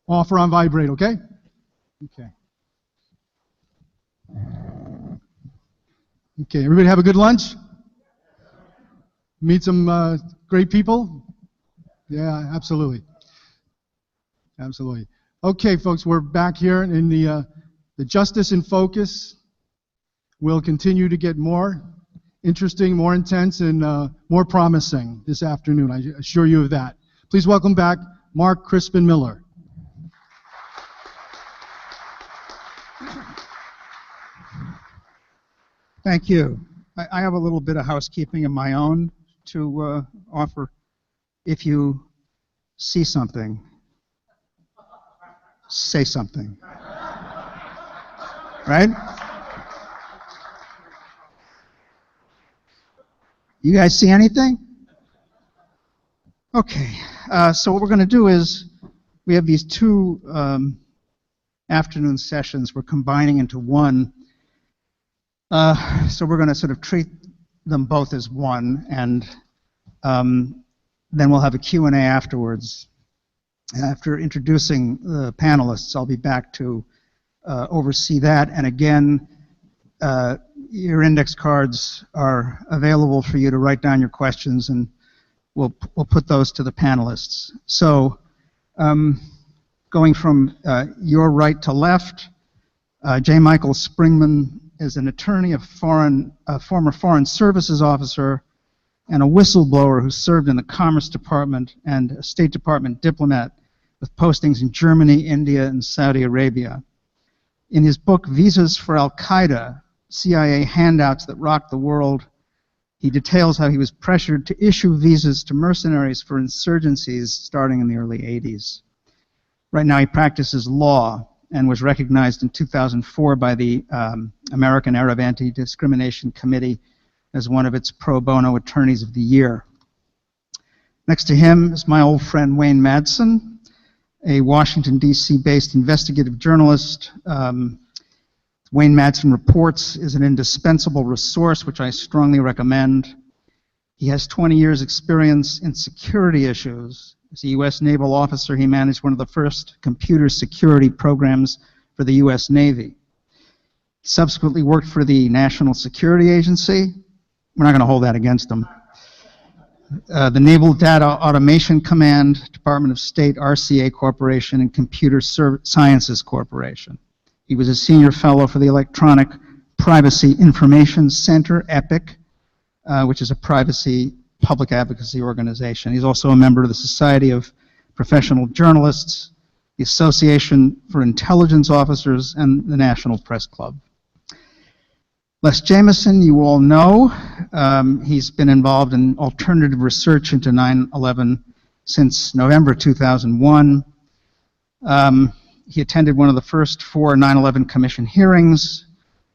Off or on vibrate, okay? Okay. Okay, everybody have a good lunch? Meet some great people? Yeah, absolutely. Absolutely. Okay, folks, we're back here in the Justice in Focus. We'll continue to get more interesting, more intense, and more promising this afternoon. I assure you of that. Please welcome back Mark Crispin Miller. Thank you. I have a little bit of housekeeping of my own to offer. If you see something, say something. Right? You guys see anything? Okay. So what we're going to do is we have these two afternoon sessions. We're combining into one. So we're going to sort of treat them both as one, and then we'll have a Q&A afterwards. After introducing the panelists, I'll be back to oversee that. And again, your index cards are available for you to write down your questions, and we'll put those to the panelists. So going from your right to left, J. Michael Springmann is an attorney, a former Foreign Services officer, and a whistleblower who served in the Commerce Department and a State Department diplomat with postings in Germany, India, and Saudi Arabia. In his book, Visas for Al-Qaeda, CIA Handouts That Rocked the World, he details how he was pressured to issue visas to mercenaries for insurgencies starting in the early 80s. Right now he practices law and was recognized in 2004 by the American Arab Anti-Discrimination Committee as one of its pro bono attorneys of the year. Next to him is my old friend Wayne Madsen, a Washington, D.C. based investigative journalist. Wayne Madsen Reports is an indispensable resource which I strongly recommend. He has 20 years experience in security issues. As a U.S. naval officer, he managed one of the first computer security programs for the U.S. Navy. He subsequently worked for the National Security Agency. We're not going to hold that against him. The Naval Data Automation Command, Department of State, RCA Corporation, and Computer Sciences Corporation. He was a senior fellow for the Electronic Privacy Information Center, EPIC, which is a privacy public advocacy organization. He's also a member of the Society of Professional Journalists, the Association for Intelligence Officers, and the National Press Club. Les Jamieson, you all know. He's been involved in alternative research into 9/11 since November 2001. He attended one of the first 4 9/11 Commission hearings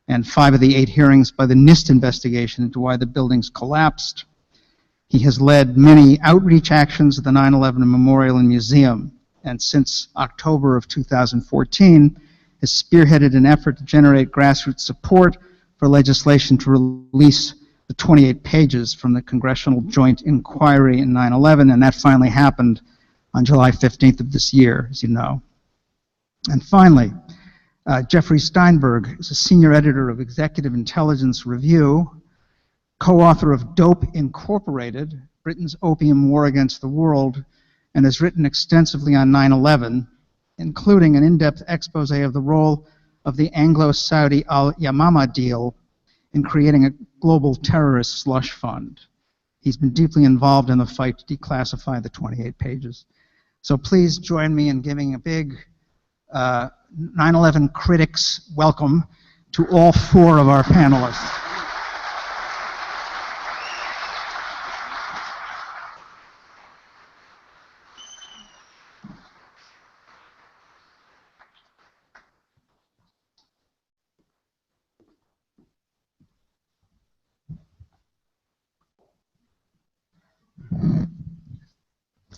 and 5 of the 8 hearings by the NIST investigation into why the buildings collapsed. He has led many outreach actions at the 9/11 Memorial and Museum, and since October of 2014 has spearheaded an effort to generate grassroots support for legislation to release the 28 pages from the Congressional Joint Inquiry in 9/11, and that finally happened on July 15th of this year, as you know. And finally, Jeffrey Steinberg is a senior editor of Executive Intelligence Review, co-author of Dope Incorporated, Britain's Opium War Against the World, and has written extensively on 9/11, including an in-depth expose of the role of the Anglo-Saudi Al-Yamama deal in creating a global terrorist slush fund. He's been deeply involved in the fight to declassify the 28 pages. So please join me in giving a big 9/11 critics welcome to all 4 of our panelists.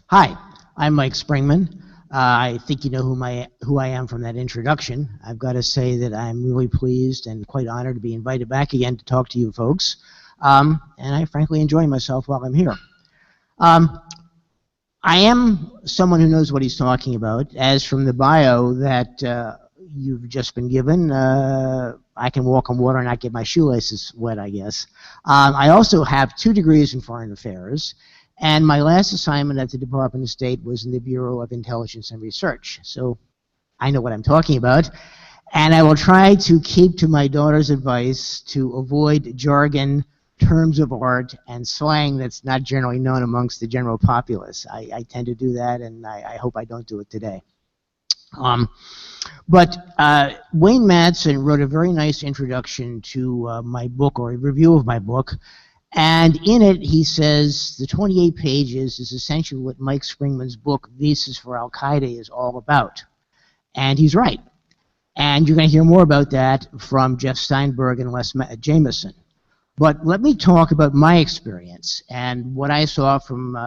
Hi, I'm Mike Springmann. I think you know who I am from that introduction. I've got to say that I'm really pleased and quite honored to be invited back again to talk to you folks. And I frankly enjoy myself while I'm here. I am someone who knows what he's talking about. As from the bio that you've just been given, I can walk on water and not get my shoelaces wet, I guess. I also have 2 degrees in foreign affairs, and my last assignment at the Department of State was in the Bureau of Intelligence and Research. So I know what I'm talking about. And I will try to keep to my daughter's advice to avoid jargon, terms of art, and slang that's not generally known amongst the general populace. I tend to do that, and I hope I don't do it today. But Wayne Madsen wrote a very nice introduction to my book, or a review of my book, and in it he says the 28 pages is essentially what Mike Springmann's book, Visas for Al-Qaeda, is all about. And he's right. And you're going to hear more about that from Jeff Steinberg and Les Jamieson. But let me talk about my experience and what I saw from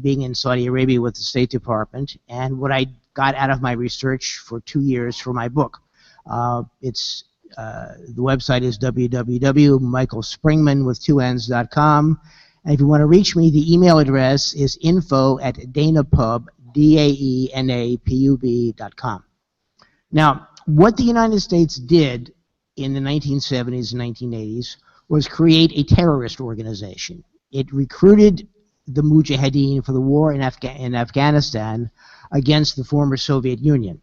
being in Saudi Arabia with the State Department and what I got out of my research for 2 years for my book. The website is www.michaelspringmann.com. And if you want to reach me, the email address is info@danapub, DAENAPUB.com. Now, what the United States did in the 1970s and 1980s was create a terrorist organization. It recruited the Mujahadeen for the war in Afghanistan against the former Soviet Union.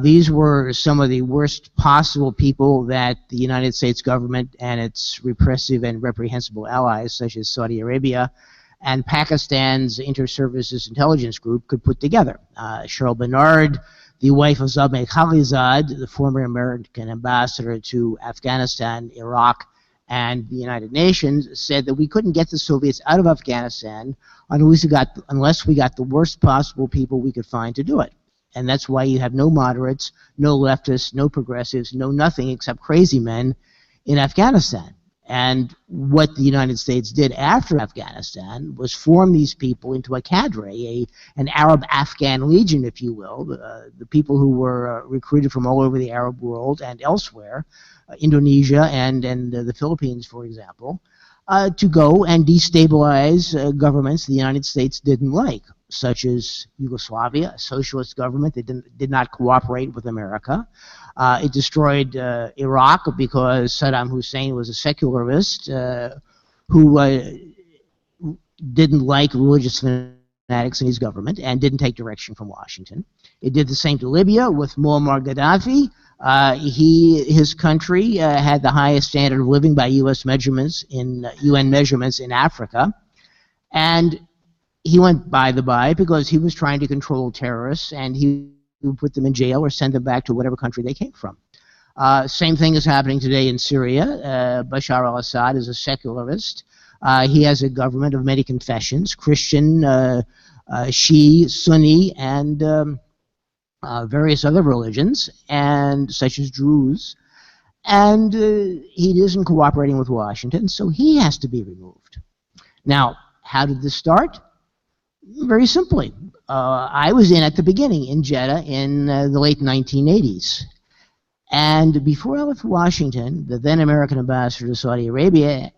These were some of the worst possible people that the United States government and its repressive and reprehensible allies, such as Saudi Arabia and Pakistan's Inter-Services Intelligence Group, could put together. Cheryl Bernard, the wife of Zalmay Khalilzad, the former American ambassador to Afghanistan, Iraq, and the United Nations, said that we couldn't get the Soviets out of Afghanistan unless we got the worst possible people we could find to do it. And that's why you have no moderates, no leftists, no progressives, no nothing except crazy men in Afghanistan. And what the United States did after Afghanistan was form these people into a cadre, an Arab-Afghan legion, if you will, the people who were recruited from all over the Arab world and elsewhere, Indonesia and the Philippines, for example, to go and destabilize governments the United States didn't like, such as Yugoslavia, a socialist government that did not cooperate with America. It destroyed Iraq because Saddam Hussein was a secularist who didn't like religious fanatics in his government and didn't take direction from Washington. It did the same to Libya with Muammar Gaddafi. His country had the highest standard of living by UN measurements in Africa, and he went by the by because he was trying to control terrorists, and he would put them in jail or send them back to whatever country they came from. Same thing is happening today in Syria. Bashar al-Assad is a secularist. He has a government of many confessions, Christian, Shia, Sunni, and various other religions, and such as Druze. And he isn't cooperating with Washington, so he has to be removed. Now, how did this start? Very simply. I was in at the beginning in Jeddah in the late 1980s. And before I left Washington, the then American ambassador to Saudi Arabia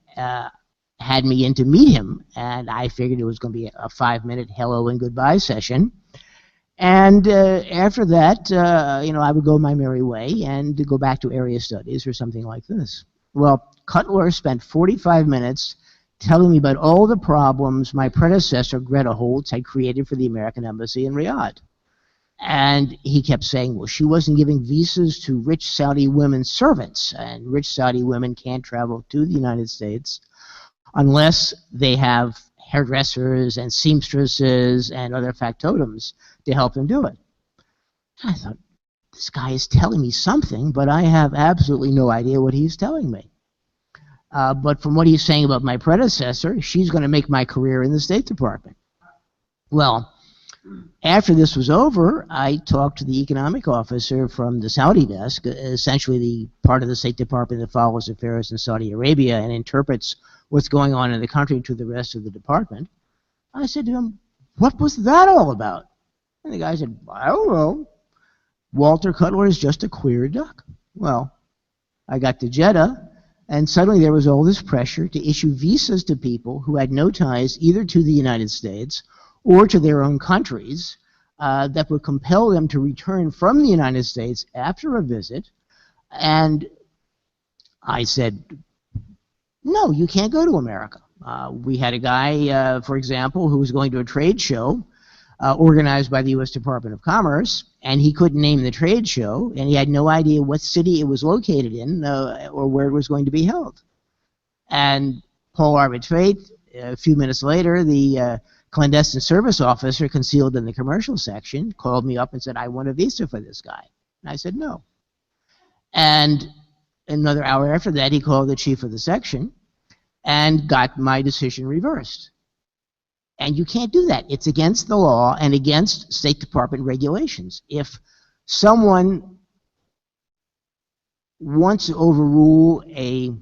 had me in to meet him, and I figured it was going to be a 5-minute hello and goodbye session. And after that, I would go my merry way and go back to area studies or something like this. Well, Cutler spent 45 minutes telling me about all the problems my predecessor, Greta Holtz, had created for the American embassy in Riyadh. And he kept saying, well, she wasn't giving visas to rich Saudi women servants, and rich Saudi women can't travel to the United States unless they have hairdressers and seamstresses and other factotums to help them do it. I thought, this guy is telling me something, but I have absolutely no idea what he's telling me. But from what he's saying about my predecessor, she's going to make my career in the State Department. Well, after this was over, I talked to the economic officer from the Saudi desk, essentially the part of the State Department that follows affairs in Saudi Arabia and interprets what's going on in the country to the rest of the department. I said to him, what was that all about? And the guy said, I don't know. Walter Cutler is just a queer duck. Well, I got to Jeddah, and suddenly there was all this pressure to issue visas to people who had no ties either to the United States or to their own countries that would compel them to return from the United States after a visit. And I said, no, you can't go to America. We had a guy, for example, who was going to a trade show organized by the U.S. Department of Commerce, and he couldn't name the trade show, and he had no idea what city it was located in or where it was going to be held. And Paul arbitrate, a few minutes later, the clandestine service officer concealed in the commercial section called me up and said, I want a visa for this guy. And I said, no. And another hour after that, he called the chief of the section and got my decision reversed. And you can't do that. It's against the law and against State Department regulations. If someone wants to overrule a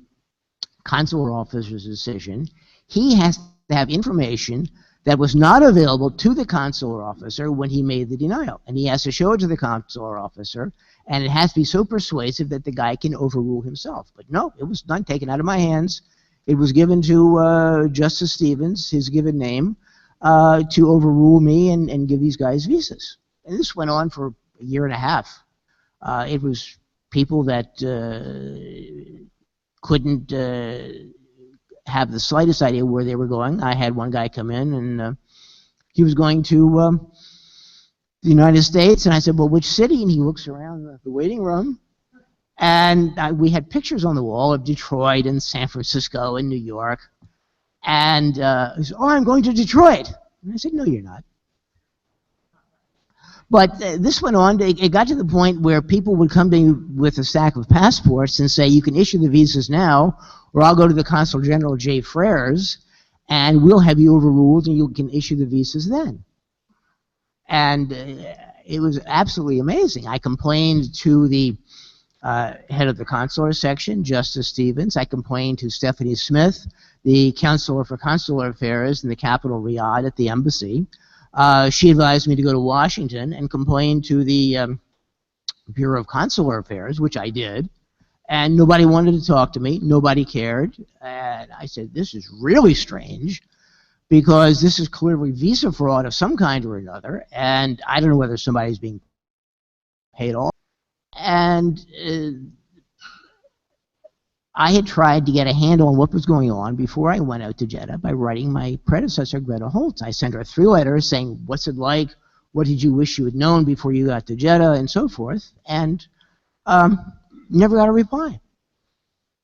consular officer's decision, he has to have information that was not available to the consular officer when he made the denial. And he has to show it to the consular officer, and it has to be so persuasive that the guy can overrule himself. But no, it was not taken out of my hands. It was given to Justice Stevens, his given name, to overrule me and give these guys visas. And this went on for a year and a half. It was people that couldn't have the slightest idea where they were going. I had one guy come in, and he was going to the United States, and I said, well, which city? And he looks around the waiting room, and we had pictures on the wall of Detroit and San Francisco and New York. And he said, oh, I'm going to Detroit. And I said, no, you're not. But this went on. It got to the point where people would come to you with a stack of passports and say, you can issue the visas now, or I'll go to the Consul General J. Freres, and we'll have you overruled, and you can issue the visas then. And it was absolutely amazing. I complained to the head of the consular section, Justice Stevens. I complained to Stephanie Smith, the counselor for consular affairs in the capital Riyadh at the embassy. She advised me to go to Washington and complain to the Bureau of Consular Affairs, which I did. And nobody wanted to talk to me. Nobody cared. And I said, this is really strange, because this is clearly visa fraud of some kind or another. And I don't know whether somebody's being paid off. And I had tried to get a handle on what was going on before I went out to Jeddah by writing my predecessor, Greta Holtz. I sent her 3 letters saying, what's it like? What did you wish you had known before you got to Jeddah? And so forth. And never got a reply.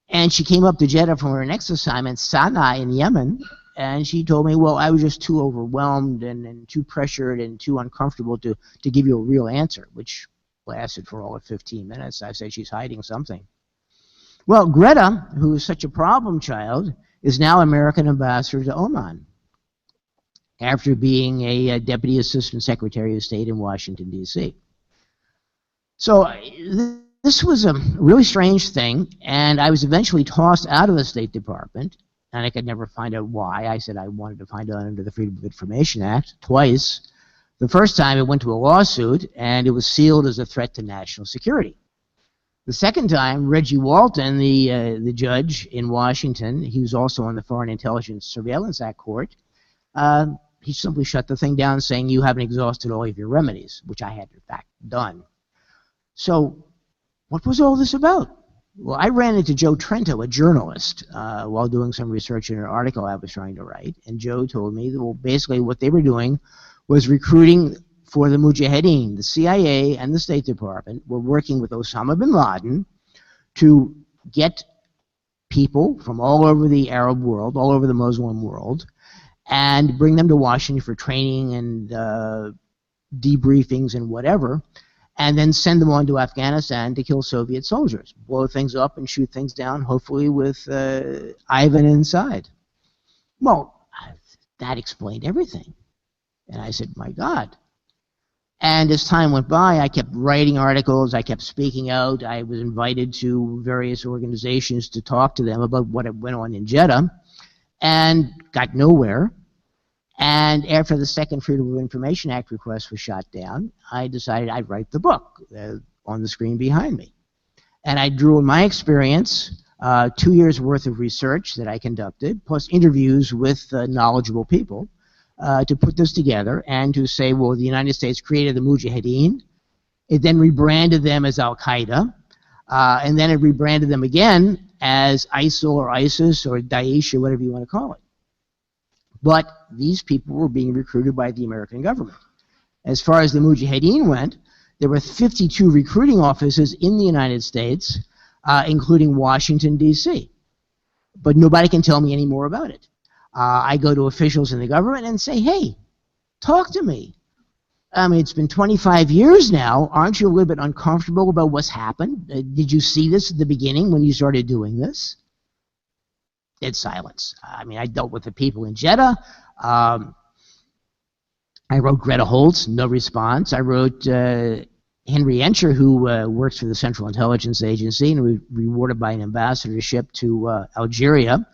And she came up to Jeddah from her next assignment, Sana'a in Yemen, and she told me, well, I was just too overwhelmed and too pressured and too uncomfortable to give you a real answer, which lasted for all of 15 minutes. I said, she's hiding something. Well, Greta, who is such a problem child, is now American ambassador to Oman after being a Deputy Assistant Secretary of State in Washington, D.C. So this was a really strange thing, and I was eventually tossed out of the State Department, and I could never find out why. I said I wanted to find out under the Freedom of Information Act twice. The first time it went to a lawsuit, and it was sealed as a threat to national security. The second time, Reggie Walton, the judge in Washington, he was also on the Foreign Intelligence Surveillance Act court, he simply shut the thing down saying, you haven't exhausted all of your remedies, which I had in fact done. So what was all this about? Well, I ran into Joe Trento, a journalist, while doing some research in an article I was trying to write, and Joe told me that, well, basically what they were doing was recruiting for the Mujahadeen. The CIA and the State Department were working with Osama bin Laden to get people from all over the Arab world, all over the Muslim world, and bring them to Washington for training and debriefings and whatever, and then send them on to Afghanistan to kill Soviet soldiers, blow things up and shoot things down, hopefully with Ivan inside. Well, that explained everything. And I said, my God. And as time went by, I kept writing articles, I kept speaking out, I was invited to various organizations to talk to them about what went on in Jeddah, and got nowhere. And after the second Freedom of Information Act request was shot down, I decided I'd write the book on the screen behind me. And I drew on my experience, 2 years worth of research that I conducted, plus interviews with knowledgeable people, to put this together and to say, well, the United States created the Mujahadeen. It then rebranded them as Al-Qaeda, and then it rebranded them again as ISIL or ISIS or Daesh or whatever you want to call it. But these people were being recruited by the American government. As far as the Mujahideen went, there were 52 recruiting offices in the United States, including Washington, D.C. But nobody can tell me any more about it. I go to officials in the government and say, hey, talk to me. I mean, it's been 25 years now. Aren't you a little bit uncomfortable about what's happened? Did you see this at the beginning when you started doing this? Dead silence. I mean, I dealt with the people in Jeddah. I wrote Greta Holtz, no response. I wrote Henry Encher, who works for the Central Intelligence Agency and was rewarded by an ambassadorship to Algeria.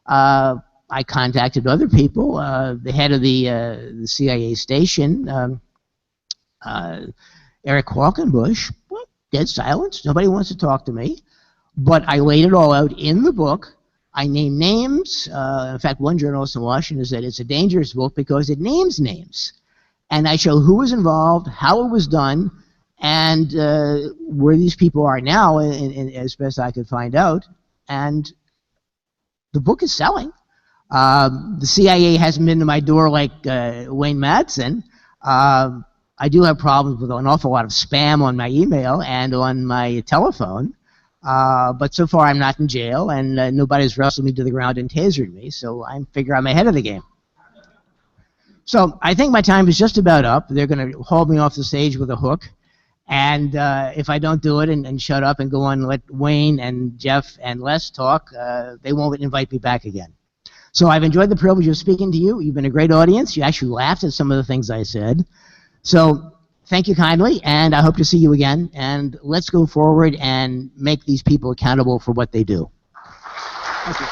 I contacted other people. The head of the CIA station, Eric Qualkenbush, well, dead silence. Nobody wants to talk to me. But I laid it all out in the book. I named names. In fact, one journalist in Washington said it's a dangerous book because it names names. And I show who was involved, how it was done, and where these people are now, as best I could find out. And the book is selling. The CIA hasn't been to my door like Wayne Madsen. I do have problems with an awful lot of spam on my email and on my telephone. But so far I'm not in jail, and nobody's wrestled me to the ground and tasered me, so I figure I'm ahead of the game. So I think my time is just about up. They're going to haul me off the stage with a hook, and if I don't do it and shut up and go on and let Wayne and Jeff and Les talk, they won't invite me back again. So I've enjoyed the privilege of speaking to you. You've been a great audience. You actually laughed at some of the things I said. So thank you kindly, and I hope to see you again. And let's go forward and make these people accountable for what they do. Thank you.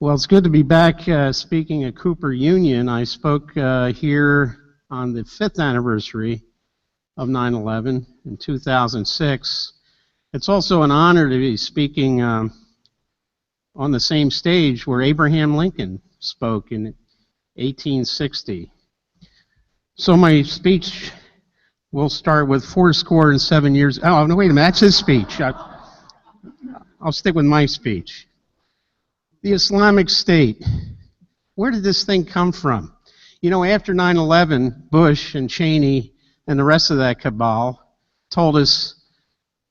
Well, it's good to be back speaking at Cooper Union. I spoke here on the 5th anniversary of 9/11 in 2006. It's also an honor to be speaking on the same stage where Abraham Lincoln spoke in 1860. So my speech will start with 407 years. Oh, no, wait a minute, that's his speech. I'll stick with my speech. The Islamic State. Where did this thing come from? You know, after 9/11, Bush and Cheney and the rest of that cabal told us,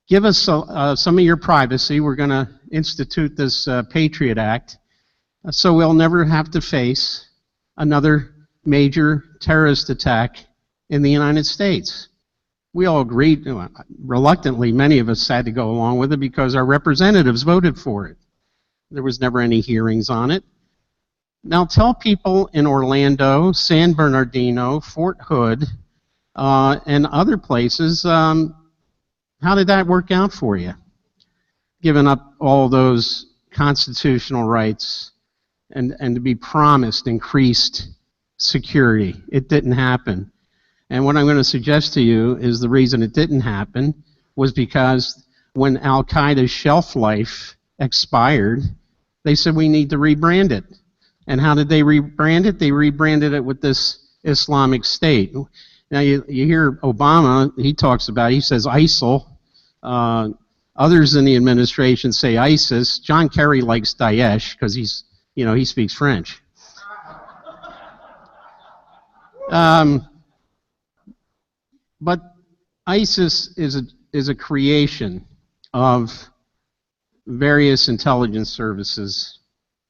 give us some of your privacy. We're going to institute this Patriot Act so we'll never have to face another major terrorist attack in the United States. We all agreed, reluctantly, many of us had to go along with it because our representatives voted for it. There was never any hearings on it. Now tell people in Orlando, San Bernardino, Fort Hood, and other places, how did that work out for you? Giving up all those constitutional rights and to be promised increased security. It didn't happen. And what I'm going to suggest to you is the reason it didn't happen was because when Al-Qaeda's shelf life expired, they said we need to rebrand it. And how did they rebrand it? They rebranded it with this Islamic State. Now you hear Obama, he says ISIL. Others in the administration say ISIS. John Kerry likes Daesh because he speaks French. But ISIS is a creation of various intelligence services,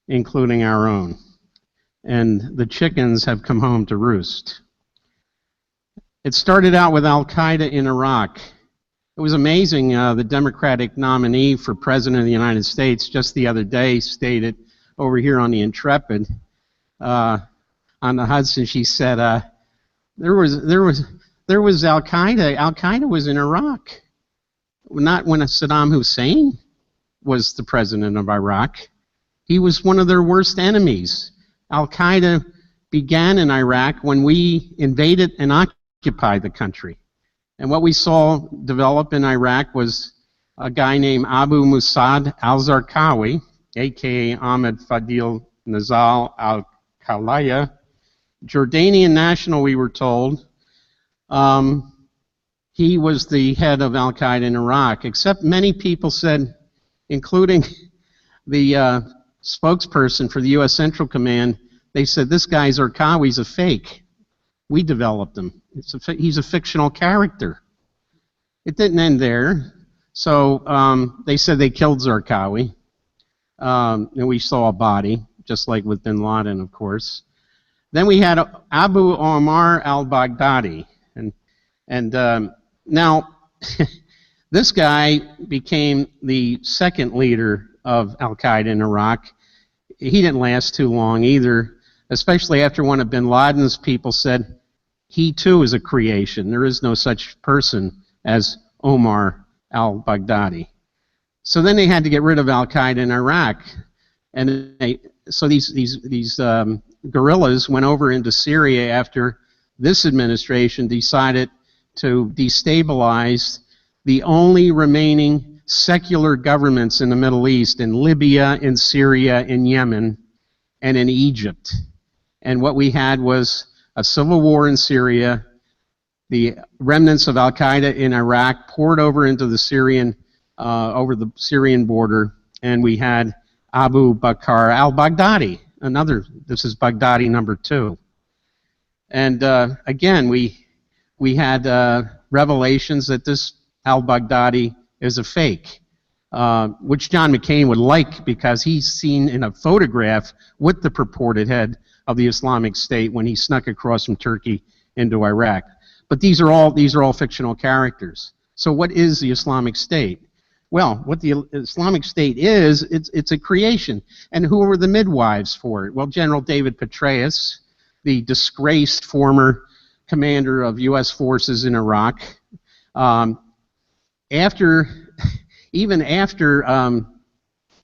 including our own. And the chickens have come home to roost. It started out with Al-Qaeda in Iraq. It was amazing. The Democratic nominee for President of the United States just the other day stated over here on the Intrepid, on the Hudson, she said, there was there was Al-Qaeda. Al-Qaeda was in Iraq. Not when Saddam Hussein was the president of Iraq. He was one of their worst enemies. Al-Qaeda began in Iraq when we invaded and occupied the country. And what we saw develop in Iraq was a guy named Abu Musad al-Zarqawi, a.k.a. Ahmed Fadil Nazal al-Khalaya, Jordanian national, we were told. He was the head of Al-Qaeda in Iraq, except many people said, including the spokesperson for the U.S. Central Command, they said, this guy Zarqawi's a fake. We developed him. He's a fictional character. It didn't end there. So they said they killed Zarqawi. And we saw a body, just like with bin Laden, of course. Then we had Abu Omar al-Baghdadi. And now, this guy became the second leader of Al-Qaeda in Iraq. He didn't last too long either, especially after one of bin Laden's people said, he too is a creation. There is no such person as Omar al-Baghdadi. So then they had to get rid of Al-Qaeda in Iraq. And so these guerrillas went over into Syria after this administration decided to destabilize the only remaining secular governments in the Middle East, in Libya, in Syria, in Yemen, and in Egypt. And what we had was a civil war in Syria. The remnants of Al-Qaeda in Iraq poured over into the Syrian, over the Syrian border, and we had Abu Bakr al-Baghdadi. This is Baghdadi number 2. And again, we had revelations that this al-Baghdadi is a fake, which John McCain would like because he's seen in a photograph with the purported head of the Islamic State when he snuck across from Turkey into Iraq. But these are all fictional characters. So what is the Islamic State? Well, what the Islamic State is, it's a creation. And who were the midwives for it? Well, General David Petraeus, the disgraced former commander of U.S. forces in Iraq. Even after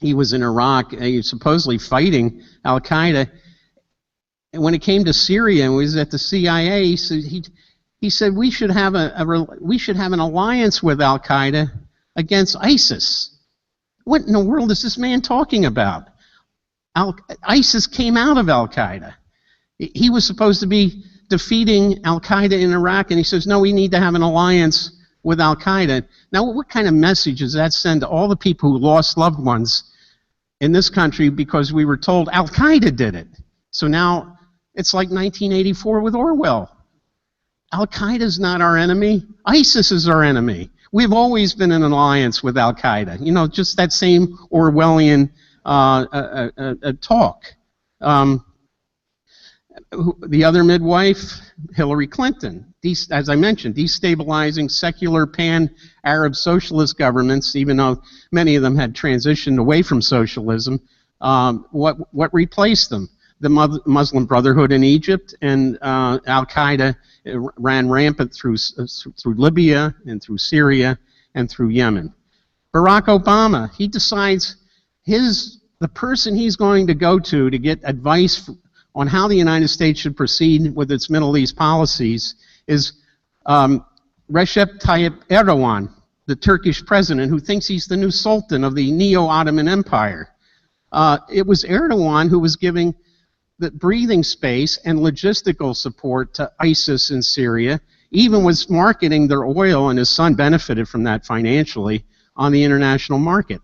he was in Iraq, he was supposedly fighting Al-Qaeda. And when it came to Syria and was at the CIA, he said we should have an alliance with Al-Qaeda against ISIS. What in the world is this man talking about? ISIS came out of Al-Qaeda. He was supposed to be defeating Al-Qaeda in Iraq, and he says, no, we need to have an alliance with Al-Qaeda. Now, what kind of message does that send to all the people who lost loved ones in this country because we were told Al-Qaeda did it? So now it's like 1984 with Orwell. Al-Qaeda is not our enemy. ISIS is our enemy. We've always been in an alliance with Al-Qaeda. You know, just that same Orwellian talk. The other midwife, Hillary Clinton, as I mentioned, destabilizing secular pan-Arab socialist governments, even though many of them had transitioned away from socialism. What replaced them? The Muslim Brotherhood in Egypt, and Al-Qaeda ran rampant through Libya and through Syria and through Yemen. Barack Obama, he decides the person he's going to go to get advice on how the United States should proceed with its Middle East policies is Recep Tayyip Erdogan, the Turkish president, who thinks he's the new sultan of the Neo-Ottoman Empire. It was Erdogan who was giving the breathing space and logistical support to ISIS in Syria, even was marketing their oil, and his son benefited from that financially on the international market.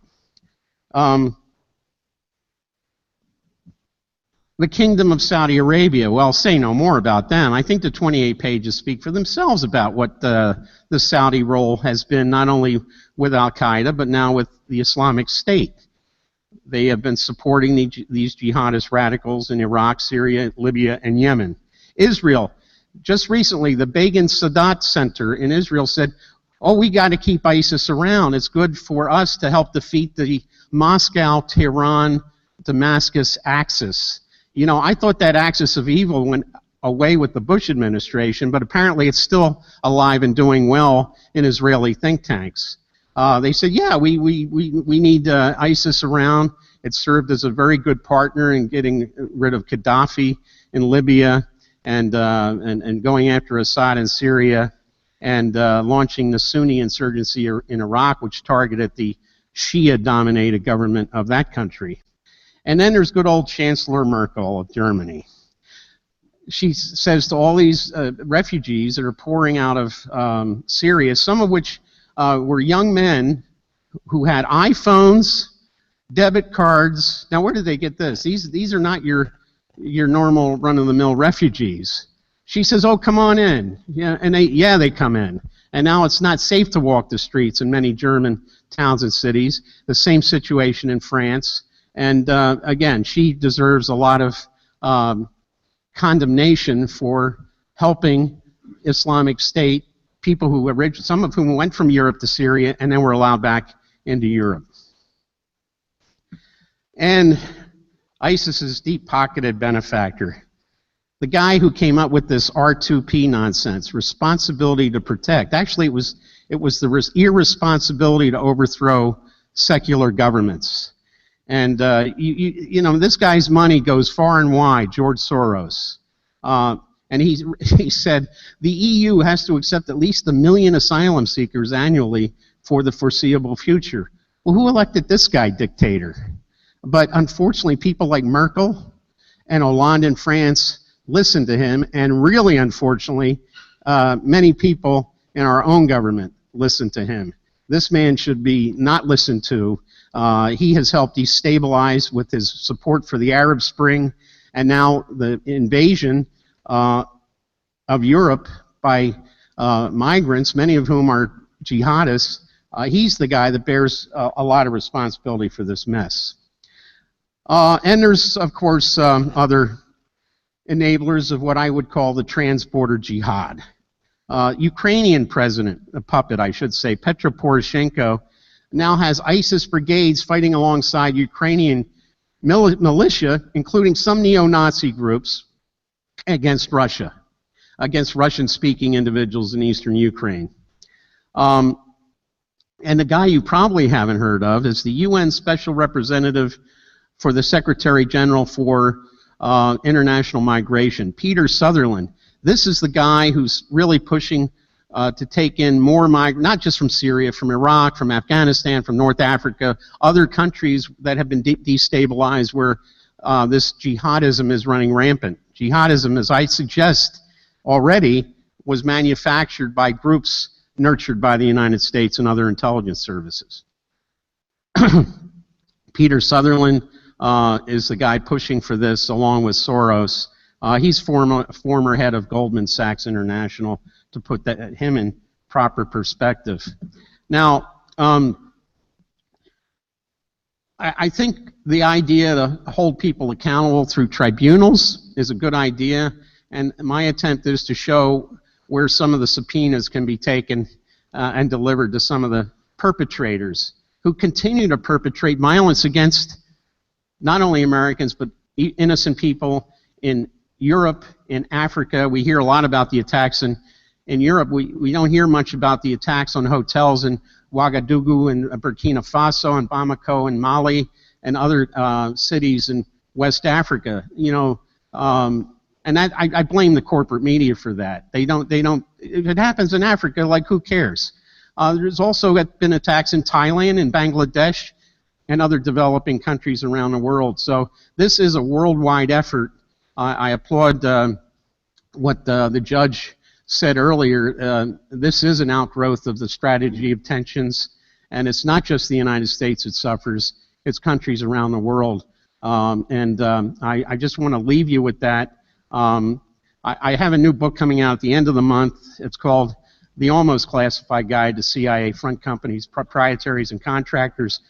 The Kingdom of Saudi Arabia, well, say no more about them. I think the 28 pages speak for themselves about what the Saudi role has been, not only with Al-Qaeda, but now with the Islamic State. They have been supporting these jihadist radicals in Iraq, Syria, Libya, and Yemen. Israel, just recently, the Begin Sadat Center in Israel said, oh, we got to keep ISIS around. It's good for us to help defeat the Moscow, Tehran, Damascus axis. You know, I thought that axis of evil went away with the Bush administration, but apparently it's still alive and doing well in Israeli think tanks. They said, yeah, we need ISIS around. It served as a very good partner in getting rid of Gaddafi in Libya and going after Assad in Syria and launching the Sunni insurgency in Iraq, which targeted the Shia-dominated government of that country. And then there's good old Chancellor Merkel of Germany. She says to all these refugees that are pouring out of Syria, some of which were young men who had iPhones, debit cards. Now, where did they get this? These are not your normal run-of-the-mill refugees. She says, "Oh, come on in." Yeah, and they come in. And now it's not safe to walk the streets in many German towns and cities. The same situation in France. And again, she deserves a lot of condemnation for helping Islamic State, people who some of whom went from Europe to Syria and then were allowed back into Europe. And ISIS's deep-pocketed benefactor, the guy who came up with this R2P nonsense, responsibility to protect. Actually, it was the irresponsibility to overthrow secular governments. And, you know, this guy's money goes far and wide, George Soros. And he said the EU has to accept at least 1 million asylum seekers annually for the foreseeable future. Well, who elected this guy dictator? But unfortunately, people like Merkel and Hollande in France listened to him, and really unfortunately, many people in our own government listened to him. This man should be not listened to. He has helped destabilize with his support for the Arab Spring and now the invasion of Europe by migrants, many of whom are jihadists. He's the guy that bears a lot of responsibility for this mess. And there's, of course, other enablers of what I would call the transborder jihad. Ukrainian president, a puppet I should say, Petro Poroshenko, now has ISIS brigades fighting alongside Ukrainian militia, including some neo-Nazi groups, against Russia, against Russian-speaking individuals in eastern Ukraine. And the guy you probably haven't heard of is the UN Special Representative for the Secretary General for International Migration, Peter Sutherland. This is the guy who's really pushing to take in more migrants, not just from Syria, from Iraq, from Afghanistan, from North Africa, other countries that have been destabilized where this jihadism is running rampant. Jihadism, as I suggest already, was manufactured by groups nurtured by the United States and other intelligence services. Peter Sutherland is the guy pushing for this along with Soros. He's former head of Goldman Sachs International, to put him in proper perspective. Now, I think the idea to hold people accountable through tribunals is a good idea, and my attempt is to show where some of the subpoenas can be taken and delivered to some of the perpetrators who continue to perpetrate violence against not only Americans but innocent people in Europe, in Africa. We hear a lot about the attacks in Europe. We don't hear much about the attacks on hotels in Ouagadougou and Burkina Faso and Bamako and Mali and other cities in West Africa. You know, and that I blame the corporate media for that. They don't. If it happens in Africa, like, who cares? There's also been attacks in Thailand and Bangladesh and other developing countries around the world. So this is a worldwide effort. I applaud what the judge said earlier. This is an outgrowth of the strategy of tensions, and it's not just the United States that suffers, it's countries around the world. I just want to leave you with that. I have a new book coming out at the end of the month. It's called The Almost Classified Guide to CIA Front Companies, Proprietaries, and Contractors.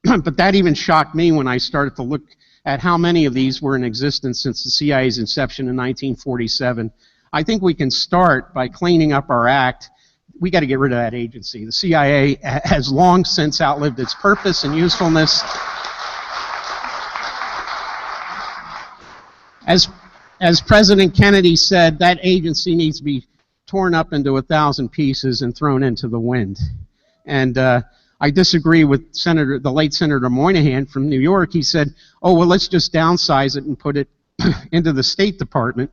But that even shocked me when I started to look at how many of these were in existence since the CIA's inception in 1947. I think we can start by cleaning up our act. We got to get rid of that agency. The CIA has long since outlived its purpose and usefulness. as President Kennedy said, that agency needs to be torn up into 1,000 pieces and thrown into the wind. And I disagree with the late Senator Moynihan from New York. He said, oh, well, let's just downsize it and put it into the State Department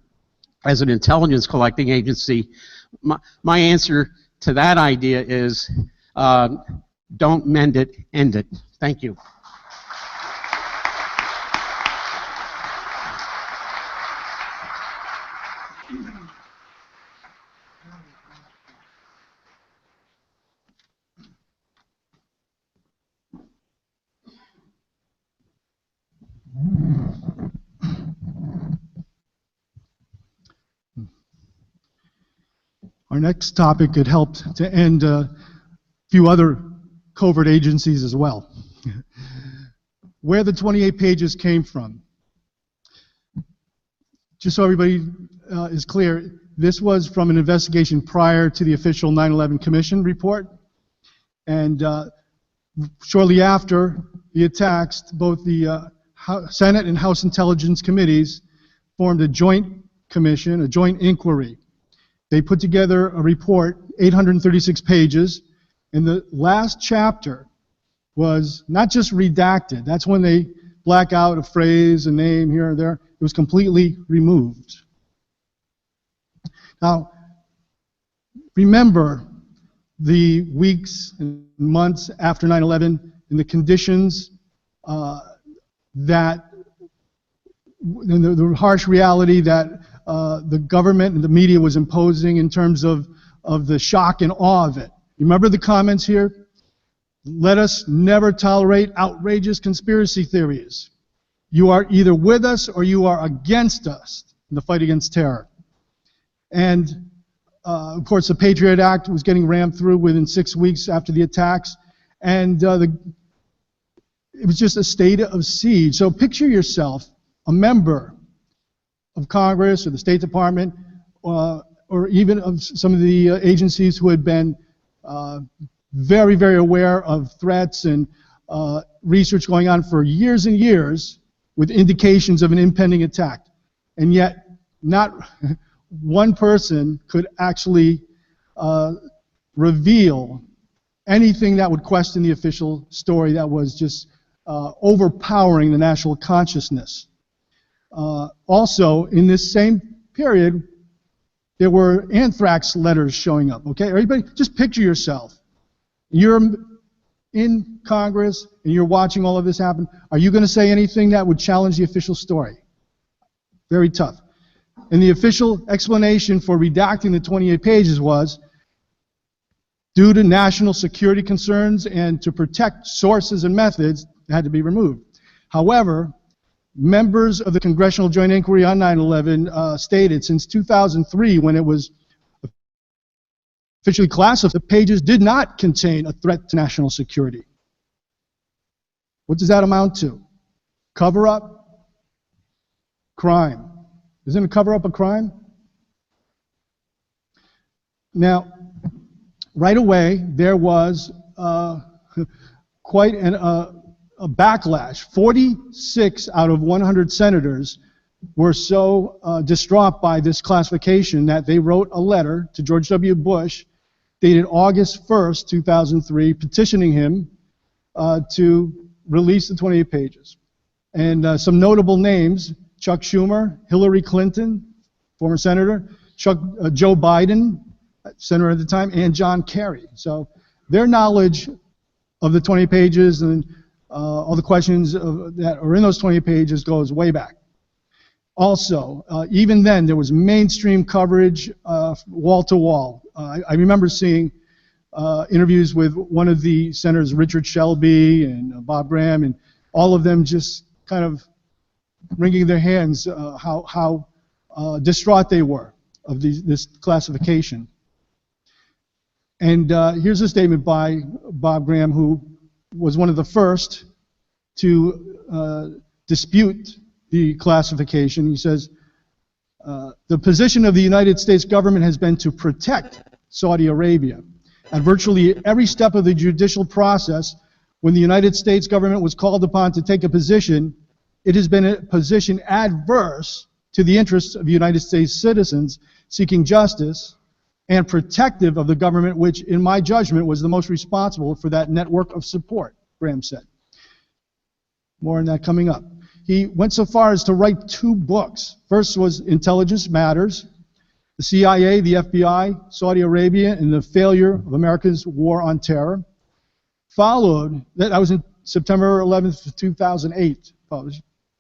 as an intelligence collecting agency. My answer to that idea is don't mend it, end it. Thank you. Our next topic had helped to end a few other covert agencies as well. Where the 28 pages came from. Just so everybody is clear, this was from an investigation prior to the official 9/11 Commission report. And shortly after the attacks, both the Senate and House Intelligence Committees formed a joint commission, a joint inquiry. They put together a report, 836 pages, and the last chapter was not just redacted. That's when they black out a phrase, a name here or there. It was completely removed. Now, remember the weeks and months after 9/11 and the conditions that, the harsh reality that the government and the media was imposing in terms of the shock and awe of it. You remember the comments here? Let us never tolerate outrageous conspiracy theories. You are either with us or you are against us in the fight against terror. And of course, the Patriot Act was getting rammed through within 6 weeks after the attacks, and it was just a state of siege. So picture yourself a member of Congress or the State Department, or even of some of the agencies who had been very, very aware of threats and research going on for years and years with indications of an impending attack. And yet, not one person could actually reveal anything that would question the official story that was just overpowering the national consciousness. Also, in this same period, there were anthrax letters showing up, okay? Everybody, just picture yourself. You're in Congress and you're watching all of this happen. Are you going to say anything that would challenge the official story? Very tough. And the official explanation for redacting the 28 pages was, due to national security concerns and to protect sources and methods, it had to be removed. However, members of the Congressional Joint Inquiry on 9/11 stated since 2003, when it was officially classified, the pages did not contain a threat to national security. What does that amount to? Cover-up? Crime. Isn't a cover-up a crime? Now, right away, there was quite a backlash. 46 out of 100 senators were so distraught by this classification that they wrote a letter to George W. Bush dated August 1st, 2003, petitioning him to release the 28 pages. And some notable names: Chuck Schumer, Hillary Clinton, former senator, Joe Biden, senator at the time, and John Kerry. So their knowledge of the 20 pages and all the questions that are in those 20 pages goes way back. Also, even then, there was mainstream coverage, wall to wall. I remember seeing interviews with one of the senators, Richard Shelby and Bob Graham, and all of them just kind of wringing their hands how distraught they were of this classification. And here's a statement by Bob Graham, who was one of the first to dispute the classification. He says, the position of the United States government has been to protect Saudi Arabia. At virtually every step of the judicial process, when the United States government was called upon to take a position, it has been a position adverse to the interests of United States citizens seeking justice and protective of the government, which, in my judgment, was the most responsible for that network of support, Graham said. More on that coming up. He went so far as to write 2 books. First was Intelligence Matters, the CIA, the FBI, Saudi Arabia, and the failure of America's war on terror. Followed, that was in September 11th, 2008,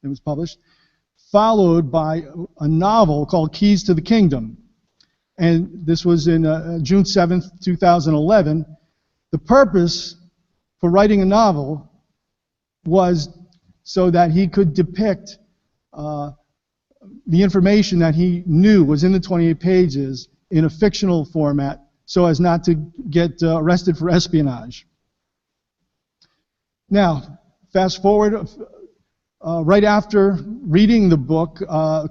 it was published, followed by a novel called Keys to the Kingdom. And this was in June 7th, 2011. The purpose for writing a novel was so that he could depict the information that he knew was in the 28 pages in a fictional format so as not to get arrested for espionage. Now, fast forward, right after reading the book,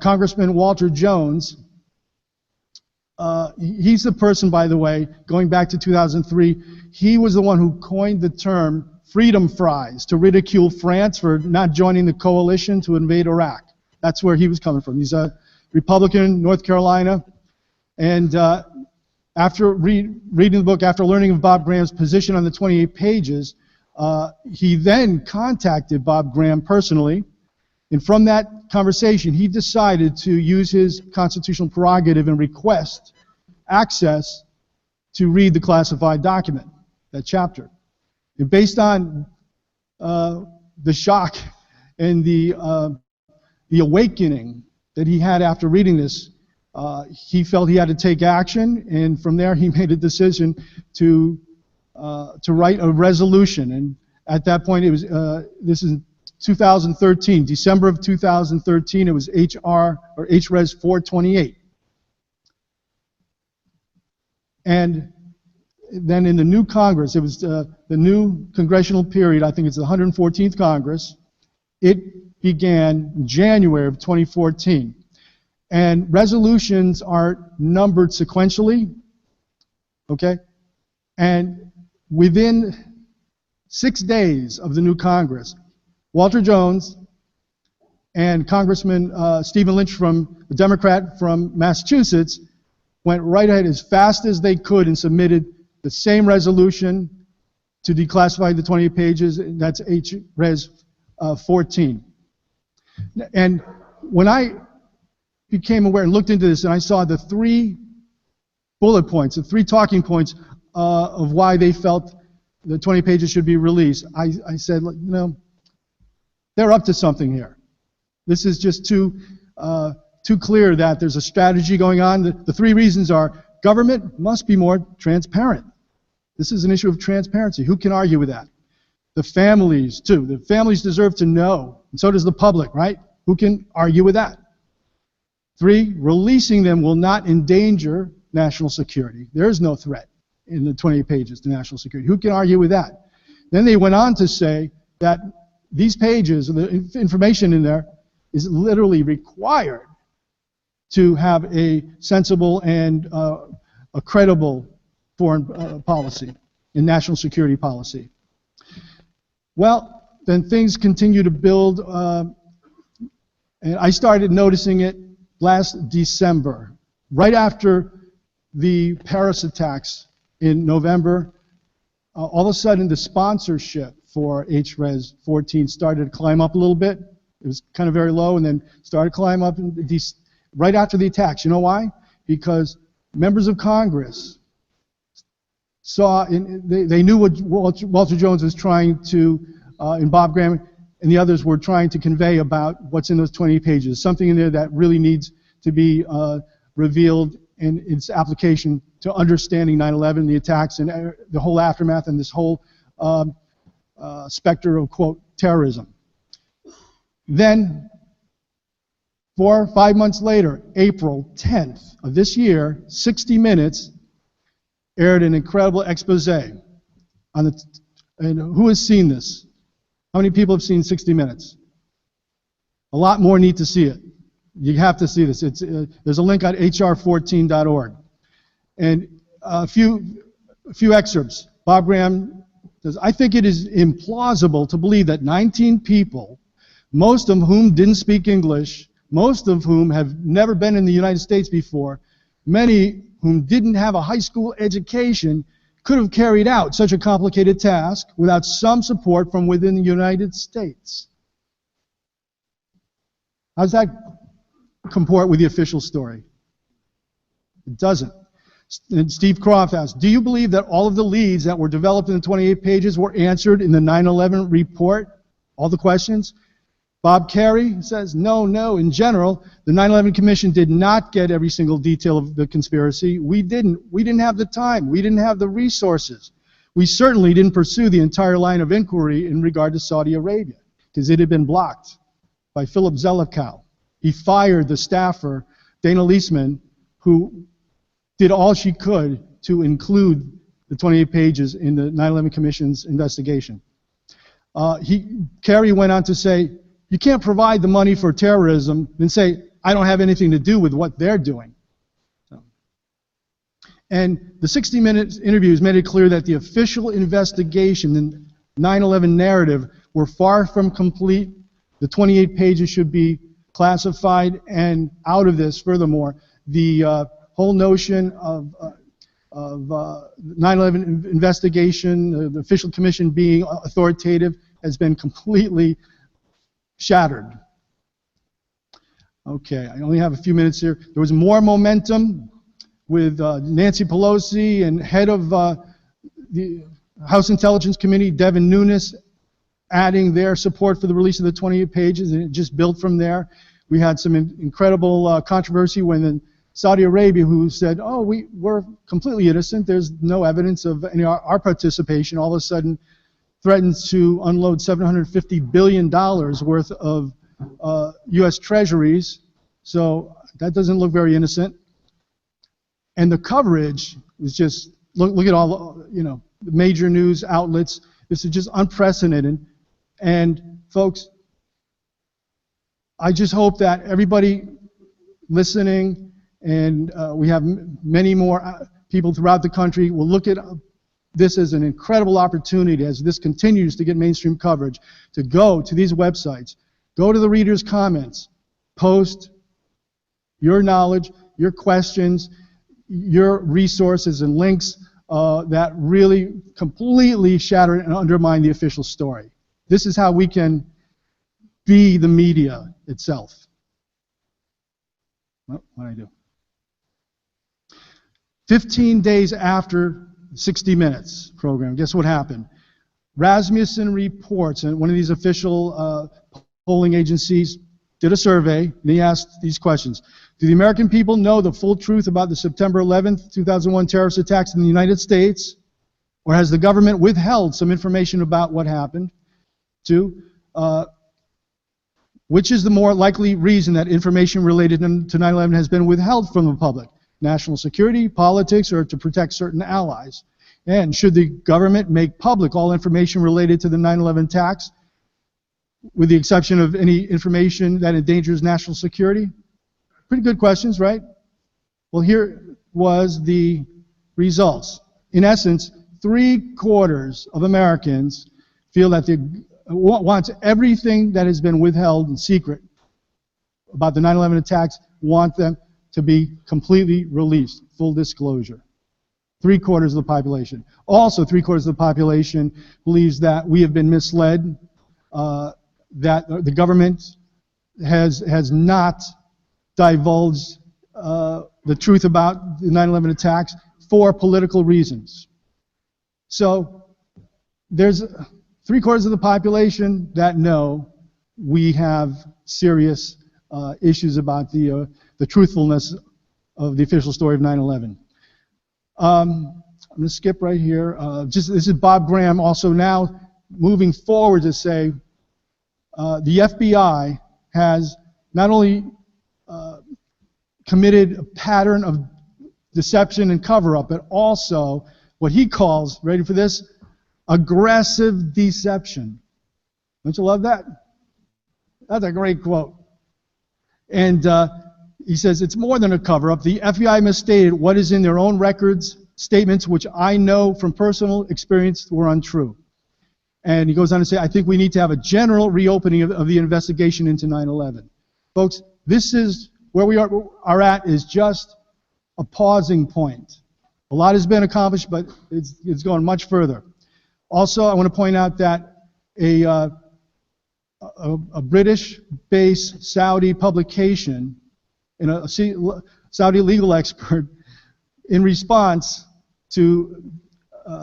Congressman Walter Jones, he's the person, by the way, going back to 2003, he was the one who coined the term freedom fries to ridicule France for not joining the coalition to invade Iraq. That's where he was coming from. He's a Republican, North Carolina. And after reading the book, after learning of Bob Graham's position on the 28 pages, he then contacted Bob Graham personally. And from that conversation, he decided to use his constitutional prerogative and request access to read the classified document, that chapter. And based on the shock and the awakening that he had after reading this, he felt he had to take action, and from there he made a decision to write a resolution. And at that point, it was this is 2013, December of 2013. It was HRes 428. And then in the new Congress, it was the new congressional period, I think it's the 114th Congress, it began in January of 2014. And resolutions are numbered sequentially, okay? And within 6 days of the new Congress, Walter Jones and Congressman Stephen Lynch, a Democrat from Massachusetts, went right ahead as fast as they could and submitted the same resolution to declassify the 28 pages. That's HRes 14. And when I became aware and looked into this, and I saw the 3 bullet points, the 3 talking points of why they felt the 20 pages should be released, I said, you know, they're up to something here. This is just too clear that there's a strategy going on. The 3 reasons are: government must be more transparent. This is an issue of transparency. Who can argue with that? The families, too. The families deserve to know, and so does the public, right? Who can argue with that? 3, releasing them will not endanger national security. There is no threat in the 28 pages to national security. Who can argue with that? Then they went on to say that these pages, the information in there, is literally required to have a sensible and a credible foreign policy and national security policy. Well, then things continue to build, and I started noticing it last December, right after the Paris attacks in November. All of a sudden, the sponsorship for HRes 14 started to climb up a little bit. It was kind of very low, and then started to climb up right after the attacks. You know why? Because members of Congress saw, they knew what Walter Jones was trying to, and Bob Graham and the others were trying to convey about what's in those 20 pages. Something in there that really needs to be revealed in its application to understanding 9/11, the attacks, and the whole aftermath, and this whole specter of, quote, terrorism. Then, 4 or 5 months later, April 10th of this year, 60 Minutes aired an incredible expose on the, and who has seen this? How many people have seen 60 Minutes? A lot more need to see it. You have to see this. There's a link on hr14.org. And a few excerpts. Bob Graham says, I think it is implausible to believe that 19 people, most of whom didn't speak English, most of whom have never been in the United States before, many whom didn't have a high school education, could have carried out such a complicated task without some support from within the United States. How does that comport with the official story? It doesn't. And Steve Croft asked, do you believe that all of the leads that were developed in the 28 pages were answered in the 9/11 report? All the questions? Bob Carey says, no. In general, the 9/11 Commission did not get every single detail of the conspiracy. We didn't. We didn't have the time. We didn't have the resources. We certainly didn't pursue the entire line of inquiry in regard to Saudi Arabia, because it had been blocked by Philip Zelikow. He fired the staffer, Dana Leisman, who did all she could to include the 28 pages in the 9/11 Commission's investigation. Kerry went on to say, you can't provide the money for terrorism and say, I don't have anything to do with what they're doing. And the 60 Minutes interviews made it clear that the official investigation and 9/11 narrative were far from complete. The 28 pages should be classified, and out of this, furthermore, the whole notion of 9/11 investigation, the official commission being authoritative, has been completely shattered. Okay, I only have a few minutes here. There was more momentum with Nancy Pelosi and head of the House Intelligence Committee, Devin Nunes, adding their support for the release of the 28 pages, and it just built from there. We had some incredible controversy when Saudi Arabia, who said, oh, we're completely innocent, there's no evidence of any our participation, all of a sudden threatens to unload $750 billion worth of U.S. treasuries. So that doesn't look very innocent. And the coverage was just, look at all the major news outlets. This is just unprecedented. And folks, I just hope that everybody listening, and we have many more people throughout the country, will look at this as an incredible opportunity as this continues to get mainstream coverage, to go to these websites, go to the readers' comments, post your knowledge, your questions, your resources and links that really completely shatter and undermine the official story. This is how we can be the media itself. Well, what do I do? 15 days after 60 Minutes program, guess what happened? Rasmussen Reports, and one of these official polling agencies, did a survey, and he asked these questions. Do the American people know the full truth about the September 11th, 2001 terrorist attacks in the United States? Or has the government withheld some information about what happened? 2, which is the more likely reason that information related to 9/11 has been withheld from the public? National security, politics, or to protect certain allies? And should the government make public all information related to the 9/11 attacks, with the exception of any information that endangers national security? Pretty good questions, right? Well, here was the results. In essence, 3/4 of Americans feel that they want everything that has been withheld in secret about the 9/11 attacks, want them to be completely released, full disclosure. 3/4 of the population. Also, 3/4 of the population believes that we have been misled, that the government has not divulged the truth about the 9/11 attacks for political reasons. So there's 3/4 of the population that know we have serious issues about the truthfulness of the official story of 9/11. I'm going to skip right here. This is Bob Graham also now moving forward to say the FBI has not only committed a pattern of deception and cover-up, but also what he calls, ready for this, aggressive deception. Don't you love that? That's a great quote. And he says, it's more than a cover-up. The FBI misstated what is in their own records, statements which I know from personal experience were untrue. And he goes on to say, I think we need to have a general reopening of the investigation into 9/11. Folks, This is where we are at is just a pausing point. A lot has been accomplished, but it's going much further. Also, I want to point out that a British-based Saudi publication, and a Saudi legal expert, in response to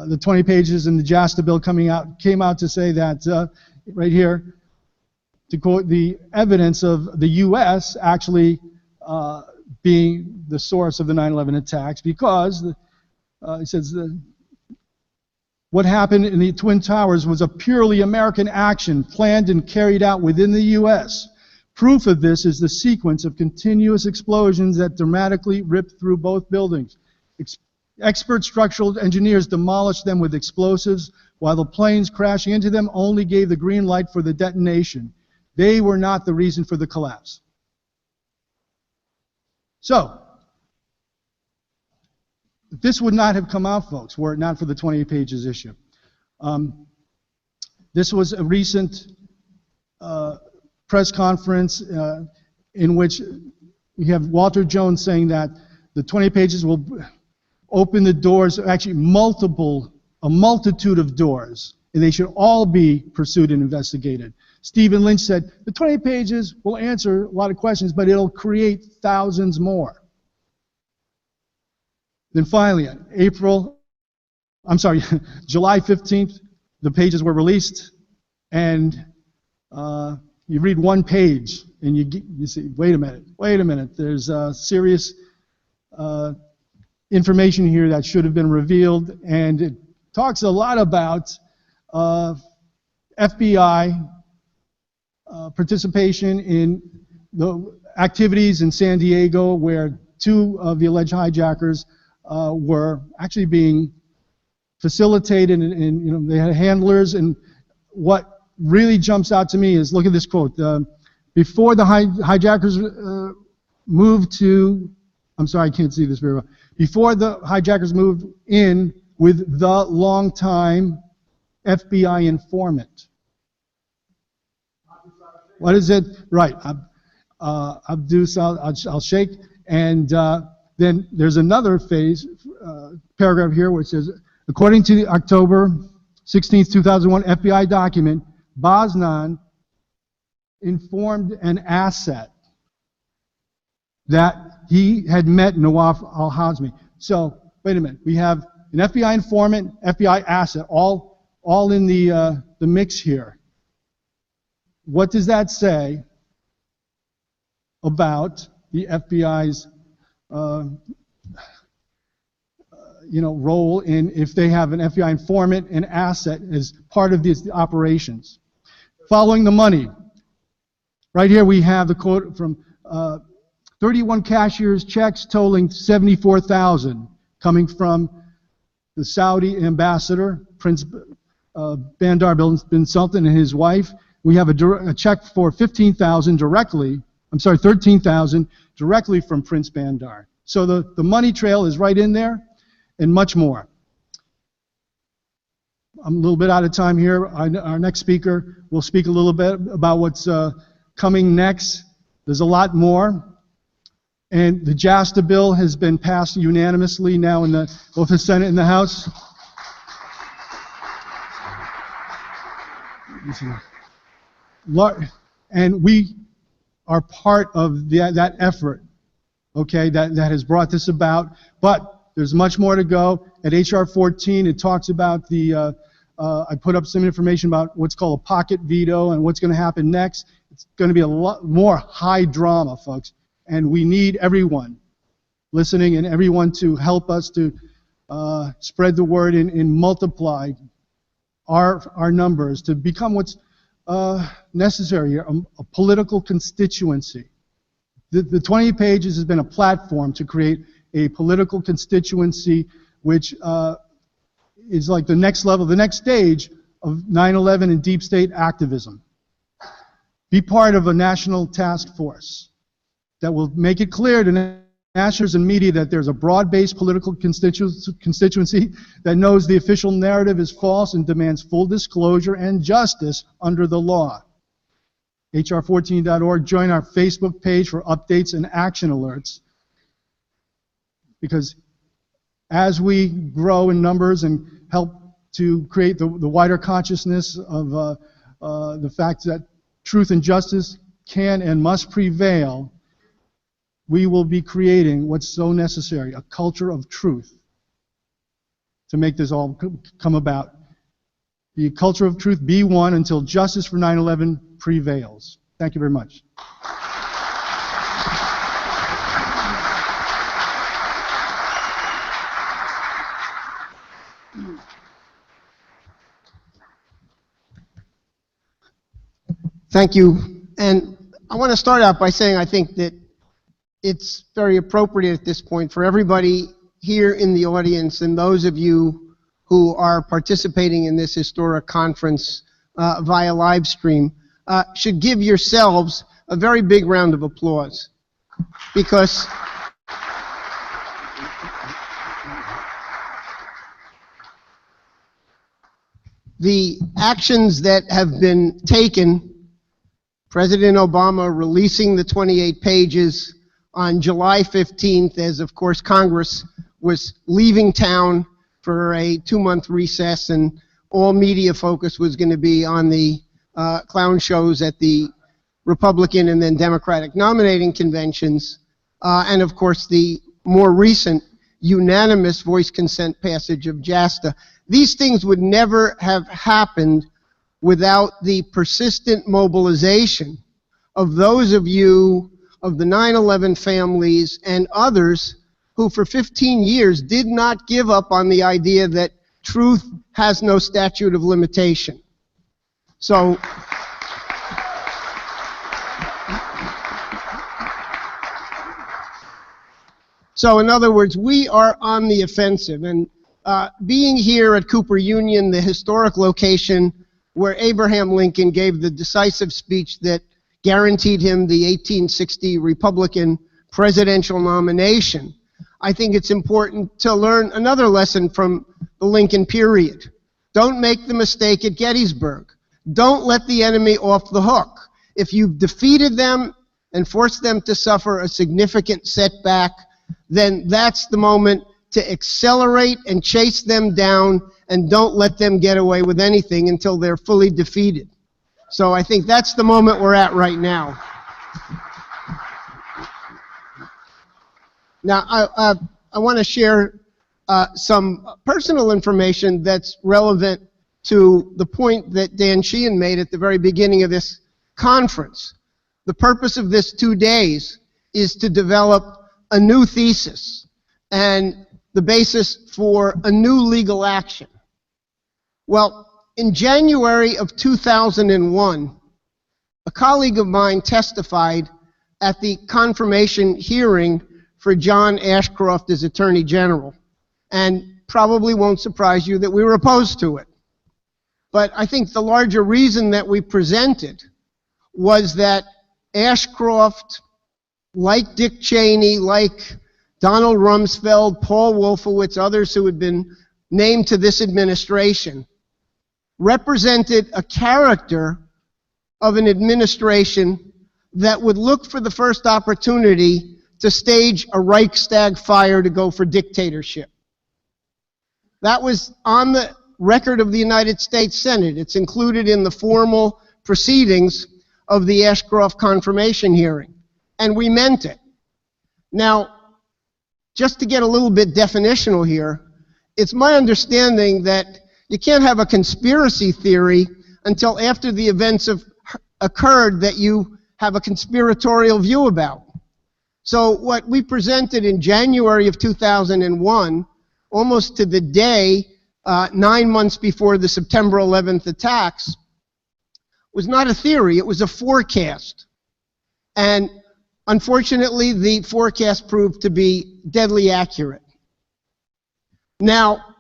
the 20 pages in the JASTA bill came out to say that, right here, to quote, the evidence of the U.S. actually being the source of the 9/11 attacks, because he says what happened in the Twin Towers was a purely American action planned and carried out within the U.S. Proof of this is the sequence of continuous explosions that dramatically ripped through both buildings. Expert structural engineers demolished them with explosives, while the planes crashing into them only gave the green light for the detonation. They were not the reason for the collapse. So, this would not have come out, folks, were it not for the 28 pages issue. This was a recent press conference in which you have Walter Jones saying that the 20 pages will open the doors, actually a multitude of doors, and they should all be pursued and investigated. Stephen Lynch said, the 20 pages will answer a lot of questions, but it'll create thousands more. Then finally, July 15th, the pages were released, and you read one page, and you say, wait a minute, there's serious information here that should have been revealed, and it talks a lot about FBI participation in the activities in San Diego, where two of the alleged hijackers were actually being facilitated, and they had handlers. And what really jumps out to me is, look at this quote: before the hijackers moved to, I'm sorry, I can't see this very well. Before the hijackers moved in with the longtime FBI informant. What is it? Right, Abdus al-Sheikh. And then there's another paragraph here which says, according to the October 16, 2001 FBI document, Bosnan informed an asset that he had met Nawaf al-Hazmi. So, wait a minute. We have an FBI informant, FBI asset, all in the mix here. What does that say about the FBI's role in, if they have an FBI informant, an asset as part of these operations? Following the money, right here we have the quote from 31 cashier's checks totaling $74,000 coming from the Saudi ambassador, Prince Bandar bin Sultan, and his wife. We have a check for $13,000 directly from Prince Bandar. So the money trail is right in there, and much more. I'm a little bit out of time here. Our next speaker will speak a little bit about what's coming next. There's a lot more. And the JASTA bill has been passed unanimously now in both the Senate and the House. And we are part of that effort, okay, that has brought this about. But there's much more to go. At H.R. 14, it talks about I put up some information about what's called a pocket veto and what's going to happen next. It's going to be a lot more high drama, folks. And we need everyone listening and everyone to help us to spread the word and multiply our numbers to become what's necessary here, a political constituency. The 20 pages has been a platform to create a political constituency which is like the next level, the next stage of 9/11 and deep state activism. Be part of a national task force that will make it clear to nationals and media that there's a broad-based political constituency that knows the official narrative is false and demands full disclosure and justice under the law. hr14.org. Join our Facebook page for updates and action alerts. Because as we grow in numbers and help to create the wider consciousness of the fact that truth and justice can and must prevail, we will be creating what's so necessary, a culture of truth, to make this all come about. The culture of truth be one until justice for 9/11 prevails. Thank you very much. Thank you. And I want to start out by saying I think that it's very appropriate at this point for everybody here in the audience and those of you who are participating in this historic conference via live stream should give yourselves a very big round of applause, because the actions that have been taken, President Obama releasing the 28 pages on July 15th, as of course Congress was leaving town for a 2-month recess and all media focus was going to be on the clown shows at the Republican and then Democratic nominating conventions, and of course the more recent unanimous voice consent passage of JASTA. These things would never have happened without the persistent mobilization of those of you, of the 9/11 families and others who for 15 years did not give up on the idea that truth has no statute of limitation. So, in other words, we are on the offensive. And being here at Cooper Union, the historic location where Abraham Lincoln gave the decisive speech that guaranteed him the 1860 Republican presidential nomination, I think it's important to learn another lesson from the Lincoln period. Don't make the mistake at Gettysburg. Don't let the enemy off the hook. If you've defeated them and forced them to suffer a significant setback, then that's the moment to accelerate and chase them down, and don't let them get away with anything until they're fully defeated. So I think that's the moment we're at right now. Now, I want to share some personal information that's relevant to the point that Dan Sheehan made at the very beginning of this conference. The purpose of this 2 days is to develop a new thesis and the basis for a new legal action. Well, in January of 2001, a colleague of mine testified at the confirmation hearing for John Ashcroft as Attorney General, and probably won't surprise you that we were opposed to it. But I think the larger reason that we presented was that Ashcroft, like Dick Cheney, like Donald Rumsfeld, Paul Wolfowitz, others who had been named to this administration, represented a character of an administration that would look for the first opportunity to stage a Reichstag fire to go for dictatorship. That was on the record of the United States Senate. It's included in the formal proceedings of the Ashcroft confirmation hearing, and we meant it. Now, just to get a little bit definitional here, it's my understanding that you can't have a conspiracy theory until after the events have occurred that you have a conspiratorial view about. So what we presented in January of 2001, almost to the day, 9 months before the September 11th attacks, was not a theory, it was a forecast. And unfortunately, the forecast proved to be deadly accurate. Now,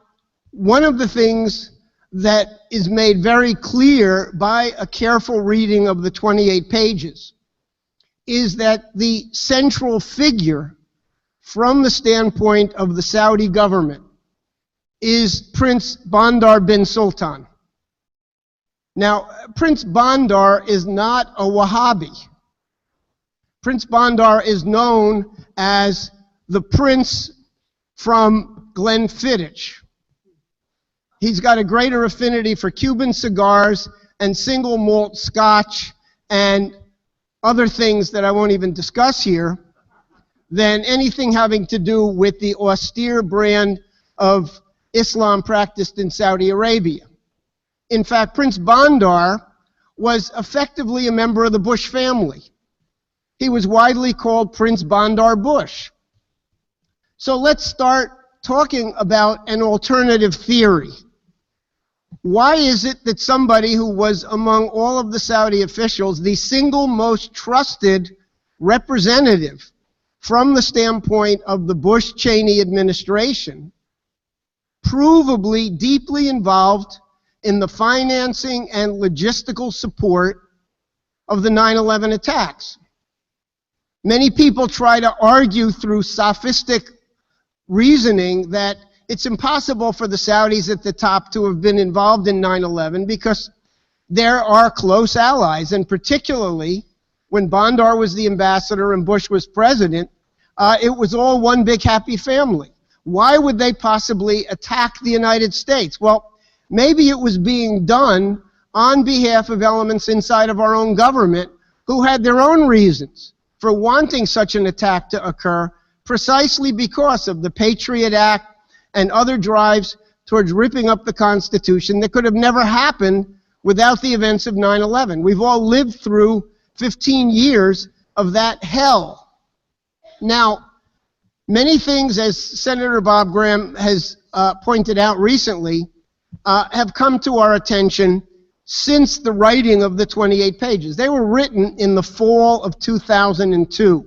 one of the things that is made very clear by a careful reading of the 28 pages is that the central figure from the standpoint of the Saudi government is Prince Bandar bin Sultan. Now, Prince Bandar is not a Wahhabi. Prince Bandar is known as the prince from Glenfiddich. He's got a greater affinity for Cuban cigars and single malt scotch and other things that I won't even discuss here than anything having to do with the austere brand of Islam practiced in Saudi Arabia. In fact, Prince Bandar was effectively a member of the Bush family. He was widely called Prince Bandar Bush. So let's start talking about an alternative theory. Why is it that somebody who was among all of the Saudi officials, the single most trusted representative from the standpoint of the Bush-Cheney administration, provably deeply involved in the financing and logistical support of the 9/11 attacks? Many people try to argue through sophistic reasoning that it's impossible for the Saudis at the top to have been involved in 9/11 because there are close allies, and particularly when Bandar was the ambassador and Bush was president, it was all one big happy family. Why would they possibly attack the United States? Well, maybe it was being done on behalf of elements inside of our own government who had their own reasons for wanting such an attack to occur, precisely because of the Patriot Act and other drives towards ripping up the Constitution that could have never happened without the events of 9/11. We've all lived through 15 years of that hell. Now, many things, as Senator Bob Graham has pointed out recently, have come to our attention since the writing of the 28 pages. They were written in the fall of 2002.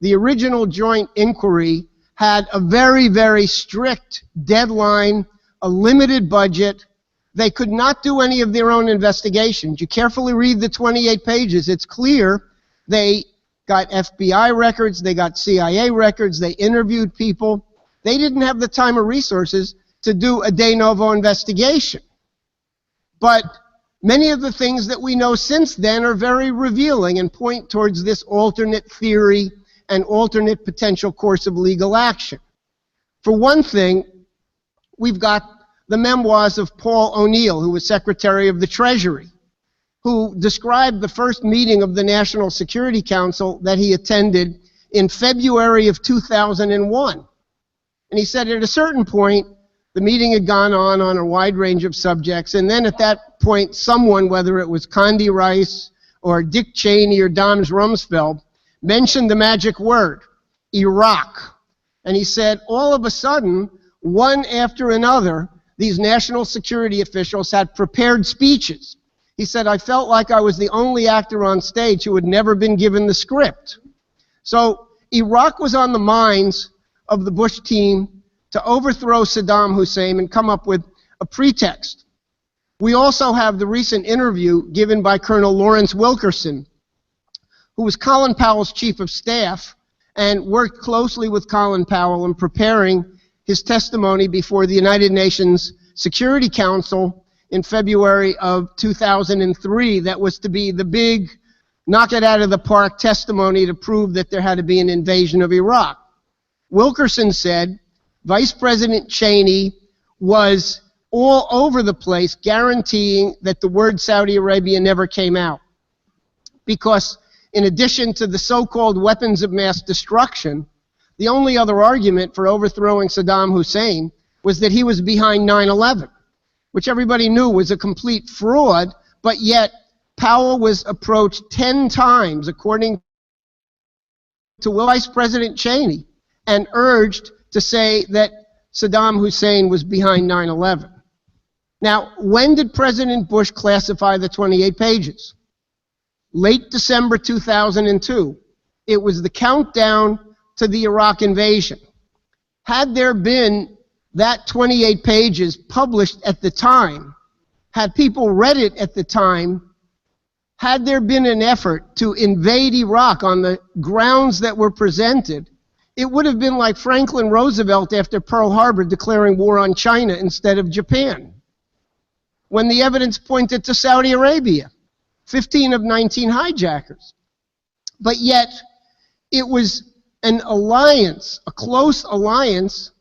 The original joint inquiry had a very, very strict deadline, a limited budget. They could not do any of their own investigations. You carefully read the 28 pages. It's clear they got FBI records, they got CIA records, they interviewed people. They didn't have the time or resources to do a de novo investigation. But many of the things that we know since then are very revealing and point towards this alternate theory and alternate potential course of legal action. For one thing, we've got the memoirs of Paul O'Neill, who was Secretary of the Treasury, who described the first meeting of the National Security Council that he attended in February of 2001. And he said at a certain point, the meeting had gone on a wide range of subjects, and then at that point, someone, whether it was Condi Rice or Dick Cheney or Donald Rumsfeld, mentioned the magic word, Iraq. And he said, all of a sudden, one after another, these national security officials had prepared speeches. He said, I felt like I was the only actor on stage who had never been given the script. So Iraq was on the minds of the Bush team to overthrow Saddam Hussein and come up with a pretext. We also have the recent interview given by Colonel Lawrence Wilkerson, who was Colin Powell's chief of staff and worked closely with Colin Powell in preparing his testimony before the United Nations Security Council in February of 2003. That was to be the big knock it out of the park testimony to prove that there had to be an invasion of Iraq. Wilkerson said Vice President Cheney was all over the place guaranteeing that the word Saudi Arabia never came out, because in addition to the so-called weapons of mass destruction, the only other argument for overthrowing Saddam Hussein was that he was behind 9/11, which everybody knew was a complete fraud, but yet Powell was approached 10 times, according to Vice President Cheney, and urged to say that Saddam Hussein was behind 9/11. Now, when did President Bush classify the 28 pages? Late December 2002. It was the countdown to the Iraq invasion. Had there been that 28 pages published at the time, had people read it at the time, had there been an effort to invade Iraq on the grounds that were presented, it would have been like Franklin Roosevelt after Pearl Harbor declaring war on China instead of Japan. when the evidence pointed to Saudi Arabia, 15 of 19 hijackers. But yet, it was an alliance, a close alliance.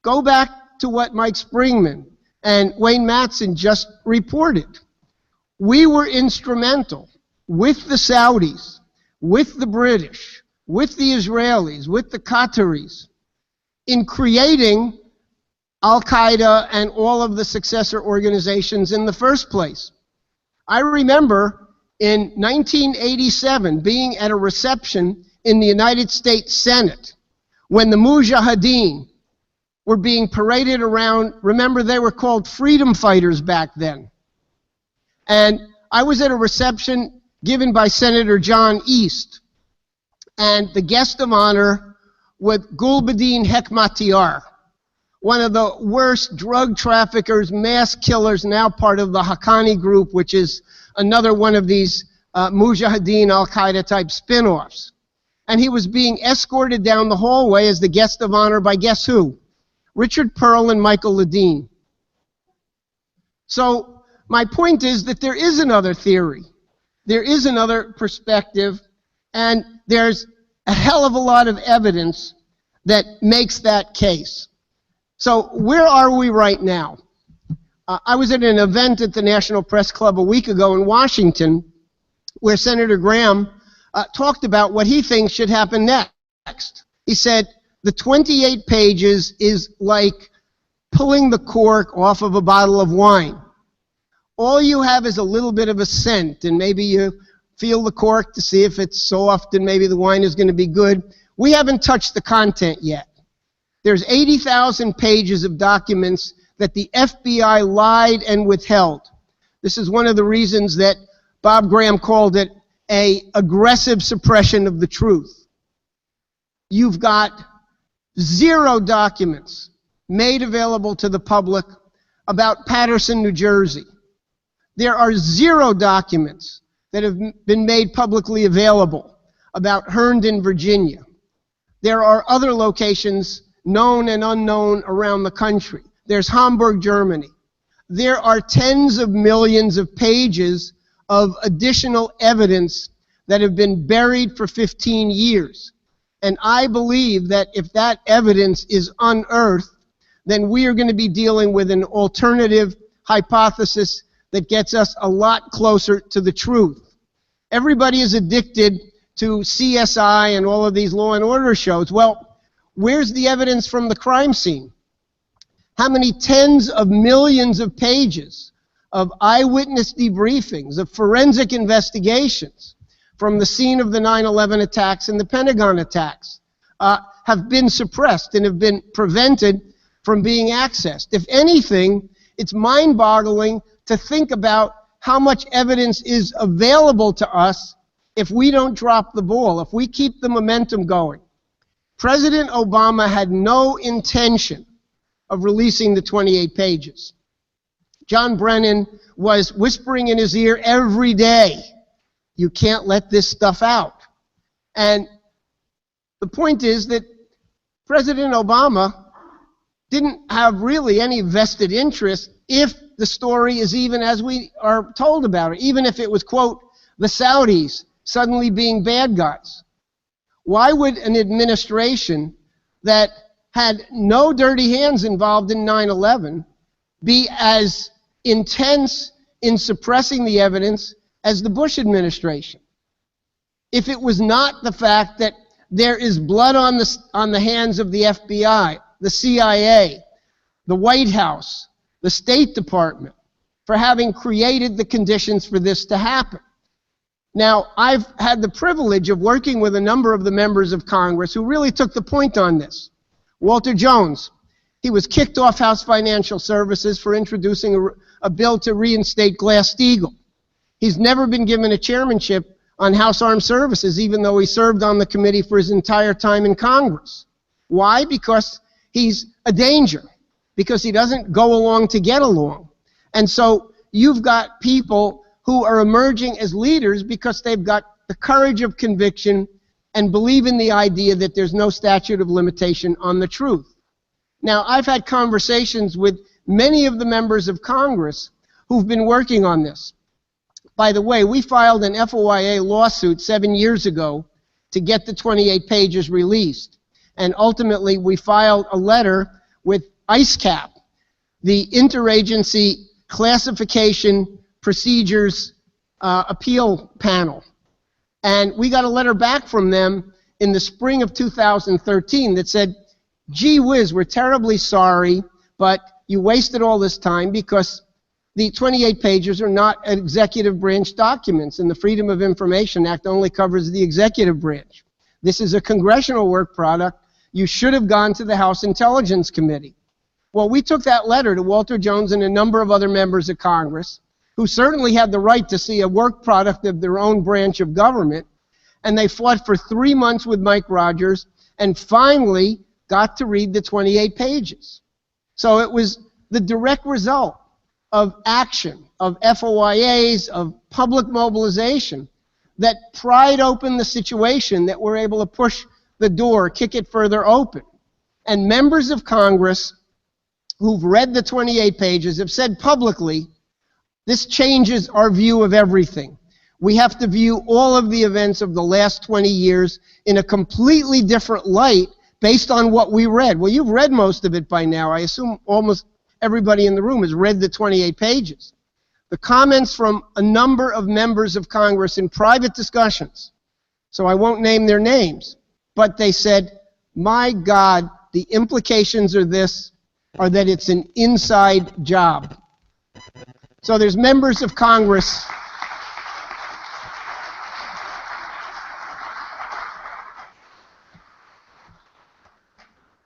Go back to what Mike Springmann and Wayne Madsen just reported. We were instrumental with the Saudis, with the British, with the Israelis, with the Qataris, in creating Al-Qaeda and all of the successor organizations in the first place. I remember in 1987 being at a reception in the United States Senate when the Mujahadeen were being paraded around. Remember, they were called freedom fighters back then. And I was at a reception given by Senator John East, and the guest of honor was Gulbuddin Hekmatyar, one of the worst drug traffickers, mass killers, now part of the Haqqani group, which is another one of these Mujahadeen Al-Qaeda type spin-offs. And he was being escorted down the hallway as the guest of honor by guess who? Richard Pearl and Michael Ledeen. So my point is that there is another theory. There is another perspective, and there's a hell of a lot of evidence that makes that case. So where are we right now? I was at an event at the National Press Club a week ago in Washington where Senator Graham talked about what he thinks should happen next. He said, the 28 pages is like pulling the cork off of a bottle of wine. All you have is a little bit of a scent, and maybe you feel the cork to see if it's soft and maybe the wine is going to be good. We haven't touched the content yet. There's 80,000 pages of documents that the FBI lied and withheld. This is one of the reasons that Bob Graham called it an aggressive suppression of the truth. You've got 0 documents made available to the public about Paterson, New Jersey. There are 0 documents that have been made publicly available about Herndon, Virginia. There are other locations known and unknown around the country. There's Hamburg, Germany. There are tens of millions of pages of additional evidence that have been buried for 15 years. And I believe that if that evidence is unearthed, then we are going to be dealing with an alternative hypothesis that gets us a lot closer to the truth. Everybody is addicted to CSI and all of these law and order shows. Well, where's the evidence from the crime scene? How many tens of millions of pages of eyewitness debriefings, of forensic investigations from the scene of the 9/11 attacks and the Pentagon attacks have been suppressed and have been prevented from being accessed? If anything, it's mind-boggling to think about how much evidence is available to us if we don't drop the ball, if we keep the momentum going. President Obama had no intention of releasing the 28 pages. John Brennan was whispering in his ear every day, you can't let this stuff out. And the point is that President Obama didn't have really any vested interest if the story is even as we are told about it, even if it was, quote, the Saudis suddenly being bad guys. Why would an administration that had no dirty hands involved in 9/11 be as intense in suppressing the evidence as the Bush administration? If it was not the fact that there is blood on the hands of the FBI, the CIA, the White House, the State Department, for having created the conditions for this to happen. Now, I've had the privilege of working with a number of the members of Congress who really took the point on this. Walter Jones, he was kicked off House Financial Services for introducing a bill to reinstate Glass-Steagall. He's never been given a chairmanship on House Armed Services, even though he served on the committee for his entire time in Congress. Why? Because he's a danger. Because he doesn't go along to get along. And so you've got people who are emerging as leaders because they've got the courage of conviction and believe in the idea that there's no statute of limitation on the truth. Now, I've had conversations with many of the members of Congress who've been working on this. By the way, we filed an FOIA lawsuit 7 years ago to get the 28 pages released. And ultimately, we filed a letter with ICECAP, the Interagency Classification Procedures Appeal Panel. And we got a letter back from them in the spring of 2013 that said, gee whiz, we're terribly sorry, but you wasted all this time because the 28 pages are not executive branch documents, and the Freedom of Information Act only covers the executive branch. This is a congressional work product. You should have gone to the House Intelligence Committee. Well, we took that letter to Walter Jones and a number of other members of Congress, who certainly had the right to see a work product of their own branch of government, and they fought for 3 months with Mike Rogers and finally got to read the 28 pages. So it was the direct result of action, of FOIAs, of public mobilization that pried open the situation, that we're able to push the door, kick it further open. And members of Congress who've read the 28 pages have said publicly, this changes our view of everything. We have to view all of the events of the last 20 years in a completely different light based on what we read. Well, you've read most of it by now. I assume almost everybody in the room has read the 28 pages. The comments from a number of members of Congress in private discussions, so I won't name their names, but they said, my God, the implications are that it's an inside job. So there's members of Congress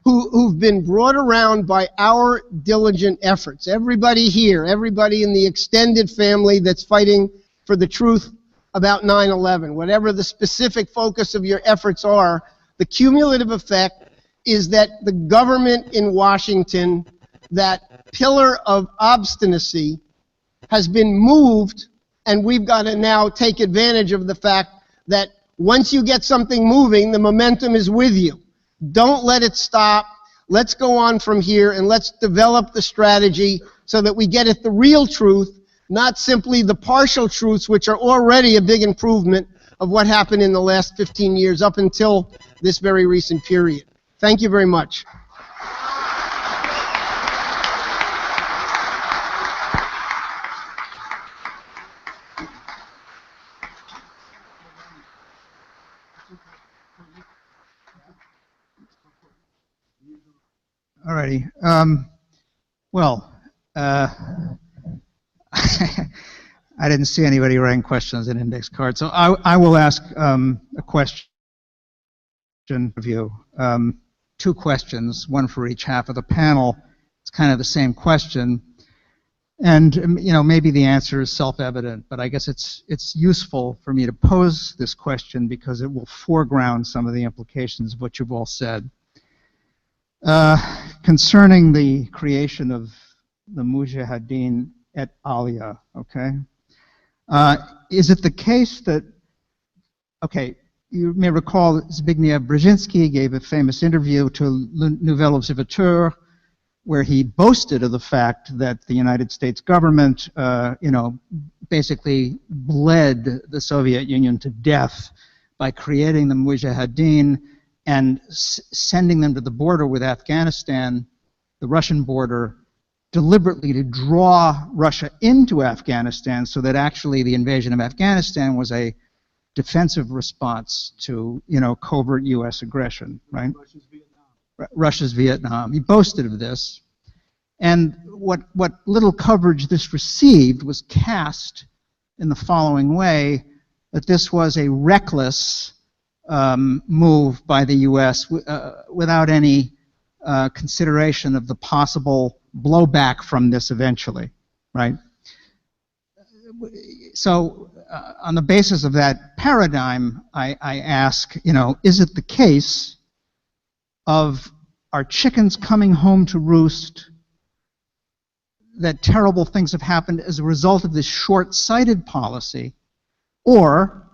who've been brought around by our diligent efforts. Everybody here, everybody in the extended family that's fighting for the truth about 9/11, whatever the specific focus of your efforts are, the cumulative effect is that the government in Washington, that pillar of obstinacy, has been moved, and we've got to now take advantage of the fact that once you get something moving, the momentum is with you. Don't let it stop. Let's go on from here, and let's develop the strategy so that we get at the real truth, not simply the partial truths, which are already a big improvement of what happened in the last 15 years up until this very recent period. Thank you very much. All righty. Well, I didn't see anybody writing questions in index cards, so I will ask a question of you. 2 questions, one for each half of the panel. It's kind of the same question, and you know, maybe the answer is self-evident, but I guess it's useful for me to pose this question because it will foreground some of the implications of what you've all said. Concerning the creation of the Mujahadeen et alia, okay? Is it the case that, okay, you may recall Zbigniew Brzezinski gave a famous interview to Nouvel Observateur where he boasted of the fact that the United States government, you know, basically bled the Soviet Union to death by creating the Mujahadeen and sending them to the border with Afghanistan, the Russian border, deliberately to draw Russia into Afghanistan so that actually the invasion of Afghanistan was a defensive response to, you know, covert U.S. aggression, right? Russia's Vietnam. He boasted of this. And what little coverage this received was cast in the following way, that this was a reckless move by the U.S. Without any consideration of the possible blowback from this eventually, right? So on the basis of that paradigm, I ask, you know, is it the case of our chickens coming home to roost, that terrible things have happened as a result of this short-sighted policy, or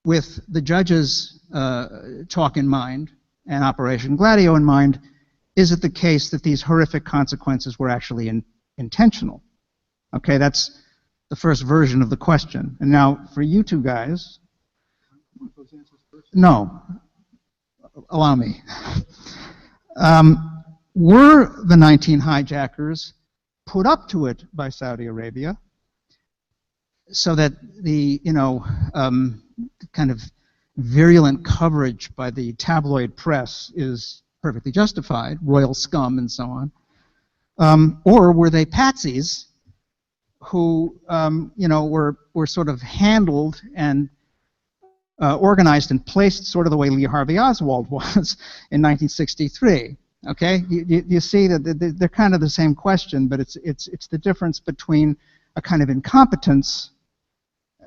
with the judge's talk in mind and Operation Gladio in mind, is it the case that these horrific consequences were actually intentional? Okay, that's the first version of the question. And now for you two guys, no, allow me. Were the 19 hijackers put up to it by Saudi Arabia so that the, kind of virulent coverage by the tabloid press is perfectly justified, royal scum and so on? Or were they patsies who, were sort of handled and organized and placed sort of the way Lee Harvey Oswald was in 1963? Okay, you see that they're kind of the same question, but it's the difference between a kind of incompetence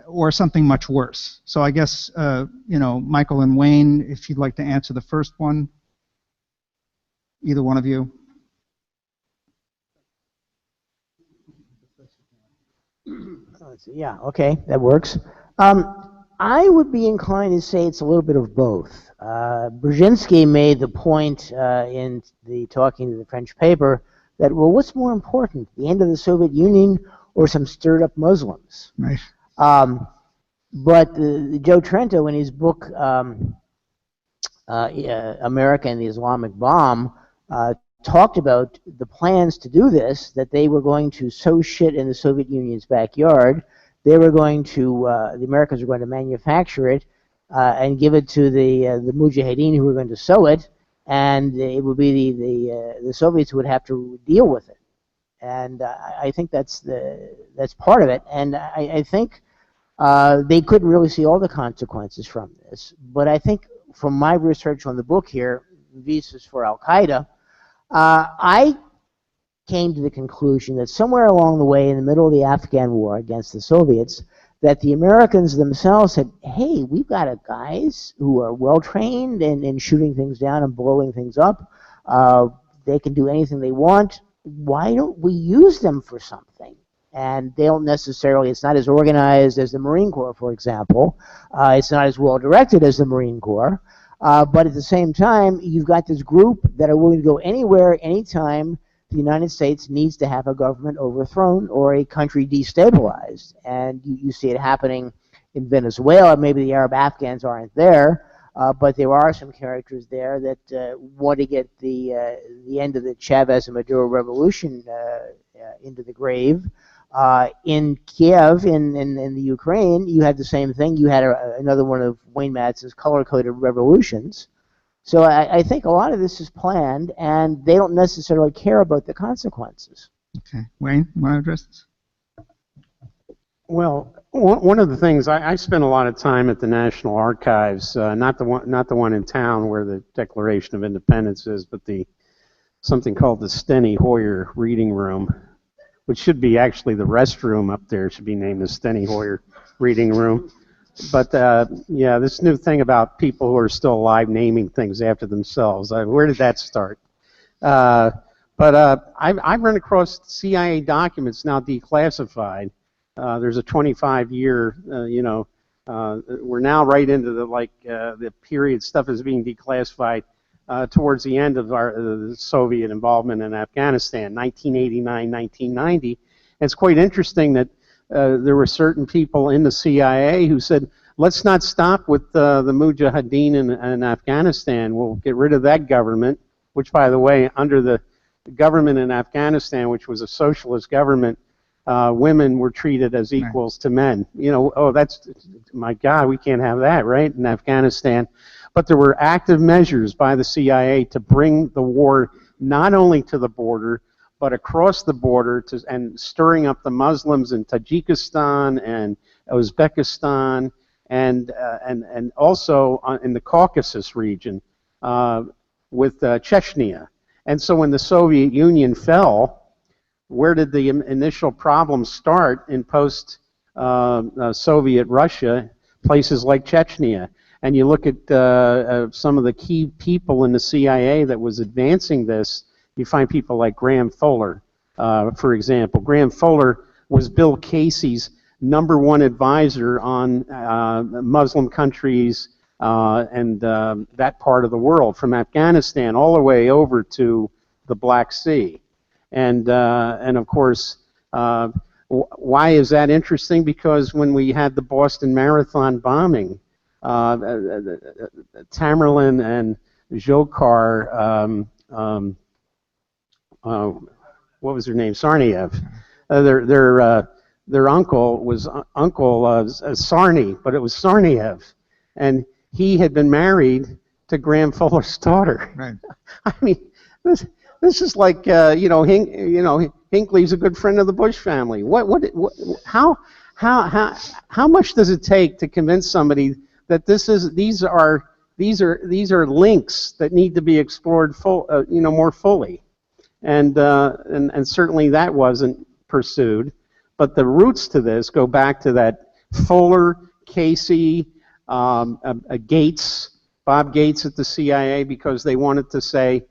or something much worse. So I guess Michael and Wayne, if you'd like to answer the first one, either one of you. Yeah, okay, that works. I would be inclined to say it's a little bit of both. Brzezinski made the point in the talking to the French paper that, well, what's more important, the end of the Soviet Union or some stirred-up Muslims? Right. But Joe Trento, in his book America and the Islamic Bomb, talked about the plans to do this, that they were going to sow shit in the Soviet Union's backyard. They were going to, the Americans were going to manufacture it and give it to the Mujahadeen who were going to sow it, and it would be the Soviets who would have to deal with it. And I think that's part of it. And I think they couldn't really see all the consequences from this. But I think from my research on the book here, Visas for Al-Qaeda, I came to the conclusion that somewhere along the way in the middle of the Afghan war against the Soviets, that the Americans themselves said, hey, we've got guys who are well-trained in shooting things down and blowing things up. They can do anything they want. Why don't we use them for something? And they don't necessarily, it's not as organized as the Marine Corps, for example. It's not as well-directed as the Marine Corps. But at the same time, you've got this group that are willing to go anywhere, anytime the United States needs to have a government overthrown or a country destabilized. And you see it happening in Venezuela. Maybe the Arab Afghans aren't there, but there are some characters there that want to get the end of the Chavez and Maduro revolution into the grave. In Kiev, in the Ukraine, you had the same thing. You had another one of Wayne Madsen's color-coded revolutions. So I think a lot of this is planned, and they don't necessarily care about the consequences. Okay, Wayne, you want to address this? Well, one of the things I spent a lot of time at the National Archives, not the one in town where the Declaration of Independence is, but something called the Steny Hoyer Reading Room, which should be actually the restroom up there. It should be named the Steny Hoyer Reading Room. But yeah, this new thing about people who are still alive naming things after themselves. Where did that start? But I've run across CIA documents now declassified. There's a 25-year, we're now right into the period stuff is being declassified towards the end of the Soviet involvement in Afghanistan, 1989, 1990. And it's quite interesting that there were certain people in the CIA who said, let's not stop with the Mujahadeen in Afghanistan. We'll get rid of that government, which, by the way, under the government in Afghanistan, which was a socialist government, women were treated as equals to men. That's, my God, we can't have that, right, in Afghanistan. But there were active measures by the CIA to bring the war not only to the border, but across the border and stirring up the Muslims in Tajikistan and Uzbekistan and also in the Caucasus region with Chechnya. And so when the Soviet Union fell, where did the initial problems start in post-Soviet Russia? Places like Chechnya. And you look at some of the key people in the CIA that was advancing this, you find people like Graham Fuller, for example. Graham Fuller was Bill Casey's #1 advisor on Muslim countries and that part of the world, from Afghanistan all the way over to the Black Sea. And of course, Why is that interesting? Because when we had the Boston Marathon bombing, Tamerlan and Dzhokhar, what was her name? Sarnaev. Their uncle was Sarny, but it was Sarnaev, and he had been married to Graham Fuller's daughter. Right. I mean, this is like Hinckley's a good friend of the Bush family. How much does it take to convince somebody that these are links that need to be explored more fully, and certainly that wasn't pursued. But the roots to this go back to that Fuller, Casey, Gates, Bob Gates at the CIA, because they wanted to say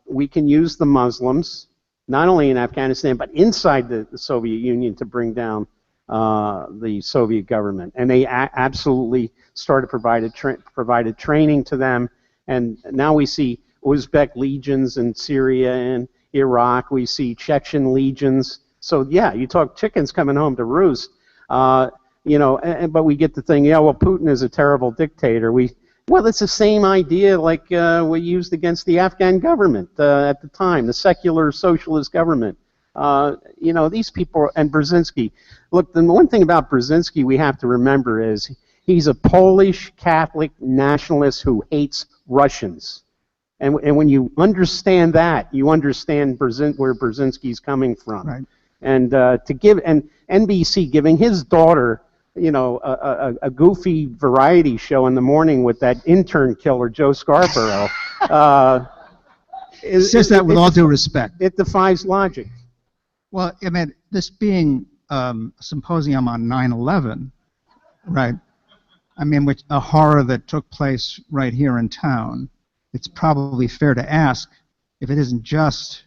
we can use the Muslims not only in Afghanistan but inside the Soviet Union to bring down the Soviet government, and they absolutely started provided training to them, and now we see Uzbek legions in Syria and Iraq. We see Chechen legions. So yeah, you talk chickens coming home to roost, but we get the thing. Yeah, well, Putin is a terrible dictator. Well, it's the same idea like we used against the Afghan government at the time, the secular socialist government. These people, and Brzezinski. Look, the one thing about Brzezinski we have to remember is he's a Polish Catholic nationalist who hates Russians. And when you understand that, you understand where Brzezinski's coming from. Right. And NBC giving his daughter, a goofy variety show in the morning with that intern killer, Joe Scarborough. Says that with all due respect. It defies logic. Well, I mean, this being a symposium on 9/11, right? I mean, a horror that took place right here in town. It's probably fair to ask if it isn't just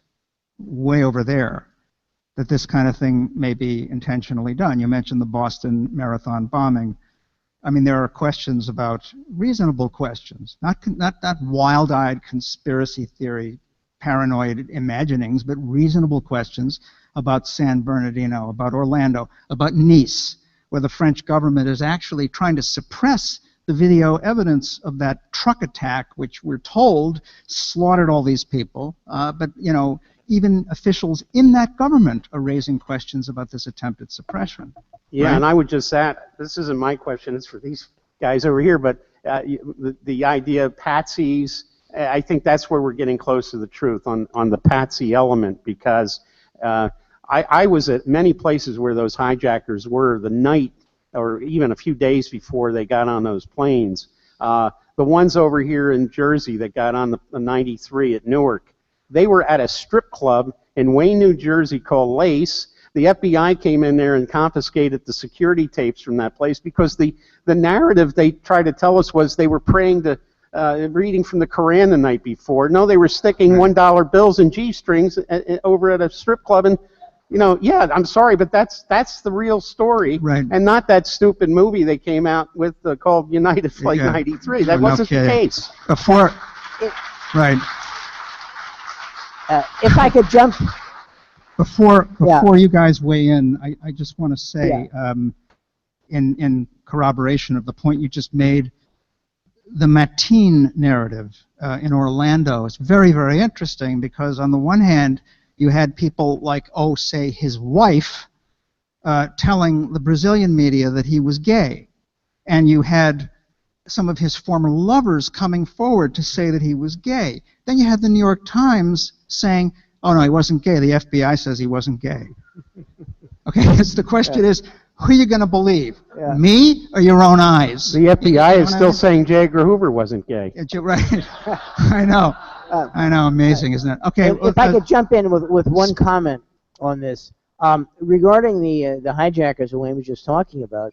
way over there that this kind of thing may be intentionally done. You mentioned the Boston Marathon bombing. I mean, there are questions about reasonable questions, not wild-eyed conspiracy theory, paranoid imaginings, but reasonable questions about San Bernardino, about Orlando, about Nice, where the French government is actually trying to suppress the video evidence of that truck attack, which we're told slaughtered all these people. But even officials in that government are raising questions about this attempted suppression. Yeah, right? And I would just add, this isn't my question, it's for these guys over here, but the idea of patsies, I think that's where we're getting close to the truth on the patsy element, because I was at many places where those hijackers were the night or even a few days before they got on those planes. The ones over here in Jersey that got on the 93 at Newark, they were at a strip club in Wayne, New Jersey called Lace. The FBI came in there and confiscated the security tapes from that place because the narrative they tried to tell us was they were praying to, reading from the Quran the night before. No, they were sticking $1 bills and G-strings over at a strip club. And, yeah, I'm sorry, but that's the real story. Right. And not that stupid movie they came out with called United Flight 93. That wasn't the case. Right. If I could jump. Before you guys weigh in, I just want to say, in corroboration of the point you just made, the Mateen narrative in Orlando is very, very interesting because on the one hand, you had people like, say his wife telling the Brazilian media that he was gay. And you had some of his former lovers coming forward to say that he was gay. Then you had the New York Times saying, oh no, he wasn't gay. The FBI says he wasn't gay. Okay, the question is, who are you going to believe? Me or your own eyes? The FBI is still saying J. Edgar Hoover wasn't gay. Right. I know. Amazing, isn't it? Okay. If I could jump in with one comment on this. Regarding the hijackers that Wayne was just talking about,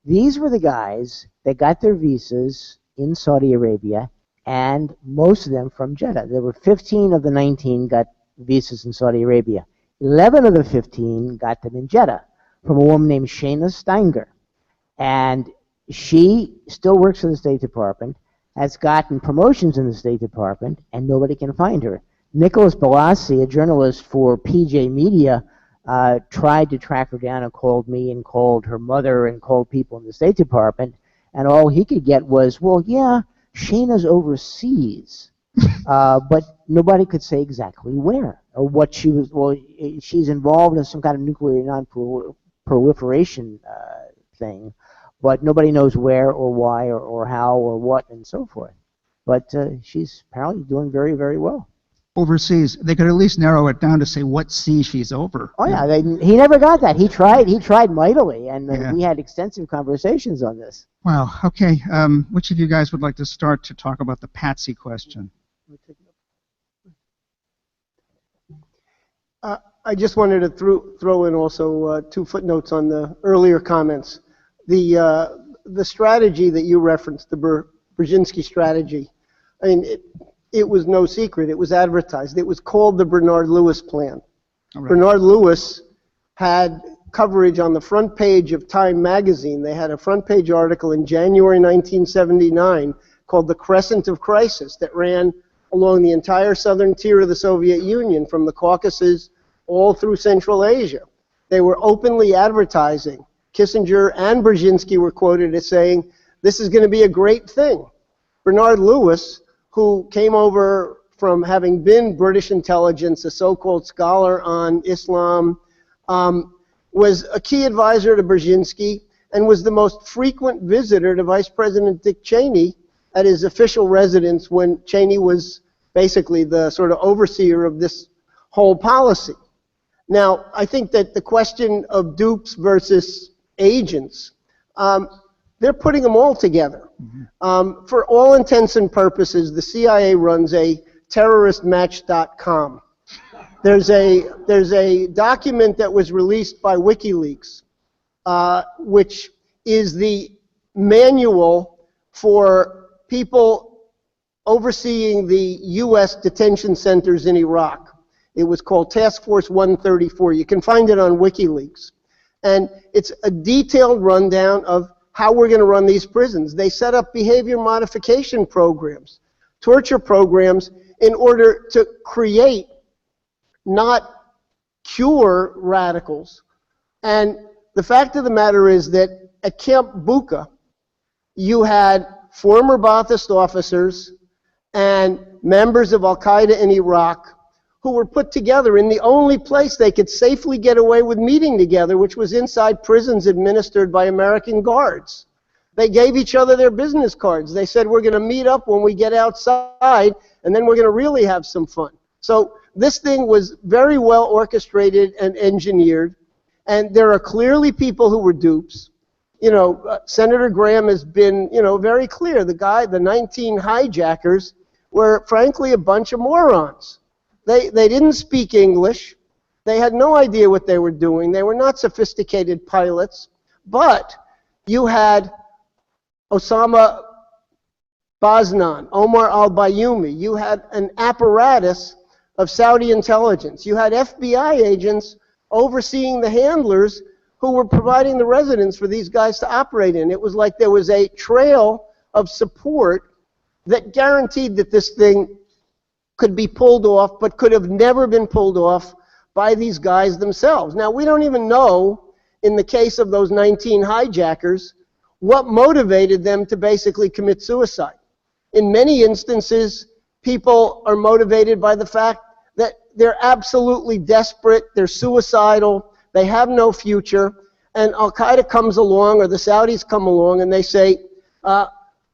these were the guys that got their visas in Saudi Arabia, and most of them from Jeddah. There were 15 of the 19 got visas in Saudi Arabia. 11 of the 15 got them in Jeddah from a woman named Steinberg. And she still works for the State Department, has gotten promotions in the State Department, and nobody can find her. Nicholas Balassi, a journalist for PJ Media, tried to track her down and called me and called her mother and called people in the State Department, and all he could get was, well, yeah, Shayna's overseas. But nobody could say exactly where or what she was. Well, she's involved in some kind of nuclear non-proliferation thing, but nobody knows where or why or how or what and so forth. But she's apparently doing very, very well. Overseas, they could at least narrow it down to say what sea she's over. Oh yeah, he never got that. He tried mightily, and Yeah. we had extensive conversations on this. Wow. Okay. Which of you guys would like to start to talk about the Patsy question? I just wanted to throw in also 2 footnotes on the earlier comments. The strategy that you referenced, the Brzezinski strategy, I mean, it was no secret. It was advertised. It was called the Bernard Lewis plan. Right. Bernard Lewis had coverage on the front page of Time magazine. They had a front page article in January 1979 called The Crescent of Crisis that ran along the entire southern tier of the Soviet Union from the Caucasus all through Central Asia. They were openly advertising. Kissinger and Brzezinski were quoted as saying, this is going to be a great thing. Bernard Lewis, who came over from having been British intelligence, a so-called scholar on Islam, was a key advisor to Brzezinski and was the most frequent visitor to Vice President Dick Cheney at his official residence when Cheney was basically the sort of overseer of this whole policy. Now, I think that the question of dupes versus agents, they're putting them all together. For all intents and purposes, the CIA runs a terroristmatch.com. There's a document that was released by WikiLeaks, which is the manual for people overseeing the U.S. detention centers in Iraq. It was called Task Force 134. You can find it on WikiLeaks. And it's a detailed rundown of how we're going to run these prisons. They set up behavior modification programs, torture programs, in order to create, not cure, radicals. And the fact of the matter is that at Camp Bucca, you had former Ba'athist officers and members of Al-Qaeda in Iraq who were put together in the only place they could safely get away with meeting together, which was inside prisons administered by American guards. They gave each other their business cards. They said, we're going to meet up when we get outside, and then we're going to really have some fun. So this thing was very well orchestrated and engineered, and there are clearly people who were dupes. You know, Senator Graham has been, very clear. The 19 hijackers were, frankly, a bunch of morons. They didn't speak English. They had no idea what they were doing. They were not sophisticated pilots. But you had Osama Baznan, Omar al-Bayoumi. You had an apparatus of Saudi intelligence. You had FBI agents overseeing the handlers who were providing the residence for these guys to operate in. It was like there was a trail of support that guaranteed that this thing could be pulled off, but could have never been pulled off by these guys themselves. Now, we don't even know, in the case of those 19 hijackers, what motivated them to basically commit suicide. In many instances, people are motivated by the fact that they're absolutely desperate, they're suicidal, they have no future, and Al-Qaeda comes along, or the Saudis come along, and they say,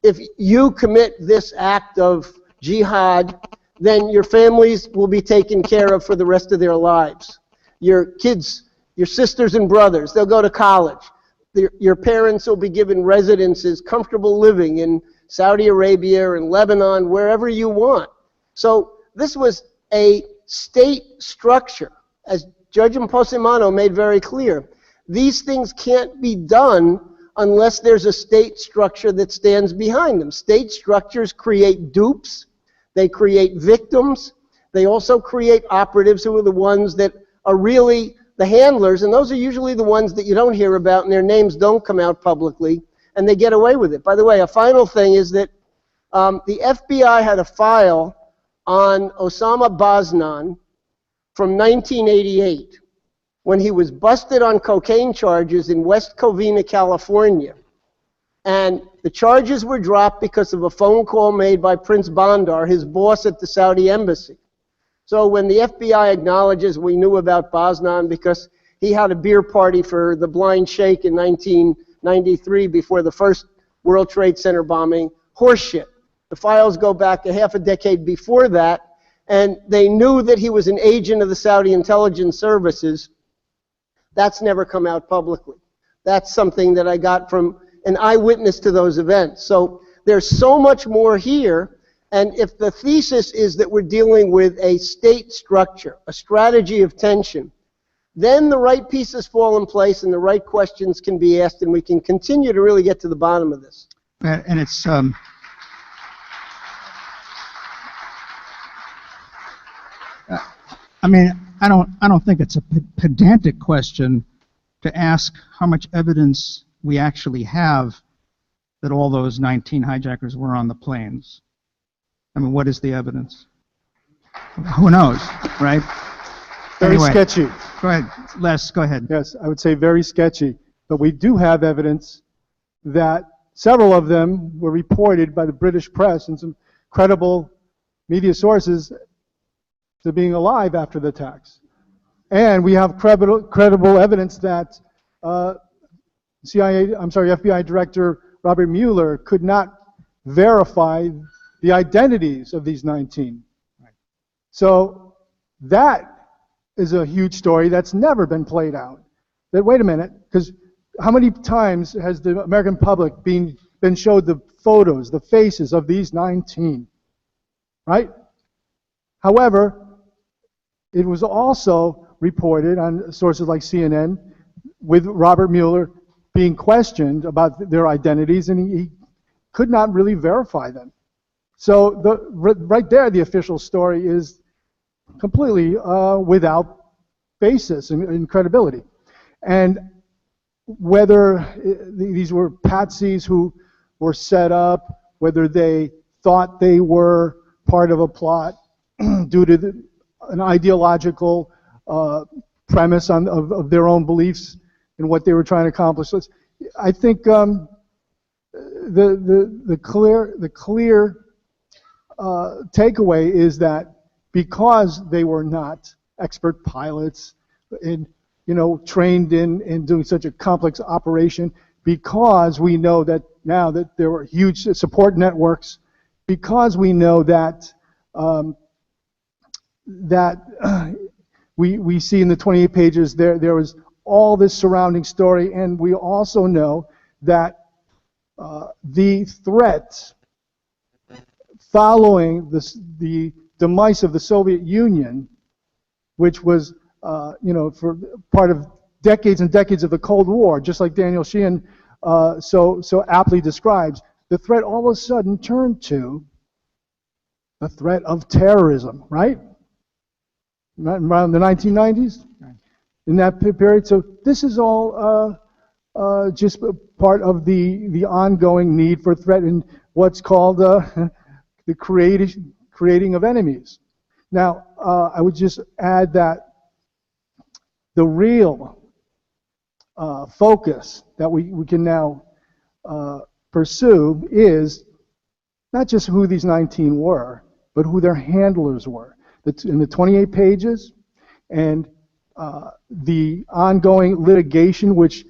if you commit this act of jihad, then your families will be taken care of for the rest of their lives. Your kids, your sisters and brothers, they'll go to college. Your parents will be given residences, comfortable living in Saudi Arabia and Lebanon, wherever you want. So this was a state structure, as Judge Imposimano made very clear. These things can't be done unless there's a state structure that stands behind them. State structures create dupes. They create victims. They also create operatives who are the ones that are really the handlers, and those are usually the ones that you don't hear about and their names don't come out publicly, and they get away with it. By the way, a final thing is that the FBI had a file on Osama Baznan from 1988. when he was busted on cocaine charges in West Covina, California. And the charges were dropped because of a phone call made by Prince Bandar, his boss at the Saudi embassy. So when the FBI acknowledges we knew about Bosnan because he had a beer party for the Blind Sheikh in 1993 before the first World Trade Center bombing, horseshit. The files go back a half a decade before that, and they knew that he was an agent of the Saudi intelligence services. That's never come out publicly. That's something that I got from an eyewitness to those events. So there's so much more here, and if the thesis is that we're dealing with a state structure, a strategy of tension, then the right pieces fall in place and the right questions can be asked, and we can continue to really get to the bottom of this. And it's I mean, I don't think it's a pedantic question to ask how much evidence we actually have that all those 19 hijackers were on the planes. I mean, what is the evidence? Who knows, right? Very Anyway, sketchy. Go ahead, Les, go ahead. Yes, I would say very sketchy. But we do have evidence that several of them were reported by the British press and some credible media sources to being alive after the attacks. And we have credible evidence that FBI Director Robert Mueller could not verify the identities of these 19. Right. So that is a huge story that's never been played out. That, wait a minute, because how many times has the American public been showed the photos, the faces of these 19, right? However, it was also reported on sources like CNN with Robert Mueller being questioned about their identities, and he could not really verify them. So right there, the official story is completely without basis and credibility. And whether these were patsies who were set up, whether they thought they were part of a plot due to an ideological premise of their own beliefs and what they were trying to accomplish. So I think the clear takeaway is that because they were not expert pilots and trained in doing such a complex operation, because we know that now that there were huge support networks, because we know that we see in the 28 pages there was all this surrounding story, and we also know that the threat following the demise of the Soviet Union, which was for part of decades and decades of the Cold War, just like Daniel Sheehan so aptly describes, the threat all of a sudden turned to the threat of terrorism, right? Around the 1990s, in that period. So this is all just part of the ongoing need for threat and what's called the creating of enemies. Now, I would just add that the real focus that we can now pursue is not just who these 19 were, but who their handlers were. In the 28 pages, and the ongoing litigation, which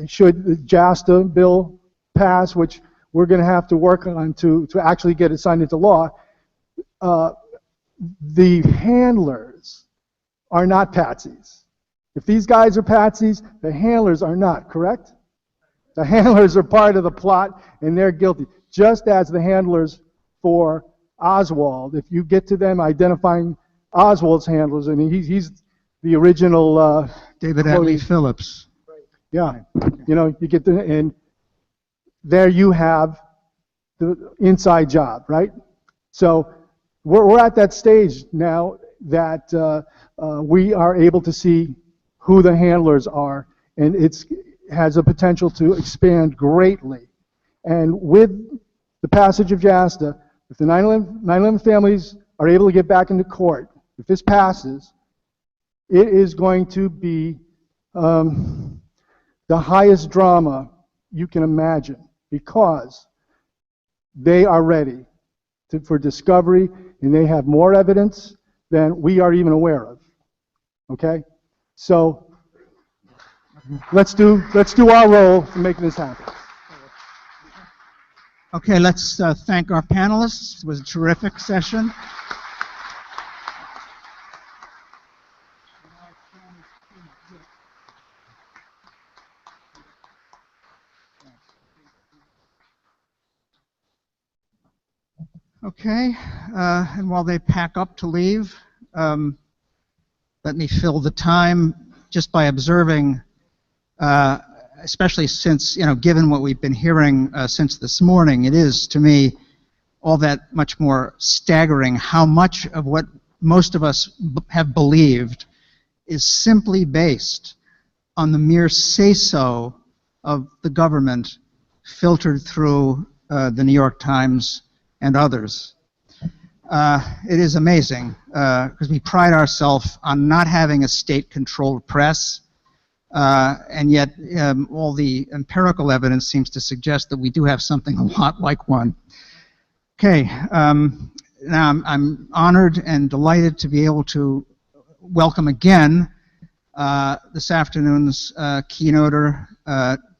should the JASTA bill pass, which we're going to have to work on to actually get it signed into law, the handlers are not patsies. If these guys are patsies, the handlers are not, correct? The handlers are part of the plot, and they're guilty, just as the handlers for Oswald. If you get to them identifying Oswald's handlers, I mean, he's the original David Atlee Phillips. Yeah, you get to, and there you have the inside job, right? So we're at that stage now that we are able to see who the handlers are, and it has a potential to expand greatly. And with the passage of JASTA, if the 9/11 families are able to get back into court, if this passes, It is going to be the highest drama you can imagine, because they are ready for discovery, and they have more evidence than we are even aware of. Okay? So let's do our role in making this happen. Okay, let's thank our panelists. It was a terrific session. Okay, and while they pack up to leave, let me fill the time just by observing, especially since, given what we've been hearing since this morning, it is, to me, all that much more staggering how much of what most of us have believed is simply based on the mere say-so of the government filtered through the New York Times and others. It is amazing, because we pride ourselves on not having a state-controlled press, and yet all the empirical evidence seems to suggest that we do have something a lot like one. Okay, now I'm honored and delighted to be able to welcome again this afternoon's keynoter,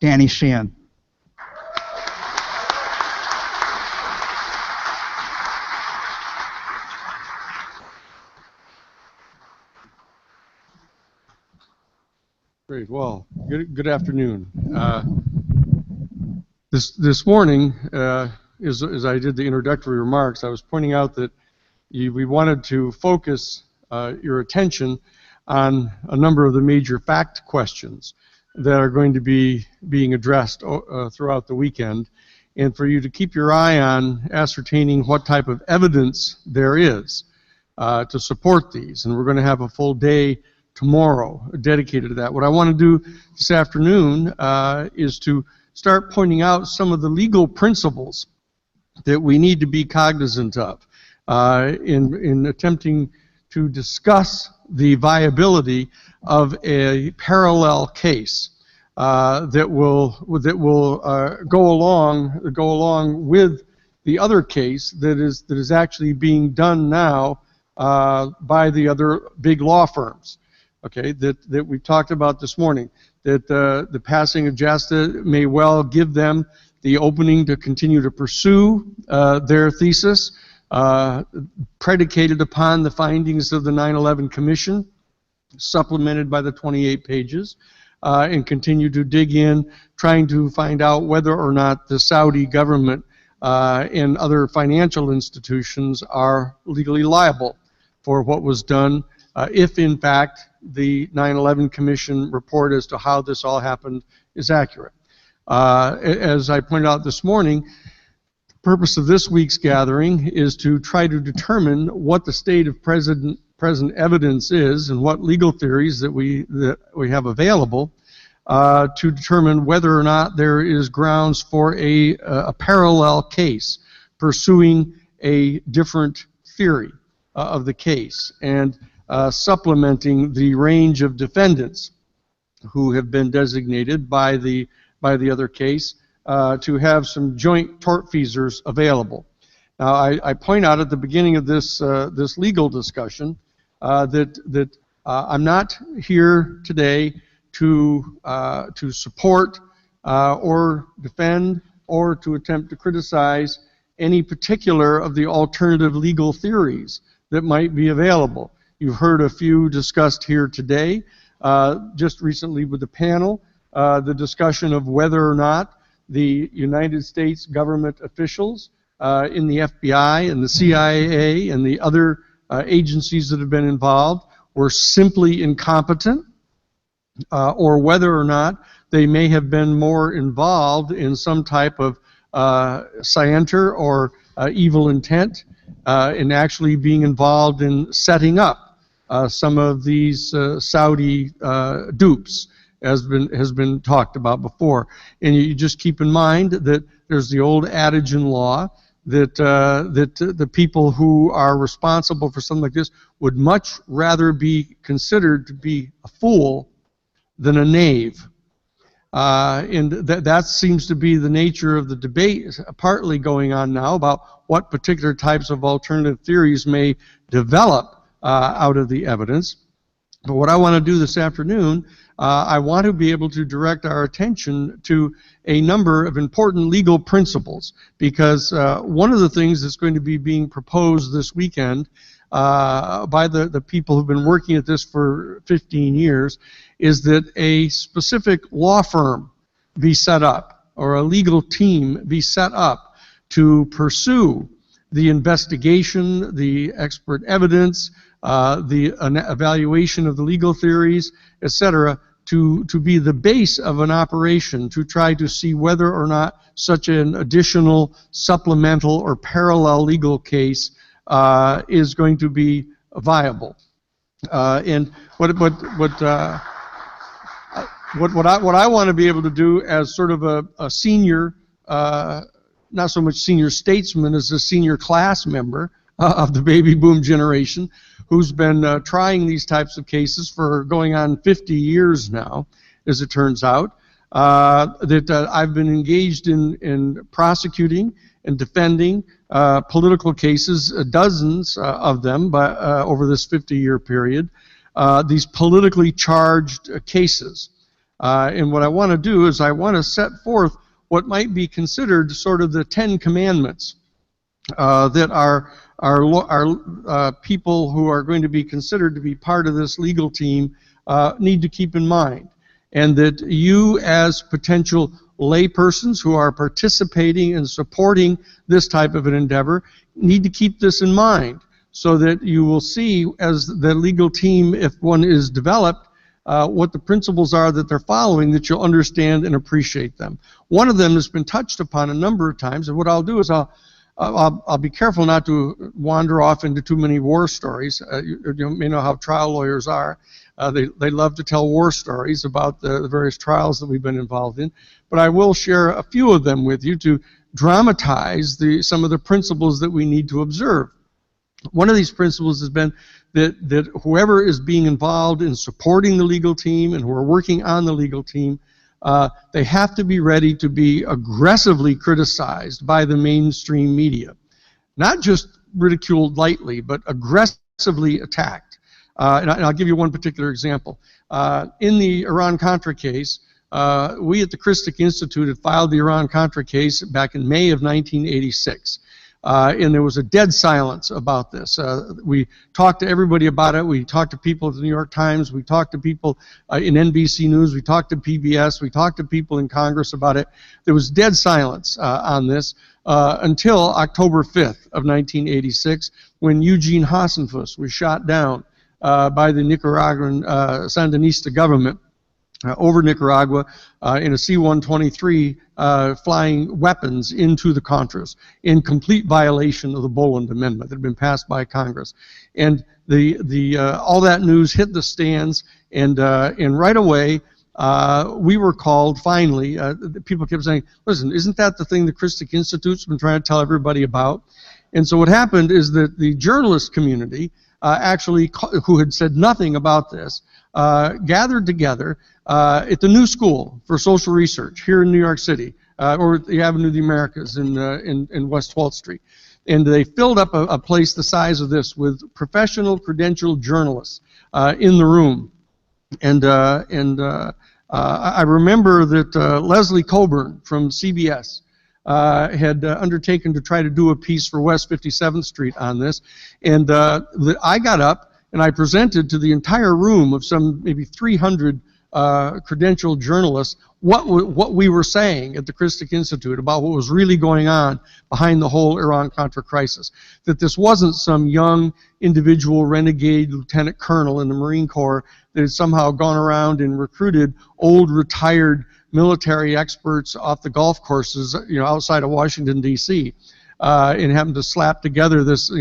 Danny Sheehan. Great. Well, good afternoon. This morning, as I did the introductory remarks, I was pointing out that we wanted to focus your attention on a number of the major fact questions that are going to be being addressed throughout the weekend, and for you to keep your eye on ascertaining what type of evidence there is to support these. And we're going to have a full day tomorrow dedicated to that. What I want to do this afternoon is to start pointing out some of the legal principles that we need to be cognizant of in attempting to discuss the viability of a parallel case that will go along with the other case that is actually being done now by the other big law firms. Okay, that we talked about this morning, that the passing of JASTA may well give them the opening to continue to pursue their thesis, predicated upon the findings of the 9/11 Commission, supplemented by the 28 pages, and continue to dig in, trying to find out whether or not the Saudi government and other financial institutions are legally liable for what was done, if in fact the 9/11 Commission report as to how this all happened is accurate. As I pointed out this morning, the purpose of this week's gathering is to try to determine what the state of present evidence is and what legal theories that we have available to determine whether or not there is grounds for a parallel case pursuing a different theory of the case, and supplementing the range of defendants who have been designated by the other case to have some joint tortfeasors available. Now, I point out at the beginning of this legal discussion that I'm not here today to support or defend or to attempt to criticize any particular of the alternative legal theories that might be available. You've heard a few discussed here today, just recently with the panel, the discussion of whether or not the United States government officials in the FBI and the CIA and the other agencies that have been involved were simply incompetent, or whether or not they may have been more involved in some type of scienter or evil intent in actually being involved in setting up some of these Saudi dupes, as has been talked about before. And you just keep in mind that there's the old adage in law that the people who are responsible for something like this would much rather be considered to be a fool than a knave. And that seems to be the nature of the debate partly going on now about what particular types of alternative theories may develop out of the evidence. But what I want to do this afternoon, I want to be able to direct our attention to a number of important legal principles, because one of the things that's going to be being proposed this weekend by the people who've been working at this for 15 years is that a specific law firm be set up, or a legal team be set up to pursue the investigation, the expert evidence, the evaluation of the legal theories, etc., to be the base of an operation to try to see whether or not such an additional, supplemental, or parallel legal case is going to be viable. And what I want to be able to do as sort of a senior, not so much senior statesman as a senior class member of the baby boom generation, who's been trying these types of cases for going on 50 years now, as it turns out, that I've been engaged in prosecuting and defending political cases, dozens of them over this 50-year period, these politically charged cases. And what I want to do is I want to set forth what might be considered sort of the 10 commandments that our people who are going to be considered to be part of this legal team need to keep in mind. And that you, as potential laypersons who are participating and supporting this type of an endeavor, need to keep this in mind, so that you will see, as the legal team, if one is developed, what the principles are that they're following, that you'll understand and appreciate them. One of them has been touched upon a number of times, and what I'll do is I'll be careful not to wander off into too many war stories. You may know how trial lawyers are. They love to tell war stories about the various trials that we've been involved in. But I will share a few of them with you to dramatize some of the principles that we need to observe. One of these principles has been that whoever is being involved in supporting the legal team and who are working on the legal team, they have to be ready to be aggressively criticized by the mainstream media. Not just ridiculed lightly, but aggressively attacked. And I'll give you one particular example. In the Iran-Contra case, we at the Christic Institute had filed the Iran-Contra case back in May of 1986. And there was a dead silence about this. We talked to everybody about it. We talked to people at the New York Times. We talked to people in NBC News. We talked to PBS. We talked to people in Congress about it. There was dead silence on this until October 5th of 1986, when Eugene Hasenfuss was shot down by the Nicaraguan Sandinista government over Nicaragua in a C-123 flying weapons into the Contras in complete violation of the Boland Amendment that had been passed by Congress. And all that news hit the stands, and right away we were called, finally, people kept saying, listen, isn't that the thing the Christic Institute's been trying to tell everybody about? And so what happened is that the journalist community actually, who had said nothing about this, gathered together at the New School for Social Research here in New York City, or the Avenue of the Americas in West 12th Street. And they filled up a place the size of this with professional credentialed journalists in the room. And I remember that Leslie Coburn from CBS had undertaken to try to do a piece for West 57th Street on this. And I got up and I presented to the entire room of some maybe 300 credentialed journalists what we were saying at the Christic Institute about what was really going on behind the whole Iran-Contra crisis. That this wasn't some young individual renegade lieutenant colonel in the Marine Corps that had somehow gone around and recruited old retired military experts off the golf courses, outside of Washington, D.C. and happened to slap together this,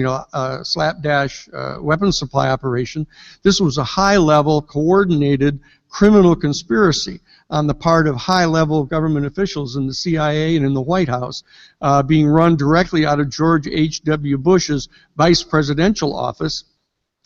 slapdash weapons supply operation. This was a high-level, coordinated criminal conspiracy on the part of high-level government officials in the CIA and in the White House, being run directly out of George H.W. Bush's vice presidential office.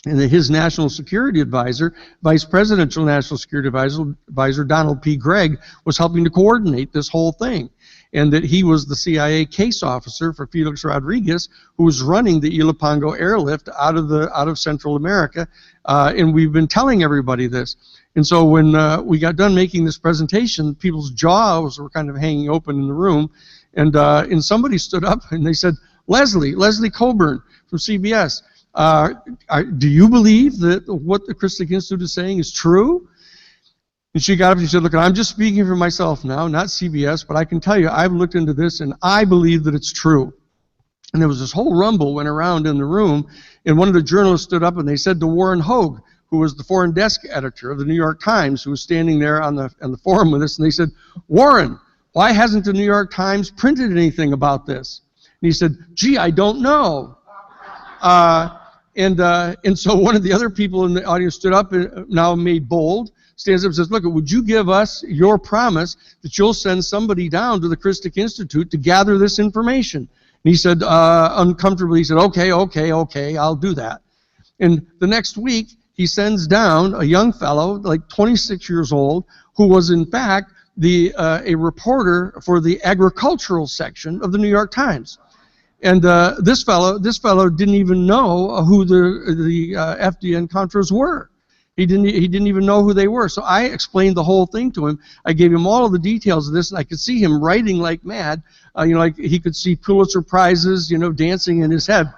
And his national security advisor, vice presidential national security advisor Donald P. Gregg, was helping to coordinate this whole thing. And that he was the CIA case officer for Felix Rodriguez, who was running the Ilopango airlift out of Central America. And we've been telling everybody this. And so when we got done making this presentation, people's jaws were kind of hanging open in the room. And somebody stood up and they said, Leslie Coburn from CBS, do you believe that what the Christic Institute is saying is true? And she got up and she said, look, I'm just speaking for myself now, not CBS, but I can tell you I've looked into this and I believe that it's true. And there was this whole rumble went around in the room, and one of the journalists stood up and they said to Warren Hogue, who was the foreign desk editor of the New York Times, who was standing there on the forum with us, and they said, Warren, why hasn't the New York Times printed anything about this? And he said, gee, I don't know. And so one of the other people in the audience stood up, and now made bold, stands up and says, look, would you give us your promise that you'll send somebody down to the Christic Institute to gather this information? And he said, uncomfortably, he said, okay, I'll do that. And the next week, he sends down a young fellow, like 26 years old, who was in fact a reporter for the agricultural section of the New York Times. And this fellow didn't even know who the FDN Contras were. He didn't even know who they were. So I explained the whole thing to him. I gave him all of the details of this, and I could see him writing like mad. Like he could see Pulitzer Prizes, dancing in his head.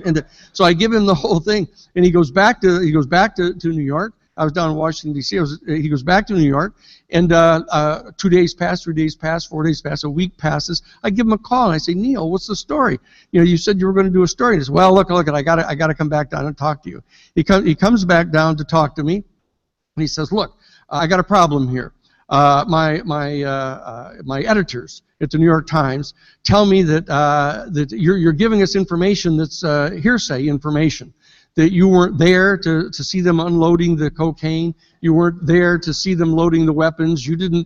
And so I give him the whole thing, and he goes back to New York. I was down in Washington, D.C. He goes back to New York, and 2 days pass, 3 days pass, 4 days pass, a week passes. I give him a call, and I say, Neil, what's the story? You said you were going to do a story. And he says, well, look, I got to come back down and talk to you. He comes back down to talk to me, and he says, look, I got a problem here. My editors at the New York Times tell me that you're giving us information that's hearsay information. That you weren't there to see them unloading the cocaine. You weren't there to see them loading the weapons. You didn't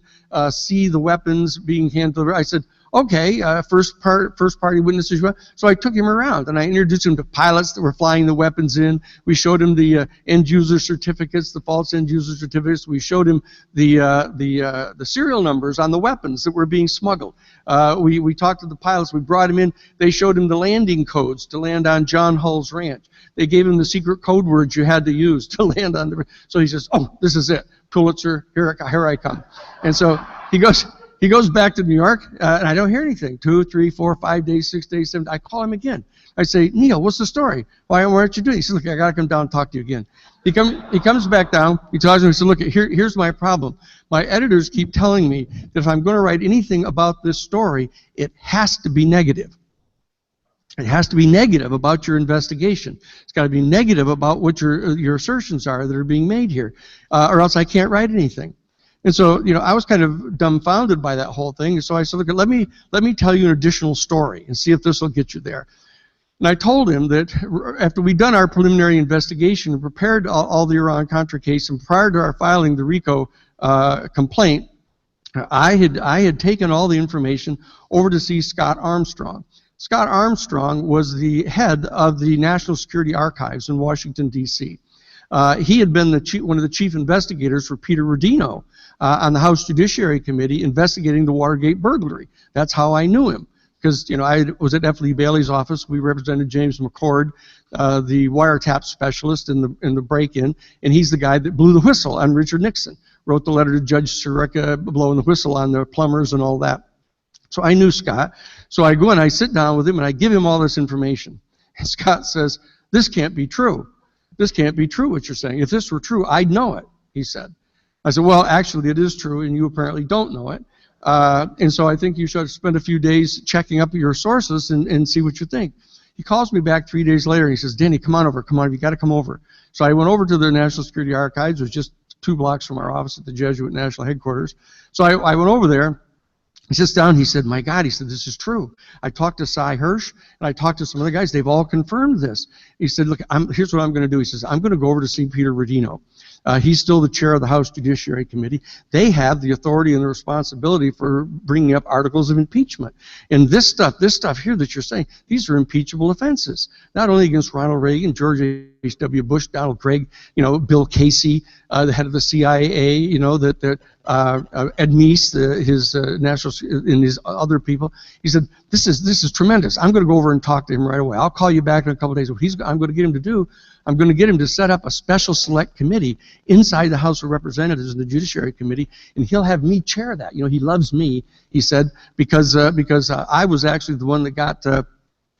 see the weapons being handled. I said, okay, first party witnesses. So I took him around and I introduced him to pilots that were flying the weapons in. We showed him the end user certificates, the false end user certificates. We showed him the serial numbers on the weapons that were being smuggled. We talked to the pilots. We brought him in. They showed him the landing codes to land on John Hull's ranch. They gave him the secret code words you had to use to land on the. So he says, "Oh, this is it, Pulitzer. Here I come." And so he goes back to New York, and I don't hear anything. 2, 3, 4, 5 days, 6 days, 7. I call him again. I say, Neil, what's the story? Why aren't you doing it? He says, look, I got to come down and talk to you again. He comes back down. He tells me, he said, look, here's my problem. My editors keep telling me that if I'm going to write anything about this story, it has to be negative. It has to be negative about your investigation. It's got to be negative about what your assertions are that are being made here, or else I can't write anything. And so, I was kind of dumbfounded by that whole thing. So I said, look, let me tell you an additional story and see if this will get you there. And I told him that after we'd done our preliminary investigation and prepared all the Iran-Contra case, and prior to our filing the RICO complaint, I had taken all the information over to see Scott Armstrong. Scott Armstrong was the head of the National Security Archives in Washington, D.C. He had been one of the chief investigators for Peter Rodino on the House Judiciary Committee investigating the Watergate burglary. That's how I knew him, because I was at F. Lee Bailey's office. We represented James McCord, the wiretap specialist in the break-in, and he's the guy that blew the whistle on Richard Nixon, wrote the letter to Judge Sirica blowing the whistle on the plumbers and all that. So I knew Scott. So I go and I sit down with him and I give him all this information. And Scott says, this can't be true. This can't be true what you're saying. If this were true, I'd know it, he said. I said, well, actually, it is true, and you apparently don't know it. And so I think you should spend a few days checking up your sources and see what you think. He calls me back 3 days later, and he says, Danny, come on, you got to come over. So I went over to the National Security Archives. It was just 2 blocks from our office at the Jesuit National Headquarters. So I went over there, He sits down, he said, my God, he said, this is true. I talked to Cy Hirsch, and I talked to some other guys. They've all confirmed this. He said, look, here's what I'm going to do. He says, I'm going to go over to see Peter Rodino. He's still the chair of the House Judiciary Committee. They have the authority and the responsibility for bringing up articles of impeachment. And this stuff here that you're saying, these are impeachable offenses, not only against Ronald Reagan, George H.W. Bush, Donald Craig, Bill Casey, the head of the CIA, Ed Meese, his national, and his other people. He said, this is tremendous. I'm going to go over and talk to him right away. I'll call you back in a couple of days. What I'm going to get him to do, I'm going to get him to set up a special select committee inside the House of Representatives and the Judiciary Committee, and he'll have me chair that. He loves me, he said, because I was actually the one that got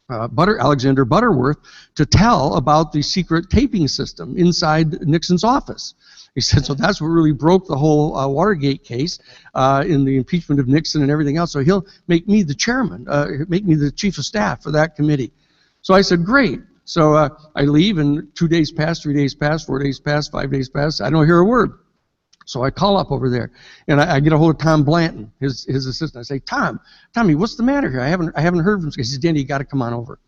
Alexander Butterworth to tell about the secret taping system inside Nixon's office. He said, so that's what really broke the whole Watergate case in the impeachment of Nixon and everything else. So he'll make me the chairman, make me the chief of staff for that committee. So I said, great. So I leave, and 2 days pass, 3 days pass, 4 days pass, 5 days pass. I don't hear a word. So I call up over there, and I get a hold of Tom Blanton, his assistant. I say, Tommy, what's the matter here? I haven't heard from him. He says, Danny, you got to come on over.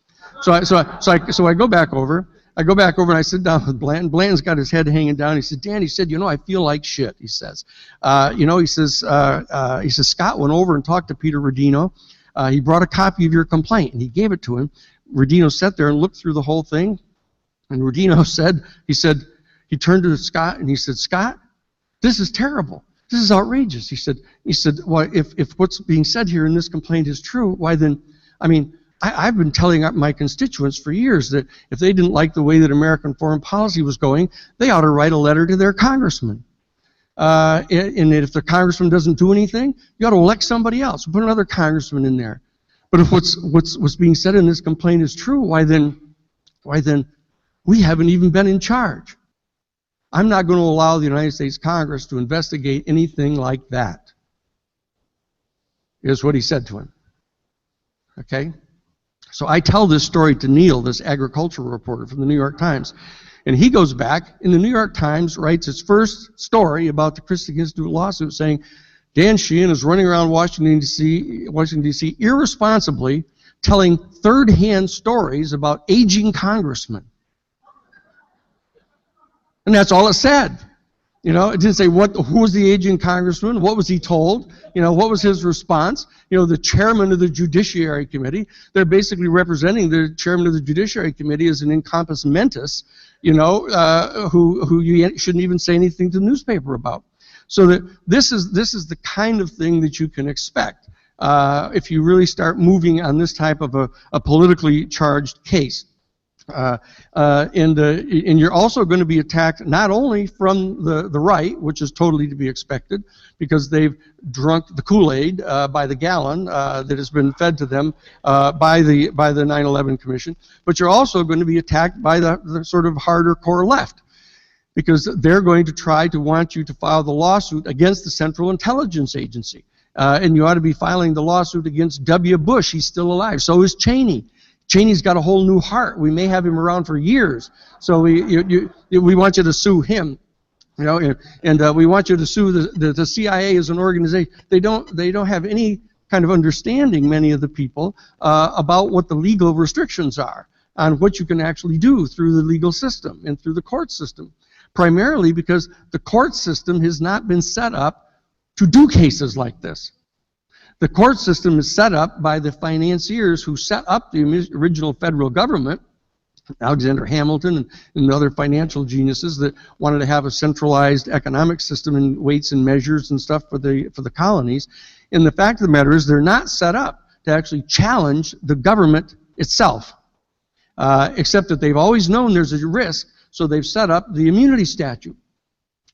So I go back over. I go back over and I sit down with Blanton. Blanton's got his head hanging down. He said, Dan, he said, I feel like shit, he says. He says, Scott went over and talked to Peter Rodino. He brought a copy of your complaint, and he gave it to him. Rodino sat there and looked through the whole thing, and Rodino said, he turned to Scott and he said, Scott, this is terrible. This is outrageous. He said, well, if what's being said here in this complaint is true, why then, I've been telling my constituents for years that if they didn't like the way that American foreign policy was going, they ought to write a letter to their congressman. And if the congressman doesn't do anything, you ought to elect somebody else. Put another congressman in there. But if what's being said in this complaint is true, why then we haven't even been in charge. I'm not going to allow the United States Congress to investigate anything like that, is what he said to him. Okay? So I tell this story to Neil, this agricultural reporter from the New York Times, and he goes back, and the New York Times writes its first story about the Christie Institute lawsuit saying, Dan Sheehan is running around Washington, D.C. irresponsibly telling third-hand stories about aging congressmen. And that's all it said. It didn't say who was the aging congressman, what was he told, what was his response. The chairman of the Judiciary Committee, they're basically representing the chairman of the Judiciary Committee as an incompetence mentis, who you shouldn't even say anything to the newspaper about. So that this is the kind of thing that you can expect if you really start moving on this type of a politically charged case. And you're also going to be attacked not only from the right, which is totally to be expected, because they've drunk the Kool-Aid by the gallon that has been fed to them by the 9/11 Commission, but you're also going to be attacked by the sort of harder core left, because they're going to try to want you to file the lawsuit against the Central Intelligence Agency. And you ought to be filing the lawsuit against W. Bush. He's still alive. So is Cheney. Cheney's got a whole new heart. We may have him around for years. So we want you to sue him. And we want you to sue the CIA as an organization. They don't have any kind of understanding, many of the people, about what the legal restrictions are on what you can actually do through the legal system and through the court system. Primarily because the court system has not been set up to do cases like this. The court system is set up by the financiers who set up the original federal government, Alexander Hamilton and other financial geniuses that wanted to have a centralized economic system and weights and measures and stuff for the colonies. And the fact of the matter is they're not set up to actually challenge the government itself, except that they've always known there's a risk. So they've set up the immunity statute,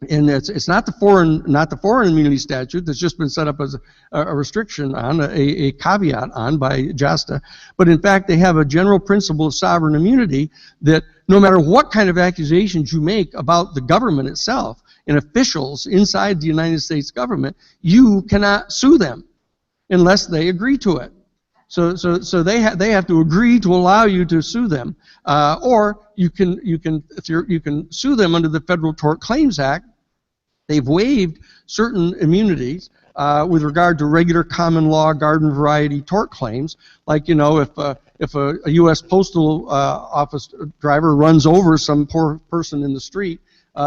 and it's not the foreign immunity statute that's just been set up as a restriction on a caveat on by JASTA, but in fact they have a general principle of sovereign immunity that no matter what kind of accusations you make about the government itself and officials inside the United States government, you cannot sue them unless they agree to it. So they have to agree to allow you to sue them, or you can sue them under the Federal Tort Claims Act. They've waived certain immunities with regard to regular common law garden variety tort claims, like, you know, if a U.S. Postal Office driver runs over some poor person in the street,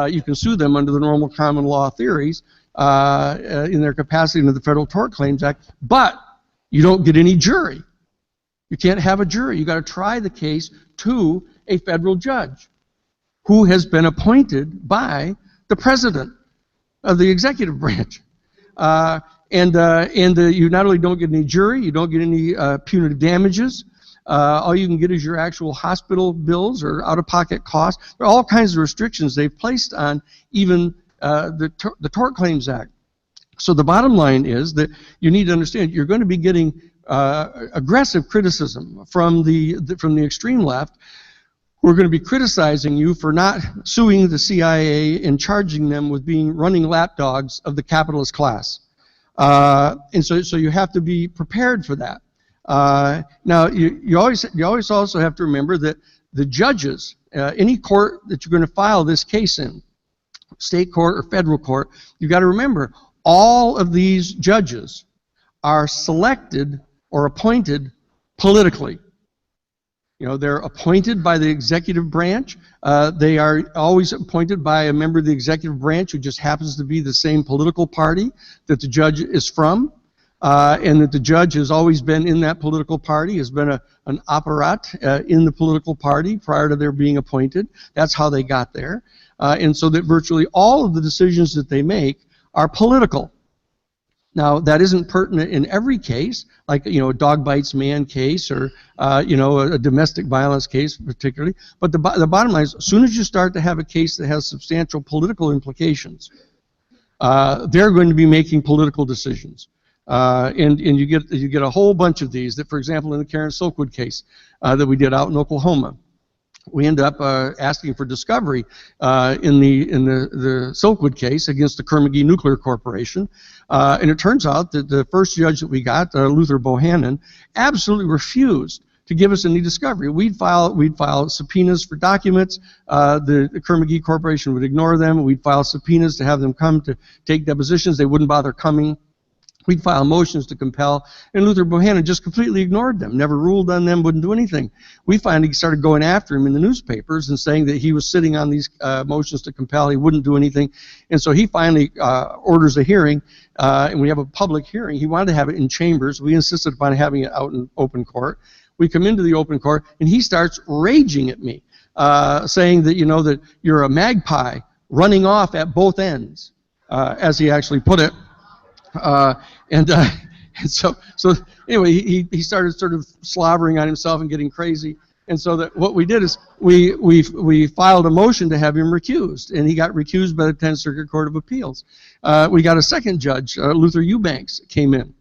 you can sue them under the normal common law theories in their capacity under the Federal Tort Claims Act, but you don't get any jury. You can't have a jury. You got to try the case to a federal judge who has been appointed by the president of the executive branch. You not only don't get any jury, you don't get any punitive damages. All you can get is your actual hospital bills or out-of-pocket costs. There are all kinds of restrictions they've placed on even the Tort Claims Act. So the bottom line is that you need to understand you're going to be getting aggressive criticism from the extreme left. We're going to be criticizing you for not suing the CIA and charging them with being running lapdogs of the capitalist class. And so you have to be prepared for that. Now, you always also have to remember that the judges, any court that you're going to file this case in, state court or federal court, you've got to remember all of these judges are selected or appointed politically. You know, they're appointed by the executive branch. They are always appointed by a member of the executive branch who just happens to be the same political party that the judge is from, and that the judge has always been in that political party, has been an operate in the political party prior to their being appointed. That's how they got there. And so that virtually all of the decisions that they make are political. Now, that isn't pertinent in every case, like, you know, a dog bites man case or, you know, a domestic violence case particularly. But the bottom line is, as soon as you start to have a case that has substantial political implications, they're going to be making political decisions. And you get a whole bunch of these that, for example, in the Karen Silkwood case that we did out in Oklahoma, we end up asking for discovery in the Silkwood case against the Kerr-McGee Nuclear Corporation, and it turns out that the first judge that we got, Luther Bohannon, absolutely refused to give us any discovery. We'd file subpoenas for documents. The Kerr-McGee Corporation would ignore them. We'd file subpoenas to have them come to take depositions. They wouldn't bother coming. We'd file motions to compel, and Luther Bohannon just completely ignored them, never ruled on them, wouldn't do anything. We finally started going after him in the newspapers and saying that he was sitting on these motions to compel, he wouldn't do anything, and so he finally orders a hearing, and we have a public hearing. He wanted to have it in chambers. We insisted upon having it out in open court. We come into the open court, and he starts raging at me, saying that, you know, that you're a magpie running off at both ends, as he actually put it. And so anyway, he started sort of slobbering on himself and getting crazy. And so that what we did is we filed a motion to have him recused, and he got recused by the 10th Circuit Court of Appeals. We got a second judge, Luther Eubanks, came in.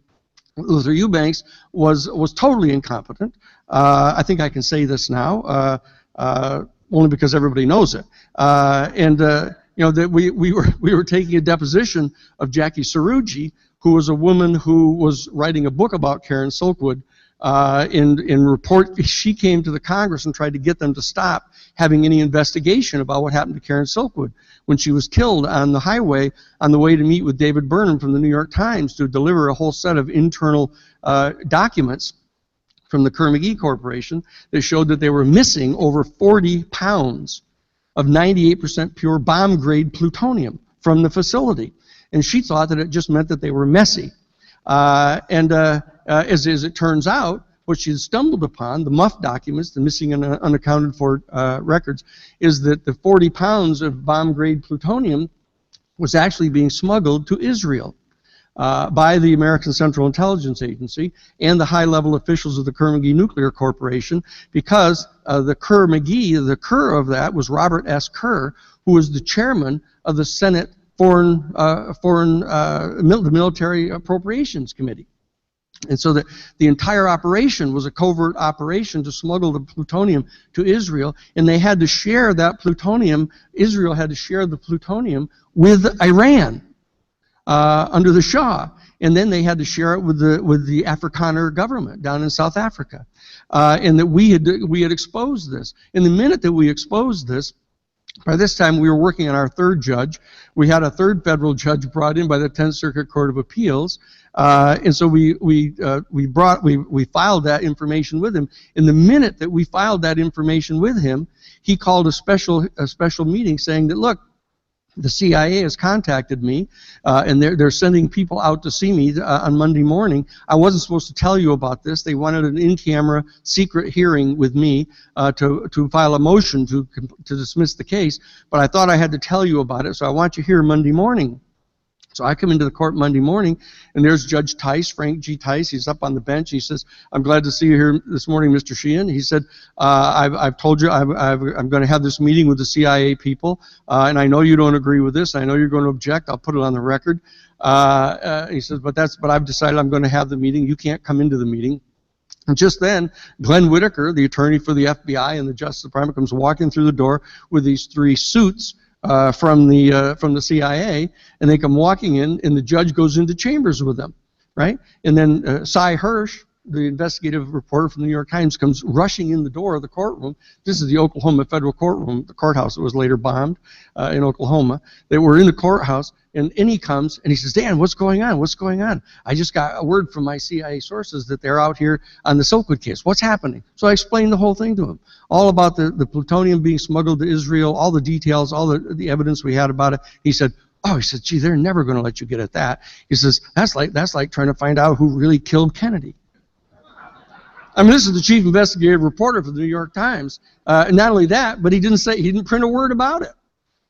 Luther Eubanks was totally incompetent. I think I can say this now, only because everybody knows it. You know, that we were taking a deposition of Jackie Saruji, who was a woman who was writing a book about Karen Silkwood. She came to the Congress and tried to get them to stop having any investigation about what happened to Karen Silkwood when she was killed on the highway on the way to meet with David Burnham from the New York Times to deliver a whole set of internal documents from the Kerr-McGee Corporation that showed that they were missing over 40 pounds of 98% pure bomb-grade plutonium from the facility. And she thought that it just meant that they were messy. As it turns out, what she had stumbled upon, the MUF documents, the missing and unaccounted for records, is that the 40 pounds of bomb-grade plutonium was actually being smuggled to Israel by the American Central Intelligence Agency and the high-level officials of the Kerr-McGee Nuclear Corporation, because the Kerr-McGee, the Kerr of that was Robert S. Kerr, who was the chairman of the Senate the Military Appropriations Committee. And so the entire operation was a covert operation to smuggle the plutonium to Israel, and they had to share that plutonium. Israel had to share the plutonium with Iran under the Shah, and then they had to share it with the Afrikaner government down in South Africa, and that we had exposed this. And the minute that we exposed this, By this time, we were working on our third judge. We had a third federal judge brought in by the 10th Circuit Court of Appeals, and so we filed that information with him. In the minute that we filed that information with him, he called a special meeting saying that, look, the CIA has contacted me, and they're sending people out to see me on Monday morning. I wasn't supposed to tell you about this. They wanted an in-camera secret hearing with me to file a motion to dismiss the case, but I thought I had to tell you about it, so I want you here Monday morning. So I come into the court Monday morning, and there's Judge Tice, Frank G. Tice. He's up on the bench. He says, "I'm glad to see you here this morning, Mr. Sheehan." He said, "I've told you I'm going to have this meeting with the CIA people, and I know you don't agree with this. I know you're going to object. I'll put it on the record." He says, "But I've decided I'm going to have the meeting. You can't come into the meeting." And just then, Glenn Whitaker, the attorney for the FBI and the Justice Department, comes walking through the door with these 3 suits from the CIA, and they come walking in, and the judge goes into chambers with them, right? And then Cy Hirsch, the investigative reporter from the New York Times, comes rushing in the door of the courtroom. This is the Oklahoma federal courtroom, the courthouse that was later bombed in Oklahoma. They were in the courthouse, and in he comes, and he says, "Dan, what's going on? What's going on? I just got a word from my CIA sources that they're out here on the Silkwood case. What's happening?" So I explained the whole thing to him, all about the plutonium being smuggled to Israel, all the details, all the evidence we had about it. He said, "Gee, they're never going to let you get at that." He says, that's like trying to find out who really killed Kennedy." I mean, this is the chief investigative reporter for the New York Times. And not only that, but he didn't print a word about it,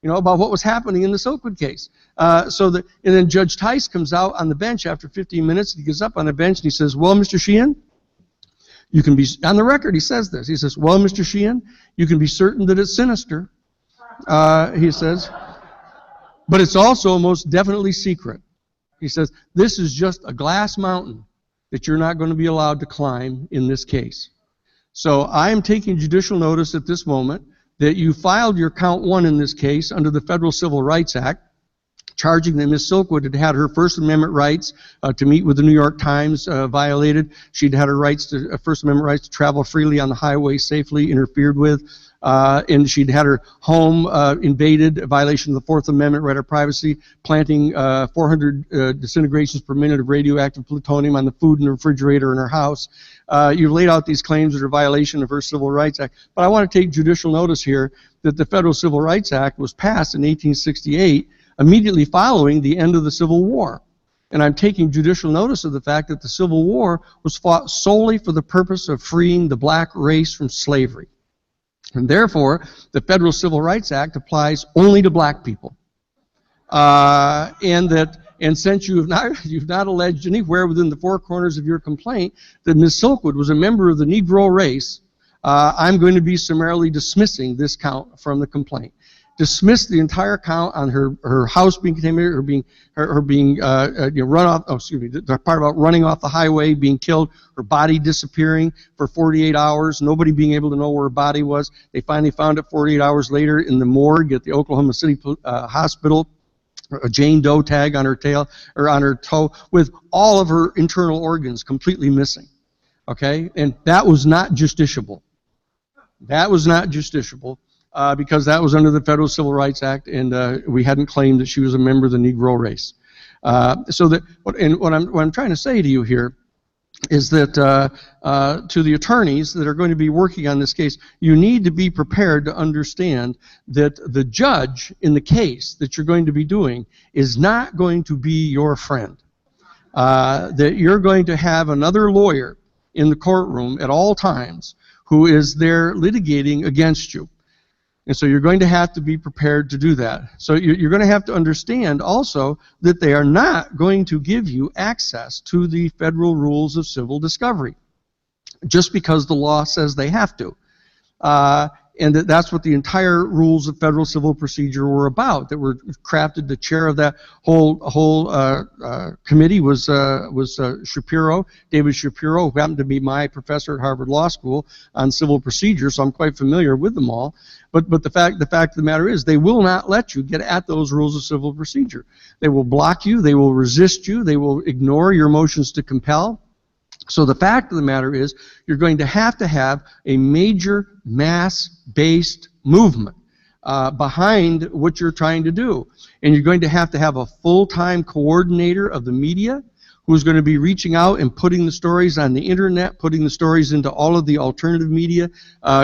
about what was happening in the Silkwood case. And then Judge Tice comes out on the bench after 15 minutes. He gets up on the bench and he says, "Well, Mr. Sheehan, you can be," on the record he says this, he says, "Well, Mr. Sheehan, you can be certain that it's sinister," he says, "but it's also most definitely secret." He says, "This is just a glass mountain that you're not going to be allowed to climb in this case. So I am taking judicial notice at this moment that you filed your count 1 in this case under the Federal Civil Rights Act, charging that Ms. Silkwood had had her First Amendment rights to meet with the New York Times violated. She'd had her First Amendment rights to travel freely on the highway safely interfered with. And she'd had her home invaded, a violation of the Fourth Amendment, right of privacy, planting 400 disintegrations per minute of radioactive plutonium on the food in the refrigerator in her house. You've laid out these claims that are a violation of her Civil Rights Act. But I want to take judicial notice here that the Federal Civil Rights Act was passed in 1868, immediately following the end of the Civil War. And I'm taking judicial notice of the fact that the Civil War was fought solely for the purpose of freeing the black race from slavery. And therefore, the Federal Civil Rights Act applies only to black people. And since you've not alleged anywhere within the 4 corners of your complaint that Ms. Silkwood was a member of the Negro race, I'm going to be summarily dismissing this count from the complaint. Dismiss the entire count on her house being contaminated, her being run off. Oh, excuse me. The part about running off the highway, being killed, her body disappearing for 48 hours, nobody being able to know where her body was. They finally found it 48 hours later in the morgue at the Oklahoma City Hospital. A Jane Doe tag on her tail or on her toe, with all of her internal organs completely missing. Okay, and that was not justiciable. That was not justiciable. Because that was under the Federal Civil Rights Act, and we hadn't claimed that she was a member of the Negro race. What I'm trying to say to you here is that to the attorneys that are going to be working on this case, you need to be prepared to understand that the judge in the case that you're going to be doing is not going to be your friend. That you're going to have another lawyer in the courtroom at all times who is there litigating against you. And so you're going to have to be prepared to do that. So you're going to have to understand also that they are not going to give you access to the federal rules of civil discovery just because the law says they have to. And that's what the entire rules of federal civil procedure were about, that were crafted. The chair of that whole committee was Shapiro, David Shapiro, who happened to be my professor at Harvard Law School on civil procedure, so I'm quite familiar with them all. But the fact of the matter is, they will not let you get at those rules of civil procedure. They will block you, they will resist you, they will ignore your motions to compel. So the fact of the matter is, you're going to have a major mass-based movement behind what you're trying to do. And you're going to have a full-time coordinator of the media who's going to be reaching out and putting the stories on the internet, putting the stories into all of the alternative media,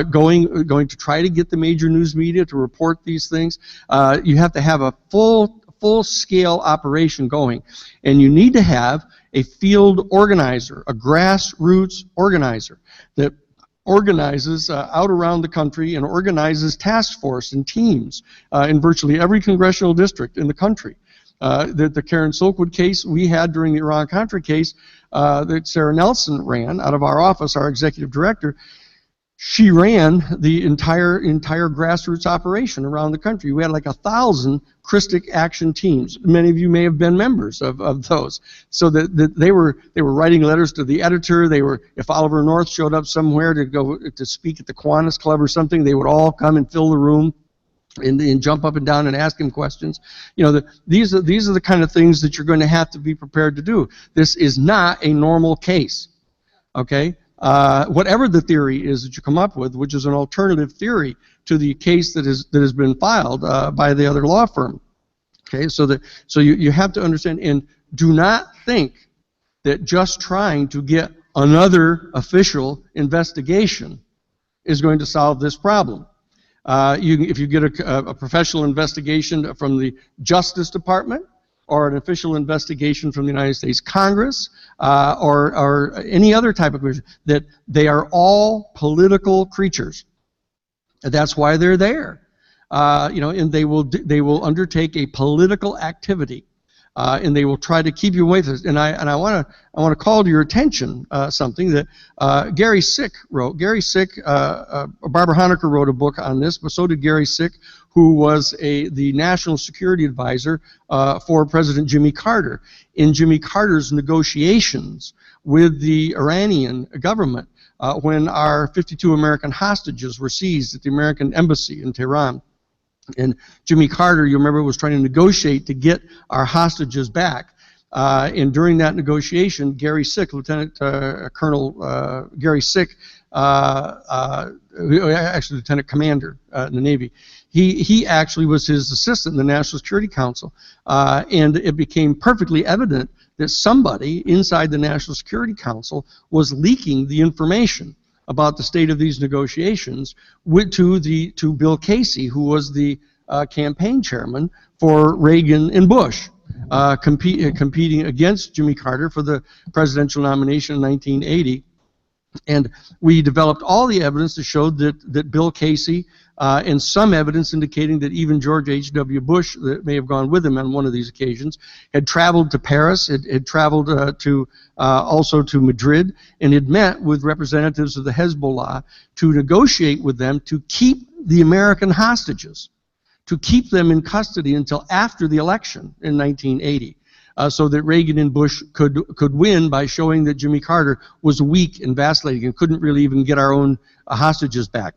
going to try to get the major news media to report these things. You have to have a full-scale operation going. And you need to have a field organizer, a grassroots organizer that organizes out around the country and organizes task force and teams in virtually every congressional district in the country. The Karen Silkwood case we had during the Iran-Contra case that Sarah Nelson ran out of our office, our executive director, she ran the entire grassroots operation around the country. We had like 1,000 Christic action teams. Many of you may have been members of those. So that they were writing letters to the editor. They were, if Oliver North showed up somewhere to go to speak at the Kiwanis Club or something, they would all come and fill the room and jump up and down and ask him questions. You know, these are the kind of things that you're going to have to be prepared to do. This is not a normal case. Okay. Whatever the theory is that you come up with, which is an alternative theory to the case that has been filed by the other law firm. Okay, so you have to understand, and do not think that just trying to get another official investigation is going to solve this problem. If you get a professional investigation from the Justice Department, or an official investigation from the United States Congress, or any other type of question, that they are all political creatures. That's why they're there. You know, and they will undertake a political activity, and they will try to keep you away from this. And I want to call to your attention something that Gary Sick wrote. Gary Sick, Barbara Honecker wrote a book on this, but so did Gary Sick, who was the national security advisor for President Jimmy Carter. In Jimmy Carter's negotiations with the Iranian government, when our 52 American hostages were seized at the American embassy in Tehran. And Jimmy Carter, you remember, was trying to negotiate to get our hostages back. And during that negotiation, Gary Sick, Lieutenant Colonel Gary Sick, actually Lieutenant Commander in the Navy, he actually was his assistant in the National Security Council. And it became perfectly evident that somebody inside the National Security Council was leaking the information about the state of these negotiations to Bill Casey, who was the campaign chairman for Reagan and Bush, competing against Jimmy Carter for the presidential nomination in 1980. And we developed all the evidence to show that Bill Casey, and some evidence indicating that even George H.W. Bush, that may have gone with him on one of these occasions, had traveled to Paris, had traveled also to Madrid, and had met with representatives of the Hezbollah to negotiate with them to keep the American hostages, to keep them in custody until after the election in 1980. So that Reagan and Bush could win by showing that Jimmy Carter was weak and vacillating and couldn't really even get our own hostages back.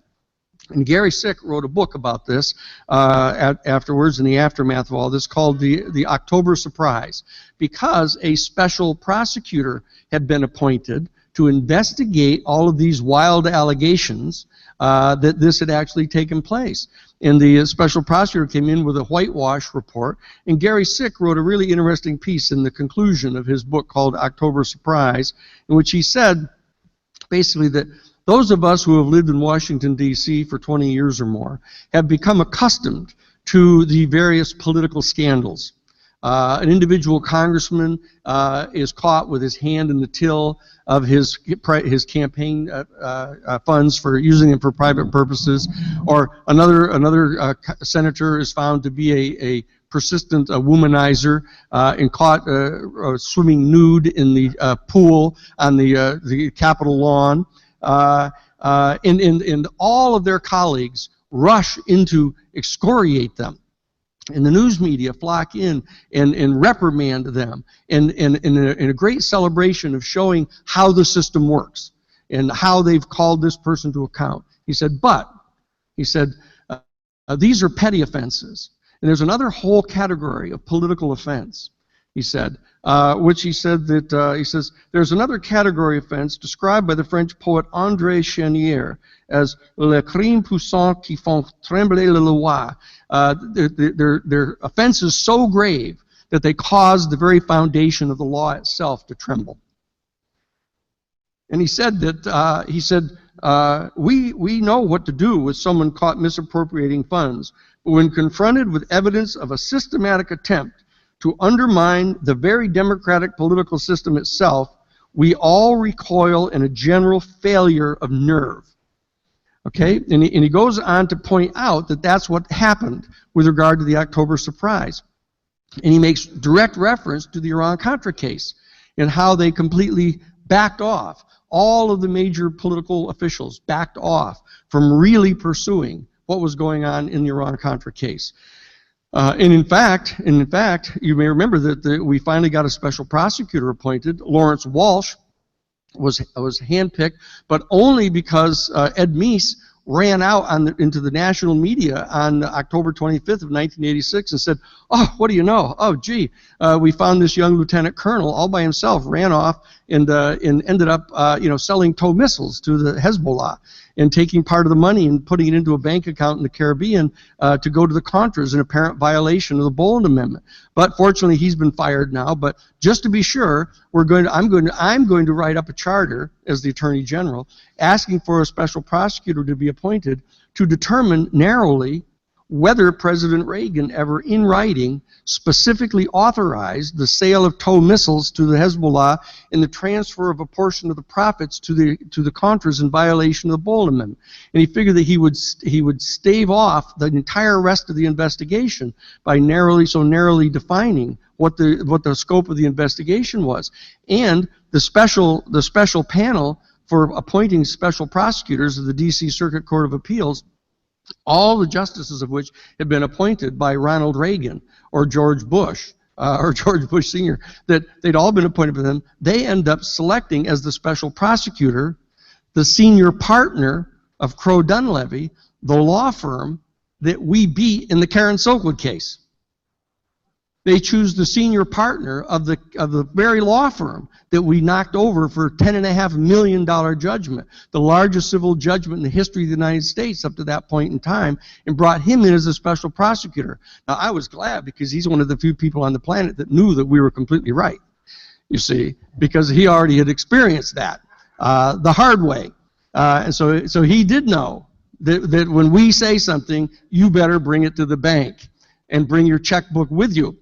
And Gary Sick wrote a book about this afterwards, in the aftermath of all this, called the October Surprise, because a special prosecutor had been appointed to investigate all of these wild allegations that this had actually taken place. And the special prosecutor came in with a whitewash report, and Gary Sick wrote a really interesting piece in the conclusion of his book called October Surprise, in which he said basically that those of us who have lived in Washington, D.C. for 20 years or more have become accustomed to the various political scandals. An individual congressman is caught with his hand in the till of his campaign funds for using them for private purposes, or another senator is found to be a persistent womanizer and caught swimming nude in the pool on the Capitol lawn, and all of their colleagues rush in to excoriate them. And the news media flock in and reprimand them in a great celebration of showing how the system works and how they've called this person to account. He said, these are petty offenses. And there's another whole category of political offense. he said, which he said that, he says, there's another category offense described by the French poet André Chenier as le crime puissant qui font trembler la loi. Their offenses so grave that they cause the very foundation of the law itself to tremble. And he said that, we know what to do with someone caught misappropriating funds, but when confronted with evidence of a systematic attempt to undermine the very democratic political system itself, we all recoil in a general failure of nerve. Okay? And he goes on to point out that that's what happened with regard to the October surprise. And he makes direct reference to the Iran-Contra case and how they completely backed off. All of the major political officials backed off from really pursuing what was going on in the Iran-Contra case. And in fact, you may remember that we finally got a special prosecutor appointed. Lawrence Walsh was handpicked, but only because Ed Meese ran out into the national media on October 25th of 1986 and said, "Oh, what do you know? Oh, gee, we found this young lieutenant colonel all by himself, ran off and ended up, selling tow missiles to the Hezbollah and taking part of the money and putting it into a bank account in the Caribbean to go to the Contras in apparent violation of the Boland Amendment." But fortunately, he's been fired now. But just to be sure, I'm going to write up a charter as the Attorney General, asking for a special prosecutor to be appointed to determine narrowly whether President Reagan ever in writing specifically authorized the sale of tow missiles to the Hezbollah and the transfer of a portion of the profits to the Contras in violation of the Boland Amendment. And he figured that he would stave off the entire rest of the investigation by so narrowly defining what the scope of the investigation was. And the special panel for appointing special prosecutors of the D.C. Circuit Court of Appeals, all the justices of which had been appointed by Ronald Reagan or George Bush, or George Bush Sr., that they'd all been appointed by them, they end up selecting as the special prosecutor the senior partner of Crowe Dunlevy, the law firm that we beat in the Karen Silkwood case. They choose the senior partner of the very law firm that we knocked over for a $10.5 million judgment, the largest civil judgment in the history of the United States up to that point in time, and brought him in as a special prosecutor. Now, I was glad because he's one of the few people on the planet that knew that we were completely right, you see, because he already had experienced that the hard way. And so he did know that when we say something, you better bring it to the bank and bring your checkbook with you.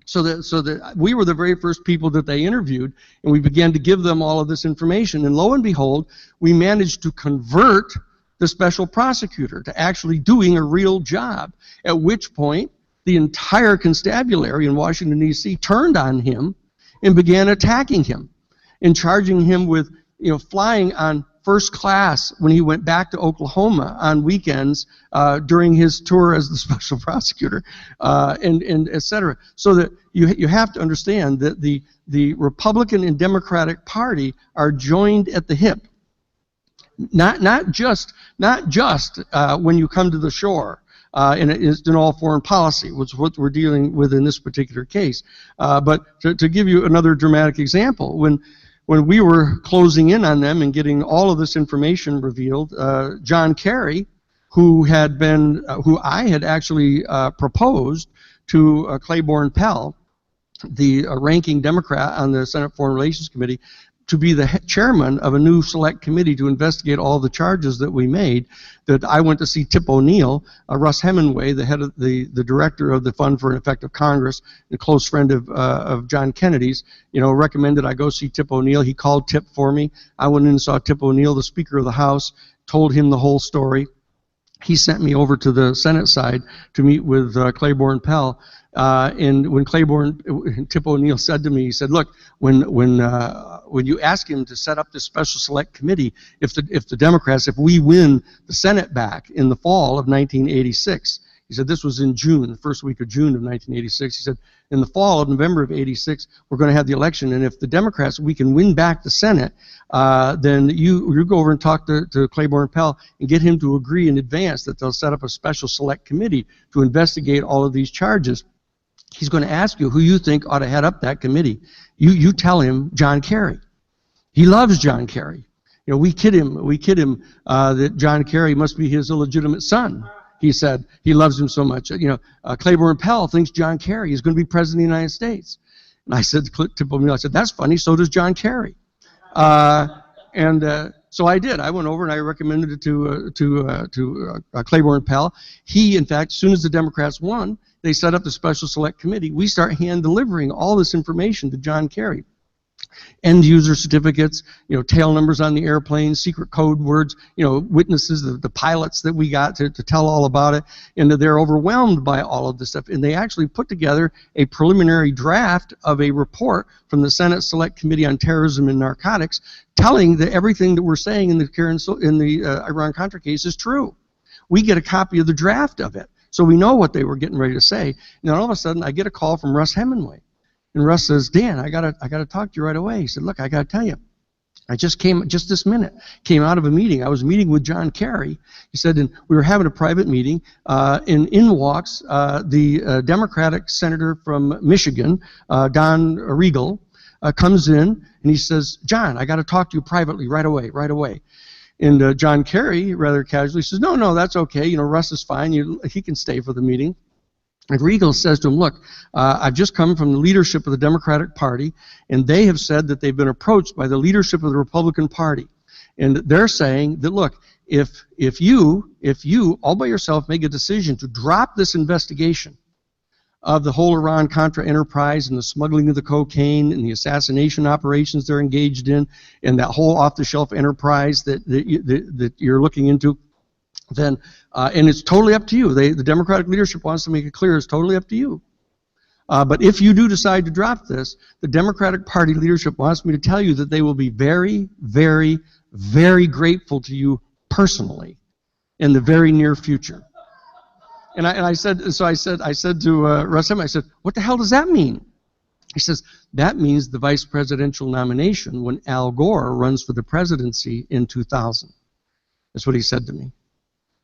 So that we were the very first people that they interviewed, and we began to give them all of this information. And lo and behold, we managed to convert the special prosecutor to actually doing a real job, at which point the entire constabulary in Washington, D.C. turned on him and began attacking him and charging him with flying on first class when he went back to Oklahoma on weekends during his tour as the special prosecutor, and et cetera. So that you have to understand that the Republican and Democratic Party are joined at the hip. Not just when you come to the shore. And it's in all foreign policy, which is what we're dealing with in this particular case. But to give you another dramatic example, when we were closing in on them and getting all of this information revealed, John Kerry, who I had actually proposed to Claiborne Pell, the ranking Democrat on the Senate Foreign Relations Committee, to be the chairman of a new select committee to investigate all the charges that we made, that I went to see Tip O'Neill, Russ Hemingway, the head of the director of the Fund for an Effective Congress, a close friend of John Kennedy's, recommended I go see Tip O'Neill. He called Tip for me. I went in and saw Tip O'Neill, the Speaker of the House, told him the whole story. He sent me over to the Senate side to meet with Claiborne Pell. And when Tip O'Neill said to me, he said, "Look, when you ask him to set up this special select committee, if we win the Senate back in the fall of 1986," he said, this was in June, the first week of June of 1986. He said, in the fall of November of 86, we're going to have the election, and if the Democrats, we can win back the Senate, then you go over and talk to Claiborne Pell and get him to agree in advance that they'll set up a special select committee to investigate all of these charges. he's going to ask you who you think ought to head up that committee. You tell him John Kerry. He loves John Kerry. You know, we kid him that John Kerry must be his illegitimate son. He said he loves him so much. You know, Claiborne Pell thinks John Kerry is going to be president of the United States. And I said to I said, that's funny, so does John Kerry. So I did. I went over and I recommended it to Claiborne Pell. He, in fact, as soon as the Democrats won, they set up the Special Select Committee. We start hand delivering all this information to John Kerry. End user certificates, you know, tail numbers on the airplanes, secret code words, you know, witnesses, the pilots that we got to tell all about it, and they're overwhelmed by all of this stuff. And they actually put together a preliminary draft of a report from the Senate Select Committee on Terrorism and Narcotics, telling that everything that we're saying in the Iran-Contra case is true. We get a copy of the draft of it, so we know what they were getting ready to say. And then all of a sudden, I get a call from Russ Hemingway. And Russ says, Dan, I gotta talk to you right away. He said, look, I gotta tell you, I just this minute, came out of a meeting. I was meeting with John Kerry. He said, and we were having a private meeting, and in walks the Democratic senator from Michigan, Don Riegel, comes in, and he says, John, I gotta talk to you privately right away. And John Kerry, rather casually, says, no, that's okay. You know, Russ is fine. He can stay for the meeting. And Riegel says to him, look, I've just come from the leadership of the Democratic Party, and they have said that they've been approached by the leadership of the Republican Party. And they're saying that, look, if you all by yourself make a decision to drop this investigation of the whole Iran-Contra enterprise and the smuggling of the cocaine and the assassination operations they're engaged in, and that whole off-the-shelf enterprise that you're looking into, then, and it's totally up to you. The Democratic leadership wants to make it clear it's totally up to you. But if you do decide to drop this, the Democratic Party leadership wants me to tell you that they will be very, very, very grateful to you personally in the very near future. And I said to Russ Hemingway, I said, what the hell does that mean? He says, that means the vice presidential nomination when Al Gore runs for the presidency in 2000. That's what he said to me.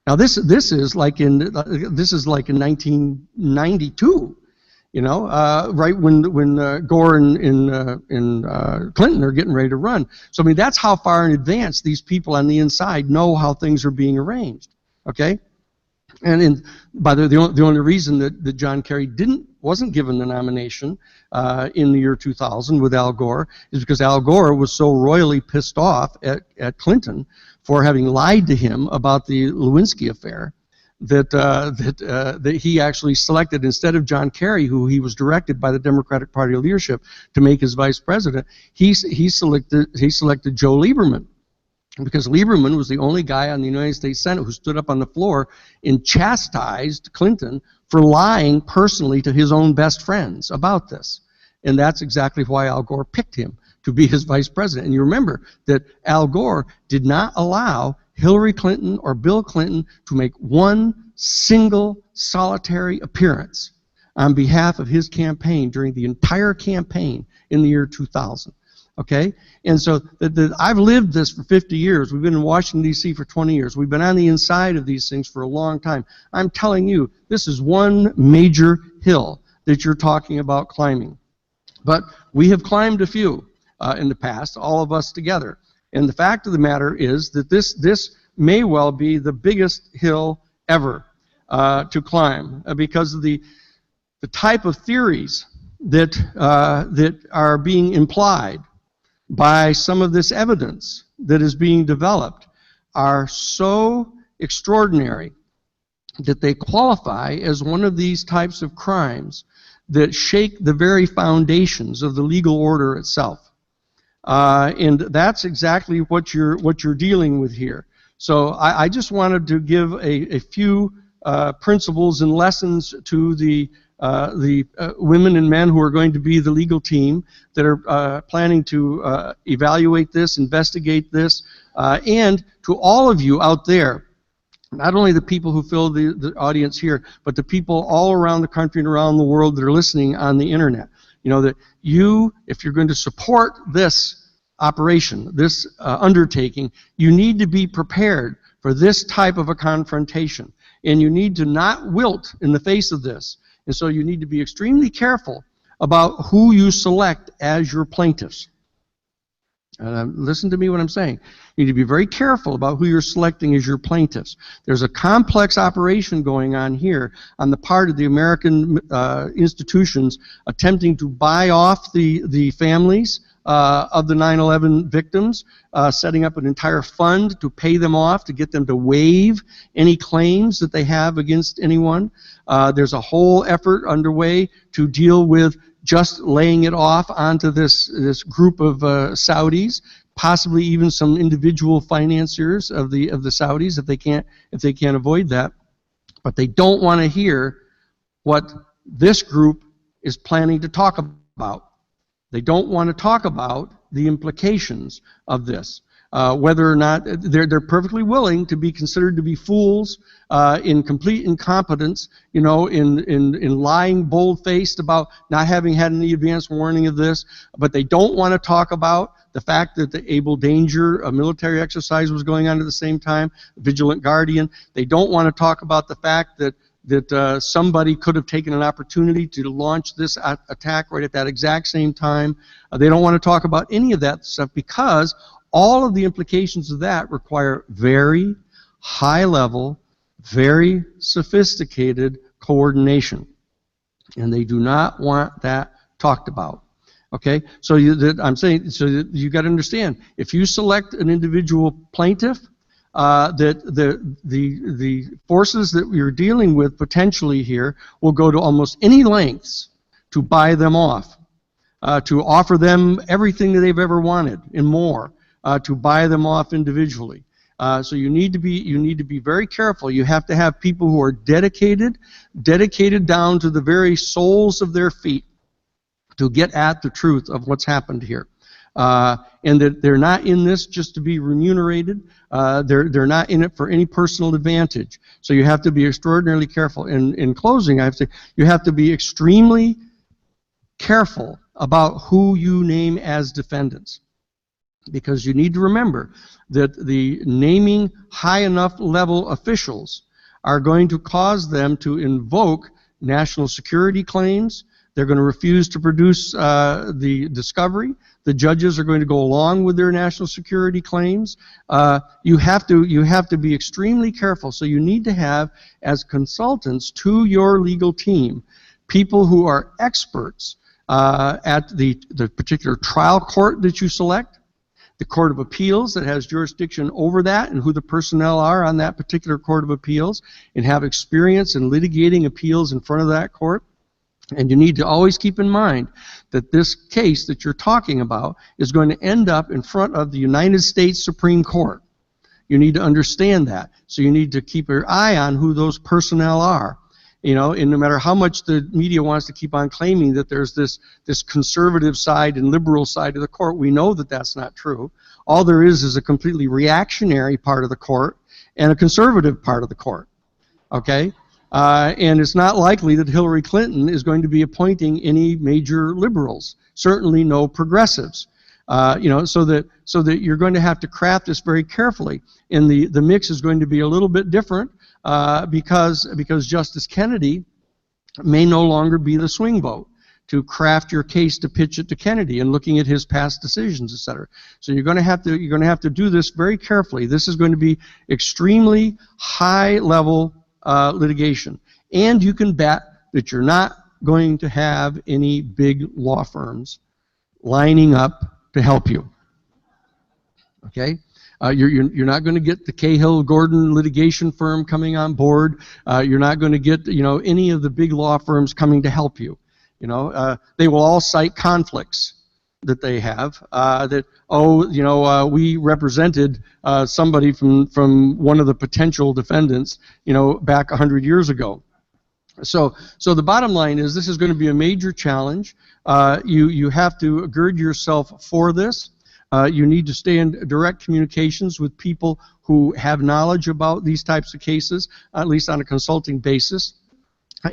Now this is like in 1992, you know, right when Gore and Clinton are getting ready to run. So I mean, that's how far in advance these people on the inside know how things are being arranged. Okay, and by the only reason that John Kerry wasn't given the nomination in the year 2000 with Al Gore is because Al Gore was so royally pissed off at Clinton for having lied to him about the Lewinsky affair that he actually selected, instead of John Kerry, who he was directed by the Democratic Party leadership to make his vice president, he selected Joe Lieberman, because Lieberman was the only guy on the United States Senate who stood up on the floor and chastised Clinton for lying personally to his own best friends about this. And that's exactly why Al Gore picked him to be his vice president. And you remember that Al Gore did not allow Hillary Clinton or Bill Clinton to make one single solitary appearance on behalf of his campaign during the entire campaign in the year 2000. Okay? And so I've lived this for 50 years. We've been in Washington, D.C. for 20 years. We've been on the inside of these things for a long time. I'm telling you, this is one major hill that you're talking about climbing. But we have climbed a few in the past, all of us together. And the fact of the matter is that this may well be the biggest hill ever to climb because of the type of theories that are being implied by some of this evidence that is being developed are so extraordinary that they qualify as one of these types of crimes that shake the very foundations of the legal order itself. And that's exactly what you're dealing with here. So I just wanted to give a few principles and lessons to the women and men who are going to be the legal team that are planning to evaluate this, investigate this, and to all of you out there, not only the people who fill the audience here, but the people all around the country and around the world that are listening on the internet. You know, that you, if you're going to support this operation, this undertaking, you need to be prepared for this type of a confrontation. And you need to not wilt in the face of this. And so you need to be extremely careful about who you select as your plaintiffs. Listen to me what I'm saying. You need to be very careful about who you're selecting as your plaintiffs. There's a complex operation going on here on the part of the American institutions attempting to buy off the families of the 9/11 victims, setting up an entire fund to pay them off, to get them to waive any claims that they have against anyone. There's a whole effort underway to deal with just laying it off onto this group of Saudis, possibly even some individual financiers of the Saudis if they can't avoid that. But they don't want to hear what this group is planning to talk about. They don't want to talk about the implications of this. Whether or not they're perfectly willing to be considered to be fools in complete incompetence, you know, in lying bold-faced about not having had any advance warning of this, but they don't want to talk about the fact that the Able Danger, a military exercise, was going on at the same time, Vigilant Guardian. They don't want to talk about the fact that somebody could have taken an opportunity to launch this attack right at that exact same time. They don't want to talk about any of that stuff because all of the implications of that require very high-level, very sophisticated coordination. And they do not want that talked about. Okay? So I'm saying, so you got to understand, if you select an individual plaintiff, that the forces that you're dealing with potentially here will go to almost any lengths to buy them off, to offer them everything that they've ever wanted and more, to buy them off individually. So you need to be very careful. You have to have people who are dedicated down to the very soles of their feet to get at the truth of what's happened here. And that they're not in this just to be remunerated. They're not in it for any personal advantage. So you have to be extraordinarily careful. In closing, I have to say, you have to be extremely careful about who you name as defendants. Because you need to remember that the naming high enough level officials are going to cause them to invoke national security claims. They're going to refuse to produce the discovery. The judges are going to go along with their national security claims. You have to be extremely careful. So you need to have, as consultants to your legal team, people who are experts at the particular trial court that you select, the Court of Appeals that has jurisdiction over that and who the personnel are on that particular Court of Appeals, and have experience in litigating appeals in front of that court. And you need to always keep in mind that this case that you're talking about is going to end up in front of the United States Supreme Court. You need to understand that. So you need to keep your eye on who those personnel are. You know, and no matter how much the media wants to keep on claiming that there's this conservative side and liberal side of the court, we know that that's not true. All there is a completely reactionary part of the court and a conservative part of the court. Okay? And it's not likely that Hillary Clinton is going to be appointing any major liberals, certainly no progressives. You know, so that you're going to have to craft this very carefully, and the mix is going to be a little bit different because Justice Kennedy may no longer be the swing vote to craft your case to pitch it to Kennedy and looking at his past decisions, etc. So you're going to have to do this very carefully. This is going to be extremely high level litigation, and you can bet that you're not going to have any big law firms lining up to help you. Okay, you're not going to get the Cahill-Gordon litigation firm coming on board. You're not going to get any of the big law firms coming to help you. They will all cite conflicts that they have. We represented somebody from one of the potential defendants, back 100 years ago. So the bottom line is this is going to be a major challenge. You have to gird yourself for this. You need to stay in direct communications with people who have knowledge about these types of cases, at least on a consulting basis.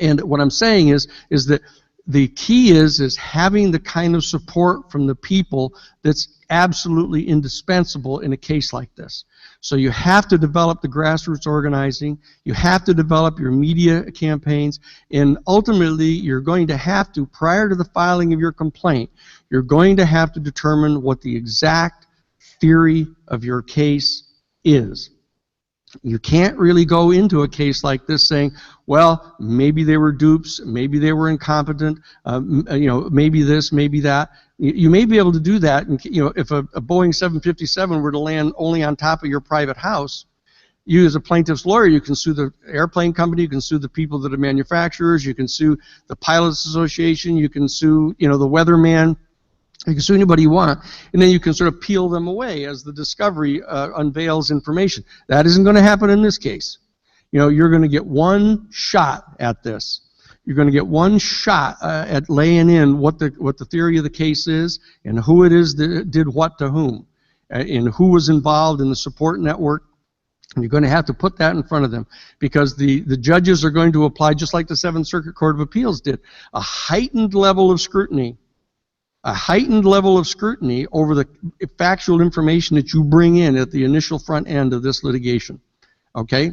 And what I'm saying is that the key is having the kind of support from the people that's absolutely indispensable in a case like this. So you have to develop the grassroots organizing, you have to develop your media campaigns, and ultimately you're going to have to, prior to the filing of your complaint, you're going to have to determine what the exact theory of your case is. You can't really go into a case like this saying, well, maybe they were dupes, maybe they were incompetent, maybe this, maybe that. You may be able to do that, and, if a Boeing 757 were to land only on top of your private house, you as a plaintiff's lawyer, you can sue the airplane company, you can sue the people that are manufacturers, you can sue the Pilots Association, you can sue, the weatherman. You can sue anybody you want, and then you can sort of peel them away as the discovery unveils information. That isn't going to happen in this case. You're going to get one shot at this. You're going to get one shot at laying in what the theory of the case is and who it is that did what to whom, and who was involved in the support network. And you're going to have to put that in front of them, because the judges are going to apply, just like the Seventh Circuit Court of Appeals did, a heightened level of scrutiny over the factual information that you bring in at the initial front end of this litigation, okay?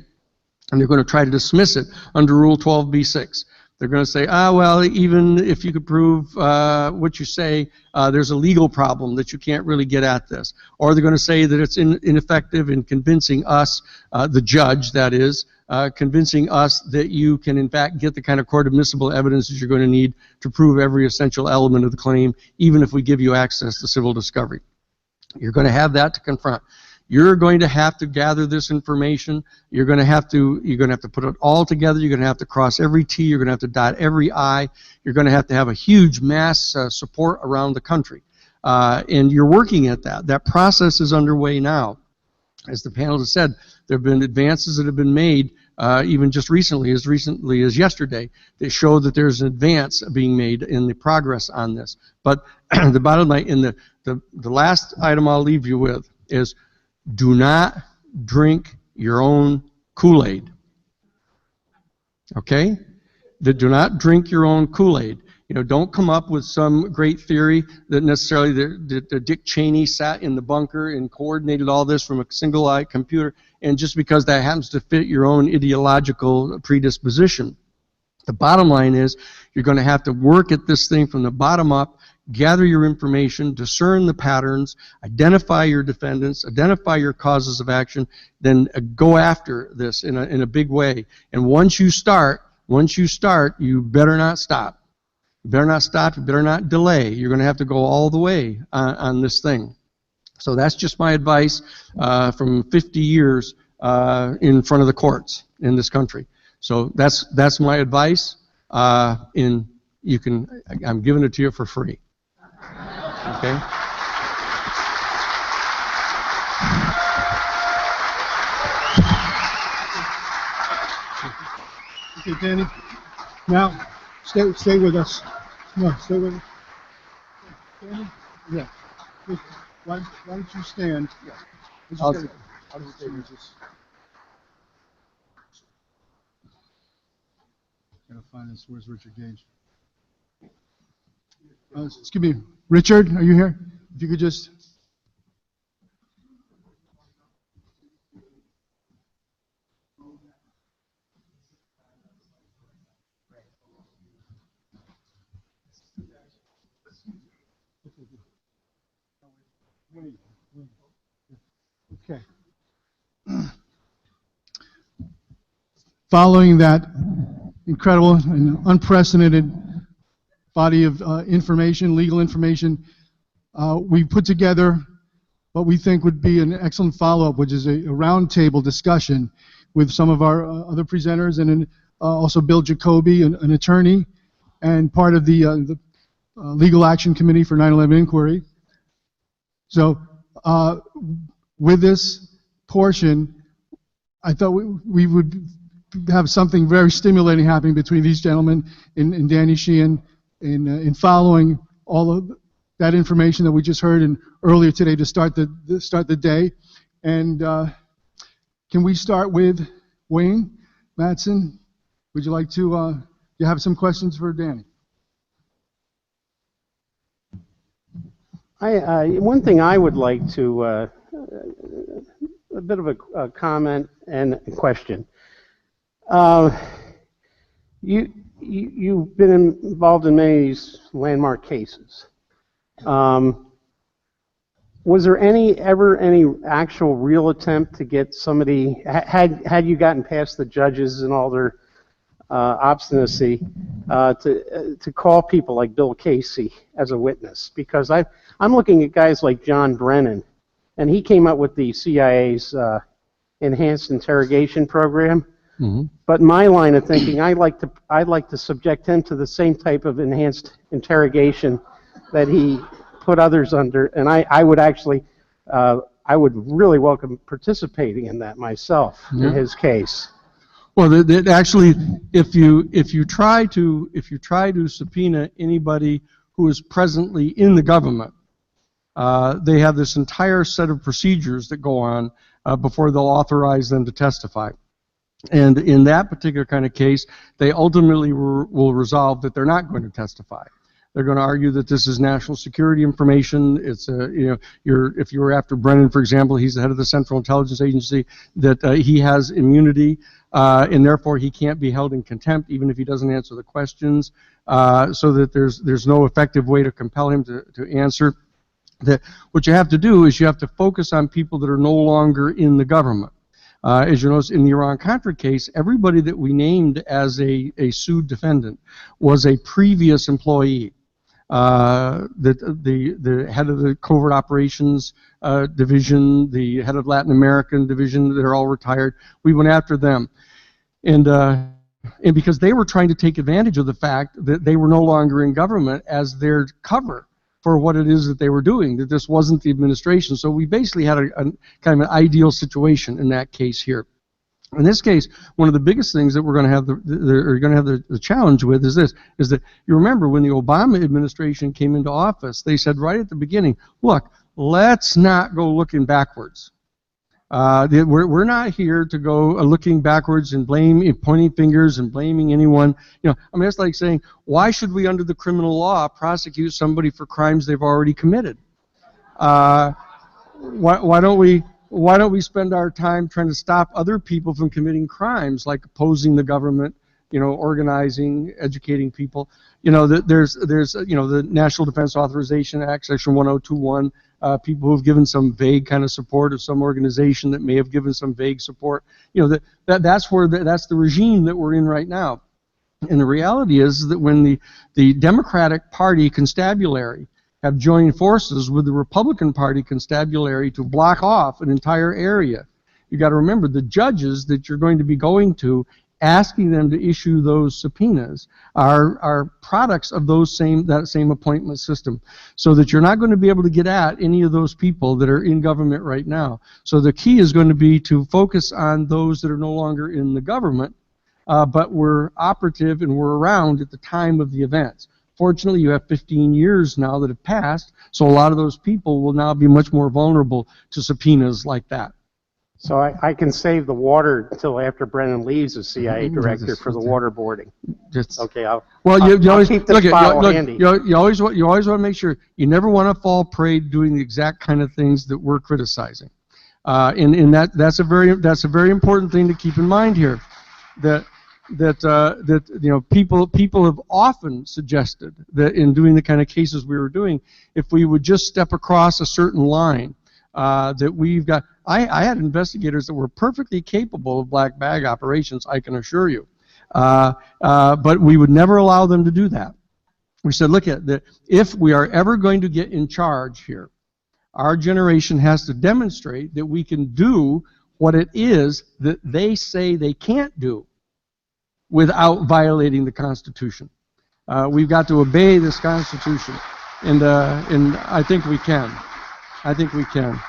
And they're going to try to dismiss it under Rule 12b-6. They're going to say, well, even if you could prove what you say, there's a legal problem that you can't really get at this. Or they're going to say that it's ineffective in convincing us, the judge, that is, convincing us that you can, in fact, get the kind of court-admissible evidence that you're going to need to prove every essential element of the claim, even if we give you access to civil discovery. You're going to have that to confront. You're going to have to gather this information. You're going to have to put it all together. You're going to have to cross every T. You're going to have to dot every I. You're going to have a huge mass support around the country. And you're working at that. That process is underway now. As the panel has said, there have been advances that have been made, even just recently as yesterday, that show that there's an advance being made in the progress on this. But the bottom line, in the last item I'll leave you with is, do not drink your own Kool-Aid. Okay? Do not drink your own Kool-Aid. Don't come up with some great theory that necessarily that Dick Cheney sat in the bunker and coordinated all this from a single-eye computer, and just because that happens to fit your own ideological predisposition. The bottom line is, you're going to have to work at this thing from the bottom up, gather your information, discern the patterns, identify your defendants, identify your causes of action, then go after this in a big way. And once you start, you better not stop. You better not stop, you better not delay. You're going to have to go all the way on this thing. So that's just my advice from 50 years in front of the courts in this country. So that's my advice, and I'm giving it to you for free. Okay? Okay, Danny. Now, stay with us. No, stay with us. Danny? Yeah. Why don't you stand? Yeah. I'll just stay with this. Gotta find this. Where's Richard Gage? Excuse me, Richard, are you here? If you could just. Okay. Following that incredible and unprecedented body of information, legal information, we put together what we think would be an excellent follow-up, which is a roundtable discussion with some of our other presenters, and also Bill Jacoby, an attorney and part of the Legal Action Committee for 9/11 Inquiry. So with this portion, I thought we would have something very stimulating happening between these gentlemen and Danny Sheehan in following all of that information that we just heard and earlier today to start the day. And can we start with Wayne Madsen? Would you like to you have some questions for Danny? One thing I would like to, a bit of a comment and a question. You've been involved in many of these landmark cases. Was there ever any actual real attempt to get somebody, had you gotten past the judges and all their obstinacy, to call people like Bill Casey as a witness? Because I'm looking at guys like John Brennan, and he came up with the CIA's enhanced interrogation program. Mm-hmm. But my line of thinking, I'd like to subject him to the same type of enhanced interrogation that he put others under, and I would actually, I would really welcome participating in that myself, in his case. Well, actually, if you try to subpoena anybody who is presently in the government, they have this entire set of procedures that go on before they'll authorize them to testify. And in that particular kind of case, they ultimately will resolve that they're not going to testify. They're going to argue that this is national security information. It's if you were after Brennan, for example, he's the head of the Central Intelligence Agency, that he has immunity, and therefore he can't be held in contempt even if he doesn't answer the questions. So that there's no effective way to compel him to answer. That what you have to do is you have to focus on people that are no longer in the government. As you notice, in the Iran-Contra case, everybody that we named as a sued defendant was a previous employee. The head of the covert operations division, the head of Latin American division, they're all retired. We went after them, and because they were trying to take advantage of the fact that they were no longer in government as their cover for what it is that they were doing, that this wasn't the administration. So we basically had a kind of an ideal situation in that case here. In this case, one of the biggest things that we're going to have the challenge with is this, is that you remember when the Obama administration came into office, they said right at the beginning, look, let's not go looking backwards. We're not here to go looking backwards and pointing fingers and blaming anyone. I mean, it's like saying, why should we, under the criminal law, prosecute somebody for crimes they've already committed? Why don't we spend our time trying to stop other people from committing crimes, like opposing the government, organizing, educating people? There's the National Defense Authorization Act, Section 1021. People who have given some vague kind of support of some organization that may have given some vague support. That's the regime that we're in right now. And the reality is that when the Democratic Party constabulary have joined forces with the Republican Party constabulary to block off an entire area, you got to remember the judges that you're going to be going to, asking them to issue those subpoenas are products of that same appointment system, so that you're not going to be able to get at any of those people that are in government right now. So the key is going to be to focus on those that are no longer in the government, but were operative and were around at the time of the events. Fortunately, you have 15 years now that have passed, so a lot of those people will now be much more vulnerable to subpoenas like that. So I can save the water until after Brennan leaves as CIA director for the waterboarding. Okay, I'll keep this file handy. You always want to make sure you never want to fall prey to doing the exact kind of things that we're criticizing, and that's a very important thing to keep in mind here. That people have often suggested that in doing the kind of cases we were doing, if we would just step across a certain line, that we've got. I had investigators that were perfectly capable of black bag operations, I can assure you, but we would never allow them to do that. We said, look at that. If we are ever going to get in charge here, our generation has to demonstrate that we can do what it is that they say they can't do without violating the Constitution. We've got to obey this Constitution, and I think we can. I think we can.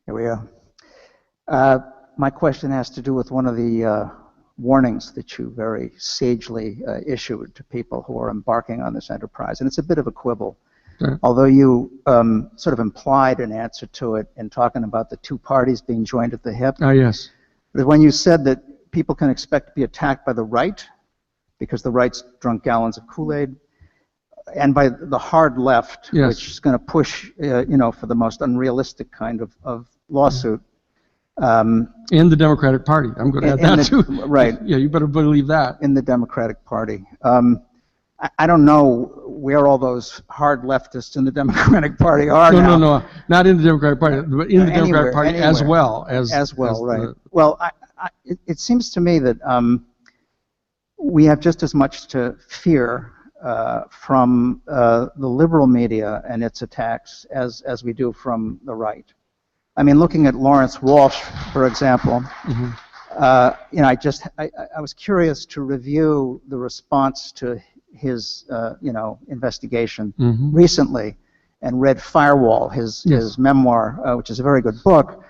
Here we are. My question has to do with one of the warnings that you very sagely issued to people who are embarking on this enterprise, and it's a bit of a quibble. Sure. Although you sort of implied an answer to it in talking about the two parties being joined at the hip. Oh, yes. But when you said that people can expect to be attacked by the right, because the right's drunk gallons of Kool-Aid, and by the hard left, Yes. which is going to push, for the most unrealistic kind of lawsuit. And the Democratic Party. I'm going to add that too. Right. Yeah, you better believe that. In the Democratic Party. I don't know where all those hard leftists in the Democratic Party are now. No, not in the Democratic Party, but in the Democratic Party anywhere. as well. Right. Well, it seems to me that we have just as much to fear from the liberal media and its attacks as we do from the right. I mean, looking at Lawrence Walsh, for example, I was curious to review the response to his, investigation recently, and read Firewall, his memoir, which is a very good book,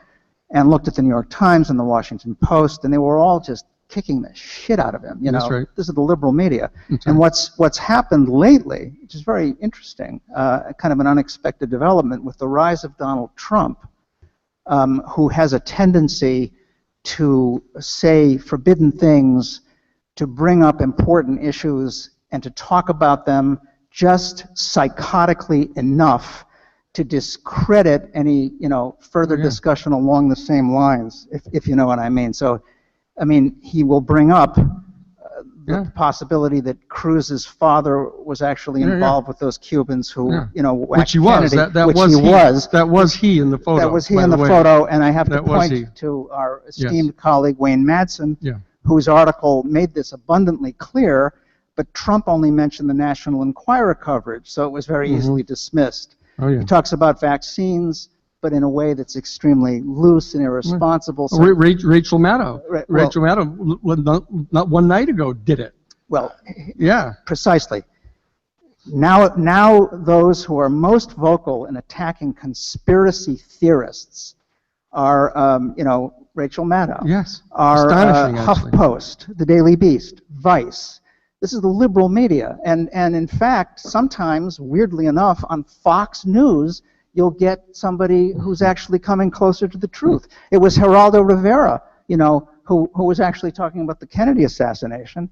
and looked at the New York Times and the Washington Post, and they were all just kicking the shit out of him. That's right. This is the liberal media. That's and right. what's happened lately, which is very interesting, kind of an unexpected development with the rise of Donald Trump, who has a tendency to say forbidden things, to bring up important issues, and to talk about them just psychotically enough to discredit any, further discussion along the same lines, if you know what I mean. So, I mean, he will bring up the possibility that Cruz's father was actually involved with those Cubans who, which he was. Kennedy, That was he in the photo. That was he in the photo, and I have to point he. to our esteemed colleague Wayne Madsen, Yeah. whose article made this abundantly clear, but Trump only mentioned the National Enquirer coverage, so it was very easily dismissed. Oh, yeah. He talks about vaccines, but in a way that's extremely loose and irresponsible. So, Rachel Maddow. Right, Rachel Maddow, not one night ago, did it. well, Yeah. precisely. Now those who are most vocal in attacking conspiracy theorists are, Rachel Maddow. Yes. Are Astonishing, actually. HuffPost, the Daily Beast, Vice. This is the liberal media. And in fact, sometimes, weirdly enough, on Fox News, you'll get somebody who's actually coming closer to the truth. It was Geraldo Rivera, who was actually talking about the Kennedy assassination,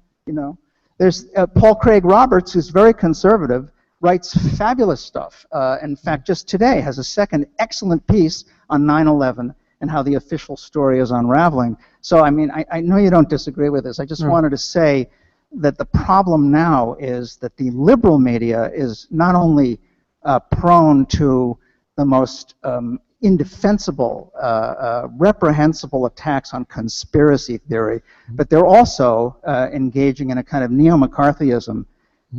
There's Paul Craig Roberts, who's very conservative, writes fabulous stuff. In fact, just today has a second excellent piece on 9/11 and how the official story is unraveling. So, I mean, I know you don't disagree with this. I just wanted to say that the problem now is that the liberal media is not only prone to the most indefensible, reprehensible attacks on conspiracy theory, but they're also engaging in a kind of neo-McCarthyism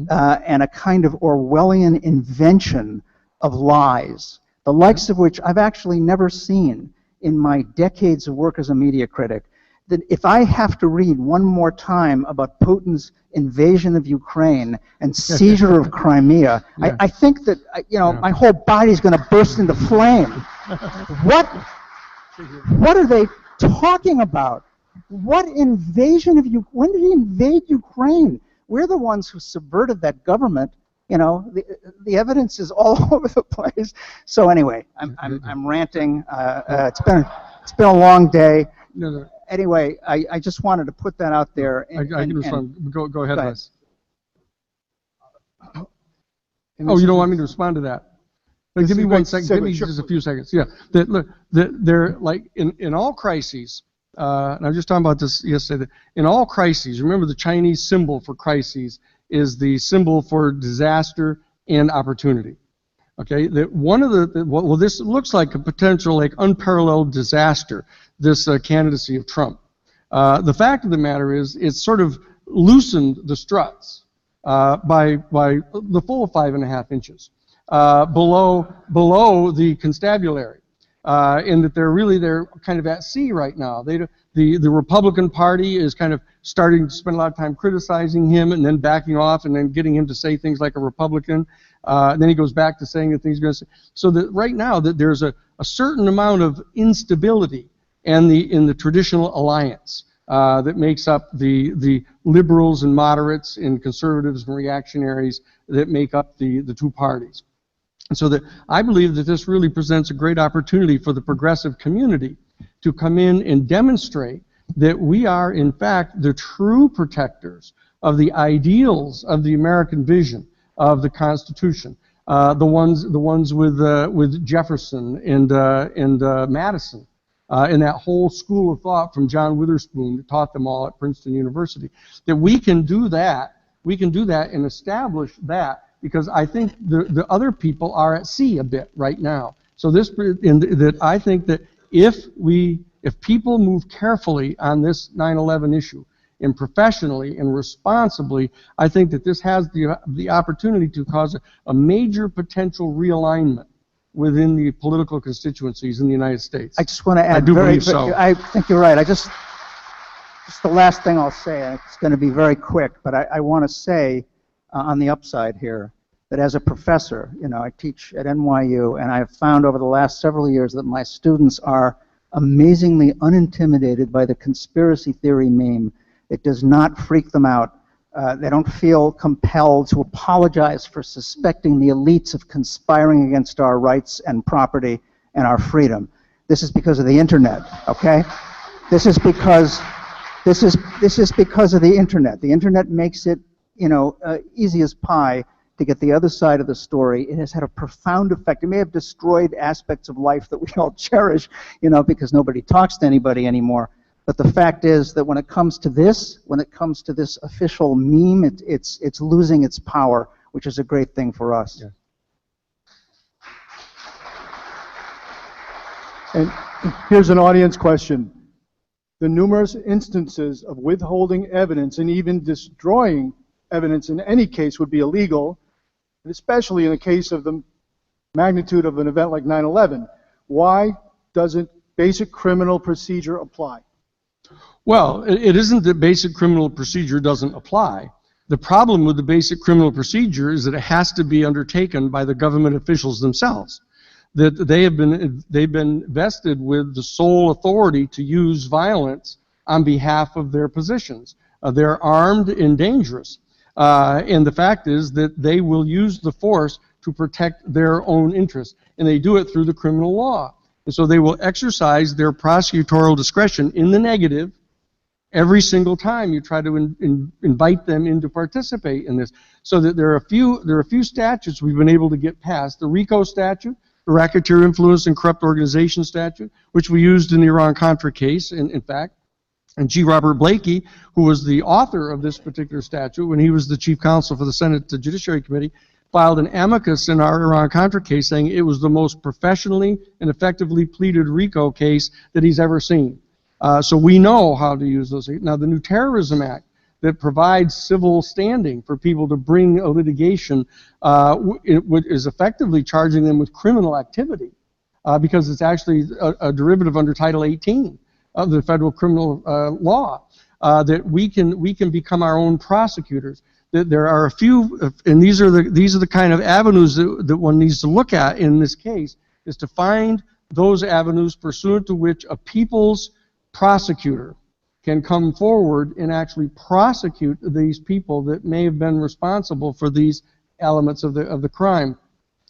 and a kind of Orwellian invention of lies, the likes of which I've actually never seen in my decades of work as a media critic. That if I have to read one more time about Putin's invasion of Ukraine and seizure of Crimea, I think that my whole body's going to burst into flame. What are they talking about? What invasion of Ukraine? When did he invade Ukraine? We're the ones who subverted that government. The evidence is all over the place. So anyway, I'm ranting. It's been a long day. No. Anyway, I just wanted to put that out there. I can respond. Go ahead, Les. And Oh, you don't want me to respond to that? But give me 1 second. Give me just a few seconds. Yeah. Look, they're like in all crises. And I was just talking about this yesterday. In all crises, remember the Chinese symbol for crises is the symbol for disaster and opportunity. Okay. That one of the this looks like a potential unparalleled disaster. This candidacy of Trump. The fact of the matter is, it's sort of loosened the struts by the full 5.5 inches below the constabulary, in that they're kind of at sea right now. The Republican Party is kind of starting to spend a lot of time criticizing him and then backing off and then getting him to say things like a Republican. Then he goes back to saying the things he's going to say. So that right now that there's a certain amount of instability in the traditional alliance that makes up the liberals and moderates and conservatives and reactionaries that make up the two parties. And so that I believe that this really presents a great opportunity for the progressive community to come in and demonstrate that we are, in fact, the true protectors of the ideals of the American vision of the Constitution. The ones with Jefferson and Madison, and that whole school of thought from John Witherspoon that taught them all at Princeton University. That we can do that. We can do that and establish that, because I think the other people are at sea a bit right now. So that I think that if people move carefully on this 9/11 issue, and professionally and responsibly, I think that this has the opportunity to cause a major potential realignment within the political constituencies in the United States. I just want to add, I do believe so. I think you're right. Just the last thing I'll say, and it's going to be very quick, but I want to say on the upside here that as a professor, I teach at NYU, and I've found over the last several years that my students are amazingly unintimidated by the conspiracy theory meme. It does not freak them out. They don't feel compelled to apologize for suspecting the elites of conspiring against our rights and property and our freedom. This is because of the internet, okay? This is because of the internet. The internet makes it, easy as pie to get the other side of the story. It has had a profound effect. It may have destroyed aspects of life that we all cherish, because nobody talks to anybody anymore. But the fact is that when it comes to this official meme, it's losing its power, which is a great thing for us. Yeah. And here's an audience question. The numerous instances of withholding evidence and even destroying evidence in any case would be illegal, and especially in a case of the magnitude of an event like 9/11. Why doesn't basic criminal procedure apply? Well, it isn't that basic criminal procedure doesn't apply. The problem with the basic criminal procedure is that it has to be undertaken by the government officials themselves. That they've been vested with the sole authority to use violence on behalf of their positions. They're armed and dangerous. And the fact is that they will use the force to protect their own interests. And they do it through the criminal law. And so they will exercise their prosecutorial discretion in the negative every single time you try to invite them in to participate in this. So that there are a few statutes we've been able to get past. The RICO statute, the Racketeer Influence and Corrupt Organization statute, which we used in the Iran-Contra case, in fact. And G. Robert Blakey, who was the author of this particular statute when he was the chief counsel for the Senate Judiciary Committee, filed an amicus in our Iran-Contra case saying it was the most professionally and effectively pleaded RICO case that he's ever seen. So we know how to use those. Now, the new Terrorism Act that provides civil standing for people to bring a litigation is effectively charging them with criminal activity because it's actually a derivative under Title 18 of the federal criminal law, that we can become our own prosecutors. That there are a few, and these are the kind of avenues that one needs to look at in this case, is to find those avenues pursuant to which a people's prosecutor can come forward and actually prosecute these people that may have been responsible for these elements of the crime.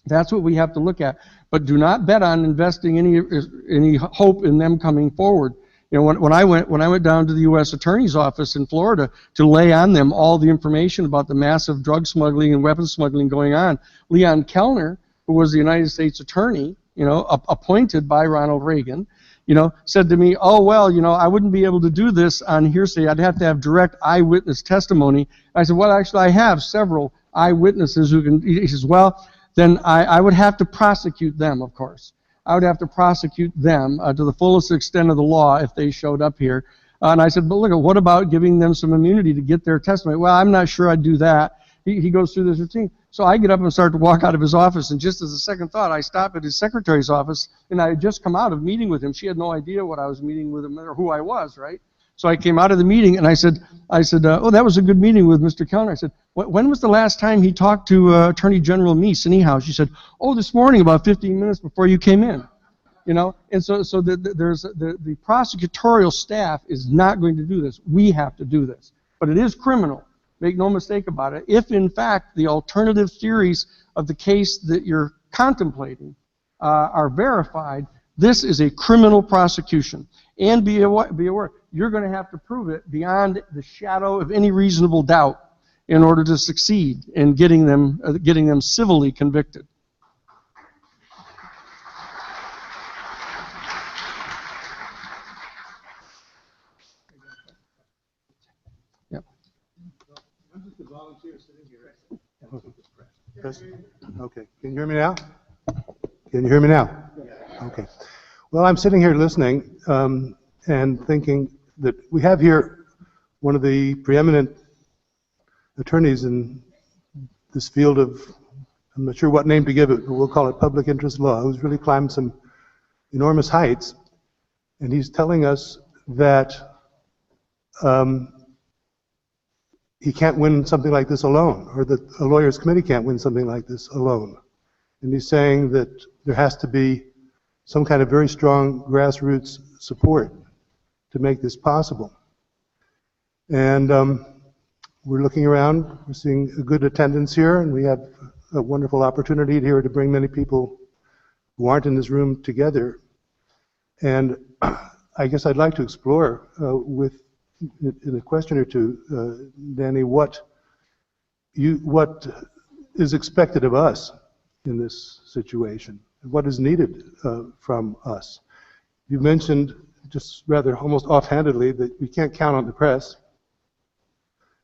That's what we have to look at. But do not bet on investing any hope in them coming forward. When I went down to the U.S. Attorney's Office in Florida to lay on them all the information about the massive drug smuggling and weapons smuggling going on, Leon Kellner, who was the United States Attorney, appointed by Ronald Reagan, said to me, "Oh well, I wouldn't be able to do this on hearsay. I'd have to have direct eyewitness testimony." I said, "Well, actually, I have several eyewitnesses who can." He says, "Well, then I would have to prosecute them, of course. I would have to prosecute them to the fullest extent of the law if they showed up here." And I said, "But look, what about giving them some immunity to get their testimony?" "Well, I'm not sure I'd do that." He goes through this routine. So I get up and start to walk out of his office, and just as a second thought, I stop at his secretary's office, and I had just come out of meeting with him. She had no idea what I was meeting with him or who I was, right? So I came out of the meeting, and I said, "Oh, that was a good meeting with Mr. Kellner." I said, "When was the last time he talked to Attorney General Meese anyhow?" She said, "Oh, this morning, about 15 minutes before you came in." And so there's the prosecutorial staff is not going to do this. We have to do this. But it is criminal. Make no mistake about it. If, in fact, the alternative theories of the case that you're contemplating are verified, this is a criminal prosecution. And be aware, you're going to have to prove it beyond the shadow of any reasonable doubt. in order to succeed in getting them civilly convicted. Okay. Can you hear me now? Can you hear me now? Okay. Well, I'm sitting here listening and thinking that we have here one of the preeminent attorneys in this field of, I'm not sure what name to give it, but we'll call it public interest law, who's really climbed some enormous heights. And he's telling us that he can't win something like this alone, or that a lawyer's committee can't win something like this alone. And he's saying that there has to be some kind of very strong grassroots support to make this possible. And we're looking around, we're seeing a good attendance here, and we have a wonderful opportunity here to bring many people who aren't in this room together. And I guess I'd like to explore in a question or two, Danny, what is expected of us in this situation? What is needed from us? You mentioned, just rather almost offhandedly, that we can't count on the press.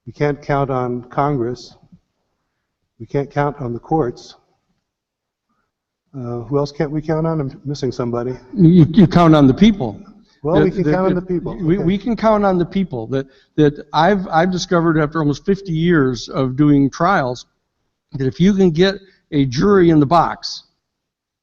We can't count on Congress. We can't count on the courts. Who else can't we count on? I'm missing somebody. You count on the people. Well, we can count on the people. We can count on the people that I've discovered after almost 50 years of doing trials, that if you can get a jury in the box,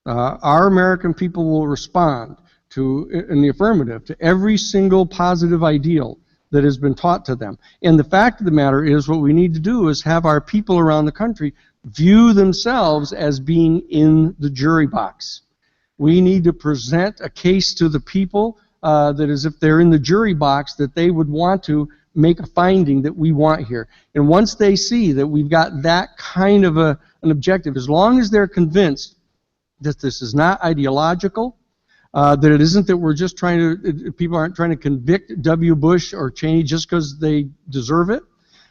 our American people will respond in the affirmative to every single positive ideal that has been taught to them. And the fact of the matter is, what we need to do is have our people around the country view themselves as being in the jury box. We need to present a case to the people that is, if they're in the jury box, that they would want to make a finding that we want here. And once they see that we've got that kind of an objective, as long as they're convinced that this is not ideological, that it isn't that we're just people aren't trying to convict W. Bush or Cheney just because they deserve it.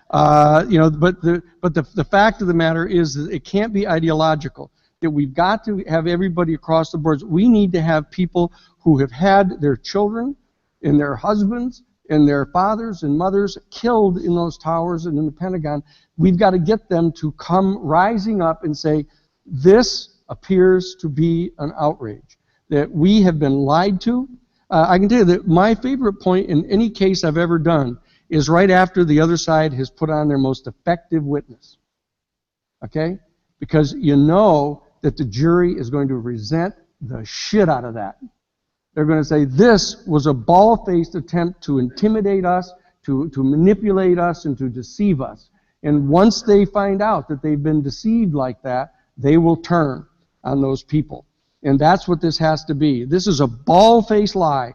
But the fact of the matter is that it can't be ideological. That we've got to have everybody across the boards. We need to have people who have had their children and their husbands and their fathers and mothers killed in those towers and in the Pentagon. We've got to get them to come rising up and say, this appears to be an outrage, that we have been lied to. I can tell you that my favorite point in any case I've ever done is right after the other side has put on their most effective witness. Okay? Because you know that the jury is going to resent the shit out of that. They're going to say, this was a bald-faced attempt to intimidate us, to manipulate us, and to deceive us. And once they find out that they've been deceived like that, they will turn on those people. And that's what this has to be. This is a bald-faced lie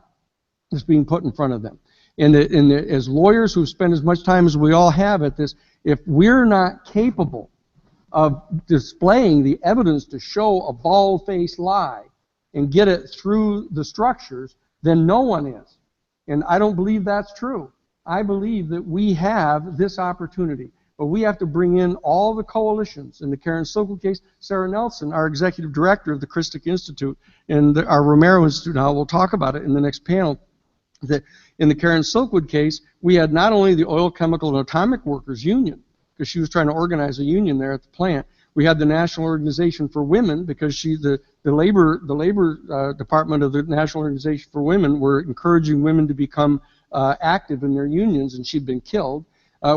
that's being put in front of them. And as lawyers who've spent as much time as we all have at this, if we're not capable of displaying the evidence to show a bald-faced lie and get it through the structures, then no one is. And I don't believe that's true. I believe that we have this opportunity. But we have to bring in all the coalitions. In the Karen Sokol case, Sarah Nelson, our executive director of the Christic Institute, and our Romero Institute, now we'll talk about it in the next panel, that in the Karen Sokol case, we had not only the Oil, Chemical, and Atomic Workers Union, because she was trying to organize a union there at the plant. We had the National Organization for Women, because the labor department of the National Organization for Women were encouraging women to become active in their unions, and she'd been killed.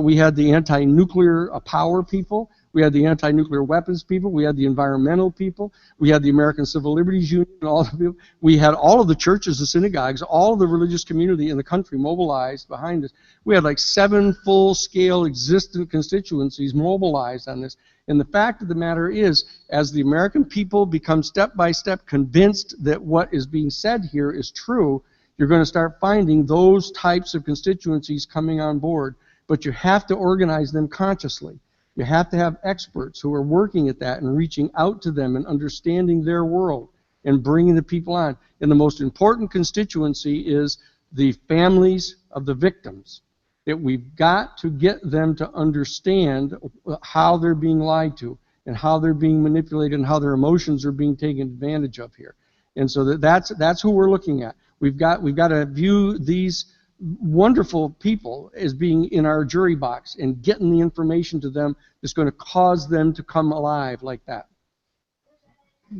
We had the anti-nuclear power people. We had the anti-nuclear weapons people. We had the environmental people. We had the American Civil Liberties Union. And all the people. We had all of the churches and synagogues, all of the religious community in the country mobilized behind us. We had like 7 full-scale existent constituencies mobilized on this. And the fact of the matter is, as the American people become step-by-step convinced that what is being said here is true, you're going to start finding those types of constituencies coming on board. But you have to organize them consciously. You have to have experts who are working at that and reaching out to them and understanding their world and bringing the people on. And the most important constituency is the families of the victims. that we've got to get them to understand how they're being lied to and how they're being manipulated and how their emotions are being taken advantage of here. And so that's who we're looking at. We've got to view these wonderful people as being in our jury box and getting the information to them that's going to cause them to come alive like that.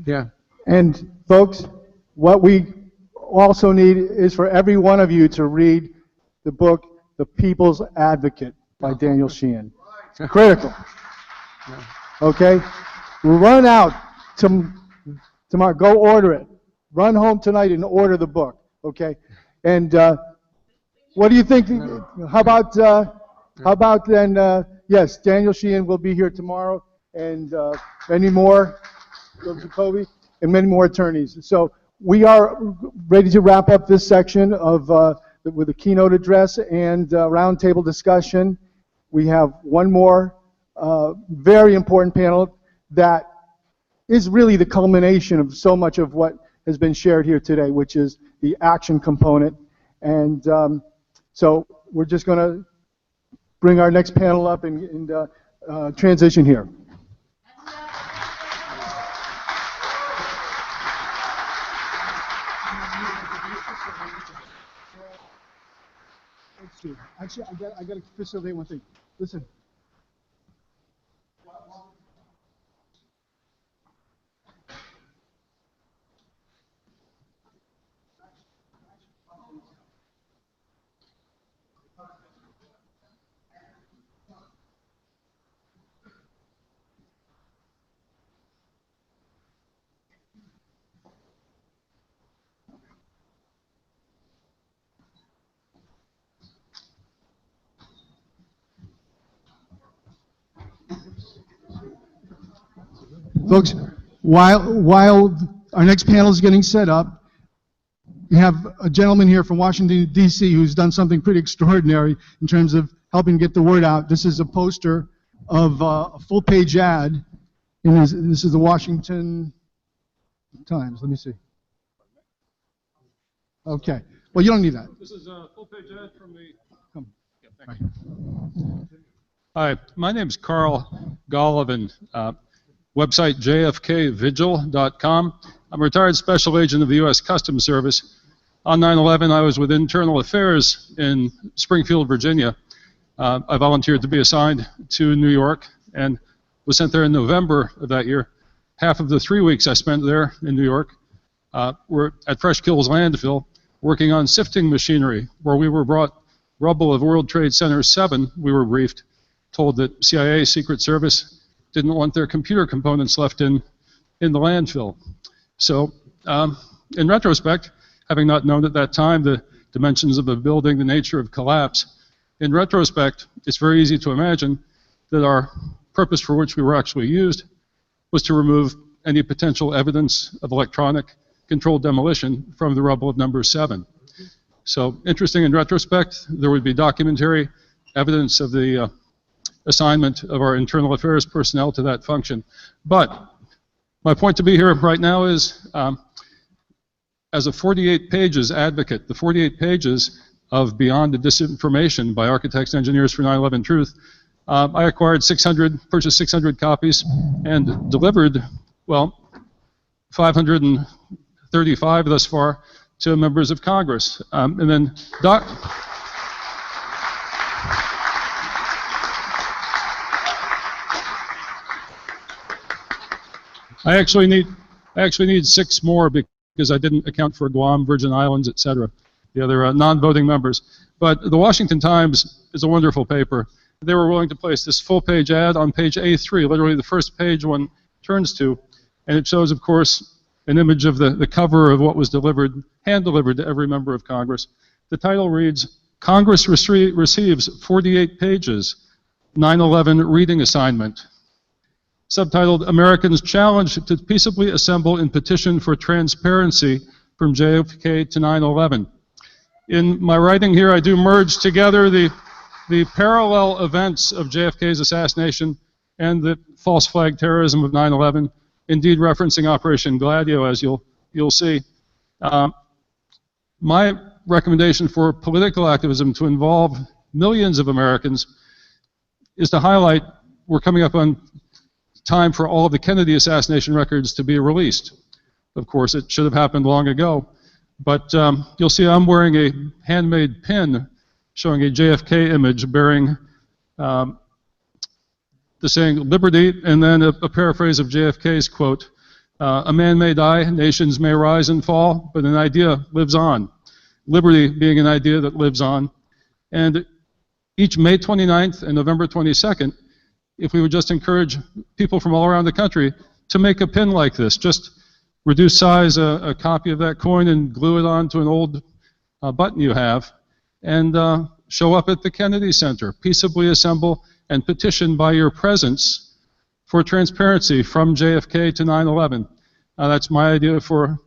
Yeah. And folks, what we also need is for every one of you to read the book, The People's Advocate by Daniel Sheehan. It's critical. Okay? We'll run out tomorrow. Go order it. Run home tonight and order the book. Okay? And what do you think? How about then, yes, Daniel Sheehan will be here tomorrow, and many more, Jacoby, and many more attorneys. So we are ready to wrap up this section of with a keynote address and roundtable discussion. We have one more very important panel that is really the culmination of so much of what has been shared here today, which is the action component. And so we're just going to bring our next panel up and transition here. Actually, I got to facilitate one thing. Listen. Folks, while our next panel is getting set up, we have a gentleman here from Washington, D.C. who's done something pretty extraordinary in terms of helping get the word out. This is a poster of a full-page ad. This is the Washington Times. Let me see. Okay. Well, you don't need that. This is a full-page ad from the... Come. Yeah, thank you. Hi, my name is Carl Golovin. Website jfkvigil.com. I'm a retired special agent of the U.S. Customs Service. On 9/11, I was with Internal Affairs in Springfield, Virginia. I volunteered to be assigned to New York and was sent there in November of that year. Half of the 3 weeks I spent there in New York were at Fresh Kills Landfill working on sifting machinery, where we were brought rubble of World Trade Center 7. We were briefed, told that CIA, Secret Service, didn't want their computer components left in the landfill. So in retrospect, having not known at that time the dimensions of the building, the nature of collapse, in retrospect, it's very easy to imagine that our purpose for which we were actually used was to remove any potential evidence of electronic controlled demolition from the rubble of number 7. So interesting in retrospect, there would be documentary evidence of the assignment of our internal affairs personnel to that function. But my point to be here right now is, as a 48 pages advocate, the 48 pages of Beyond the Disinformation by Architects and Engineers for 9/11 Truth, I acquired purchased 600 copies and delivered, well, 535 thus far to members of Congress. And then I actually need 6 more because I didn't account for Guam, Virgin Islands, etc., the other non-voting members. But the Washington Times is a wonderful paper. They were willing to place this full-page ad on page A3, literally the first page one turns to, and it shows, of course, an image of the cover of what was delivered, hand-delivered to every member of Congress. The title reads, "Congress receives 48 pages, 9/11 reading assignment." Subtitled, "Americans Challenged to Peaceably Assemble in Petition for Transparency from JFK to 9/11. In my writing here, I do merge together the parallel events of JFK's assassination and the false flag terrorism of 9/11, indeed referencing Operation Gladio, as you'll see. My recommendation for political activism to involve millions of Americans, is to highlight we're coming up on time for all of the Kennedy assassination records to be released. Of course, it should have happened long ago. But you'll see I'm wearing a handmade pin showing a JFK image bearing the saying liberty, and then a paraphrase of JFK's quote, a man may die, nations may rise and fall, but an idea lives on. Liberty being an idea that lives on. And each May 29th and November 22nd, if we would just encourage people from all around the country to make a pin like this, just reduce size a copy of that coin and glue it onto an old button you have, and show up at the Kennedy Center, peaceably assemble and petition by your presence for transparency from JFK to 9/11. That's my idea for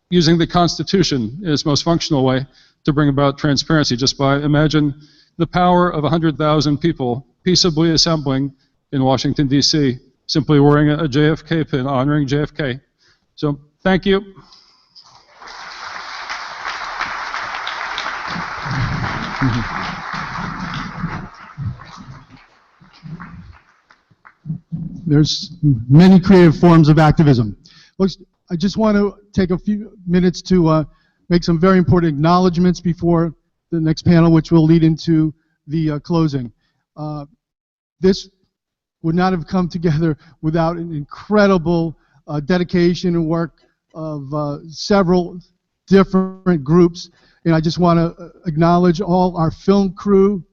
using the Constitution in its most functional way to bring about transparency. Just by imagine the power of 100,000 people peaceably assembling in Washington, D.C., simply wearing a JFK pin honoring JFK. So, thank you. There's many creative forms of activism. Look, I just want to take a few minutes to make some very important acknowledgments before the next panel, which will lead into the closing. This would not have come together without an incredible dedication and work of several different groups. And I just want to acknowledge all our film crew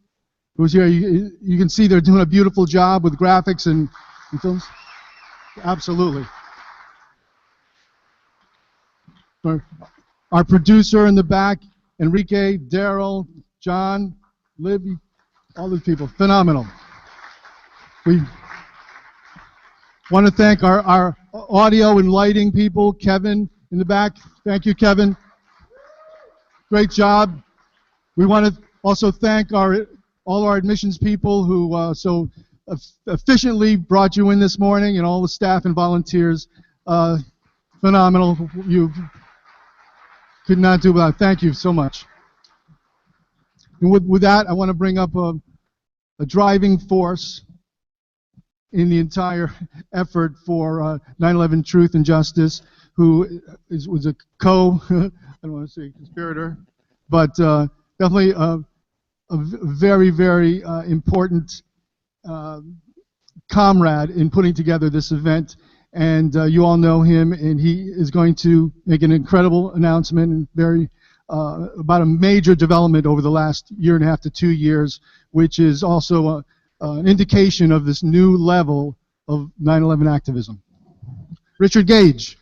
who's here. You can see they're doing a beautiful job with graphics and films. Absolutely. Our producer in the back, Enrique, Daryl, John, Libby, all these people, phenomenal. We want to thank our audio and lighting people, Kevin in the back. Thank you, Kevin. Great job. We want to also thank all our admissions people who so efficiently brought you in this morning, and all the staff and volunteers. Phenomenal. You could not do without. Thank you so much. And with that, I want to bring up a driving force in the entire effort for 9/11 Truth and Justice, who was a I don't want to say conspirator, but definitely a very, very important comrade in putting together this event. And you all know him, and he is going to make an incredible announcement and about a major development over the last year and a half to 2 years, which is also an indication of this new level of 9/11 activism. Richard Gage.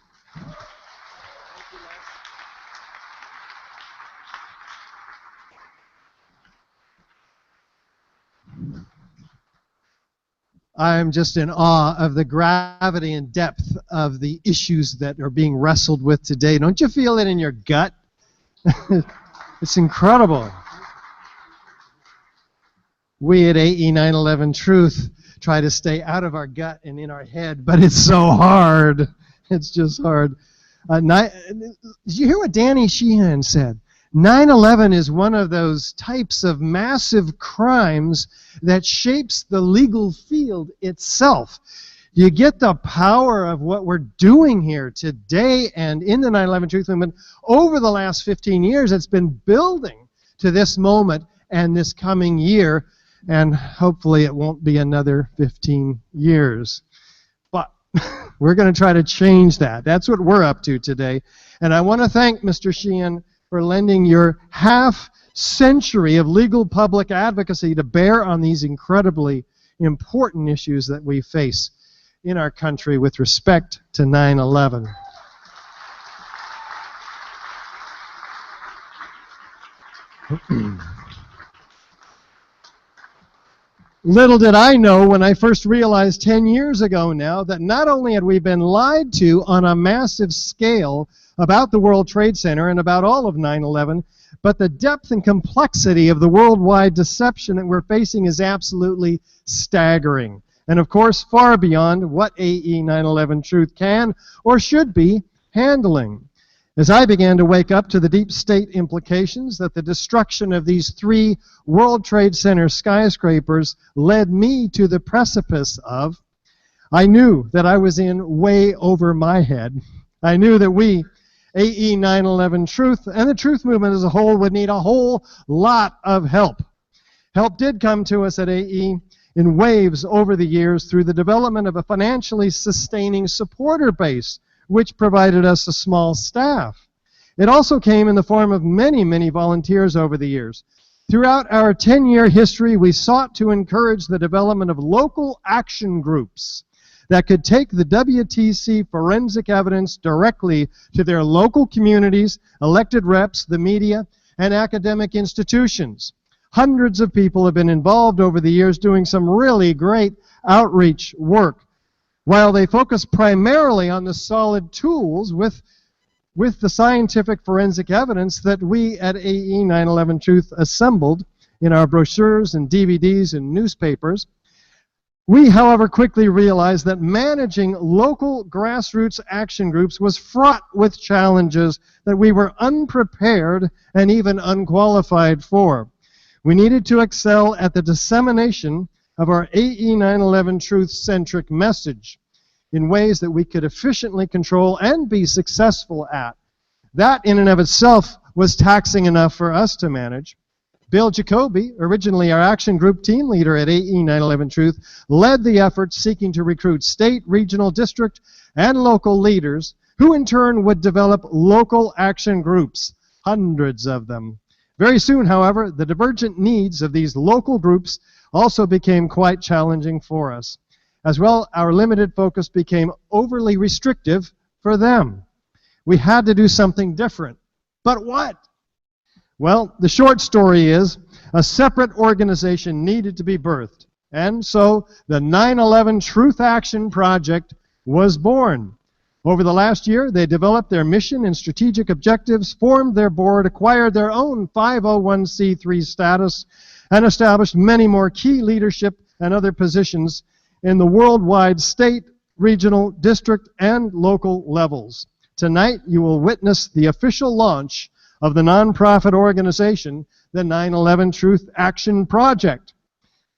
I'm just in awe of the gravity and depth of the issues that are being wrestled with today. Don't you feel it in your gut? It's incredible. We at AE 9/11 Truth try to stay out of our gut and in our head, but it's so hard. It's just hard. Did you hear what Danny Sheehan said? 9/11 is one of those types of massive crimes that shapes the legal field itself. You get the power of what we're doing here today and in the 9/11 Truth Movement over the last 15 years. It's been building to this moment and this coming year, and hopefully it won't be another 15 years. But we're going to try to change that. That's what we're up to today. And I want to thank Mr. Sheehan for lending your half-century of legal public advocacy to bear on these incredibly important issues that we face in our country with respect to 9/11. Little did I know when I first realized 10 years ago now that not only had we been lied to on a massive scale about the World Trade Center and about all of 9/11, but the depth and complexity of the worldwide deception that we're facing is absolutely staggering. And of course, far beyond what AE 9/11 Truth can or should be handling. as I began to wake up to the deep state implications that the destruction of these 3 World Trade Center skyscrapers led me to the precipice of, I knew that I was in way over my head. I knew that we, AE 9/11 Truth, and the truth movement as a whole would need a whole lot of help. Help did come to us at AE in waves over the years through the development of a financially sustaining supporter base, which provided us a small staff. It also came in the form of many, many volunteers over the years. Throughout our 10-year history, we sought to encourage the development of local action groups that could take the WTC forensic evidence directly to their local communities, elected reps, the media, and academic institutions. Hundreds of people have been involved over the years doing some really great outreach work. While they focus primarily on the solid tools with the scientific forensic evidence that we at AE 9/11 Truth assembled in our brochures and DVDs and newspapers, we, however, quickly realized that managing local grassroots action groups was fraught with challenges that we were unprepared and even unqualified for. We needed to excel at the dissemination of our AE 9/11 Truth-centric message in ways that we could efficiently control and be successful at. That, in and of itself, was taxing enough for us to manage. Bill Jacoby, originally our action group team leader at AE 9/11 Truth, led the effort seeking to recruit state, regional, district, and local leaders who in turn would develop local action groups, hundreds of them. Very soon, however, the divergent needs of these local groups also became quite challenging for us. As well, our limited focus became overly restrictive for them. We had to do something different. But what? Well, the short story is a separate organization needed to be birthed. And so the 9/11 Truth Action Project was born. Over the last year, they developed their mission and strategic objectives, formed their board, acquired their own 501c3 status, and established many more key leadership and other positions in the worldwide state, regional, district, and local levels. Tonight, you will witness the official launch of the nonprofit organization, the 9/11 Truth Action Project.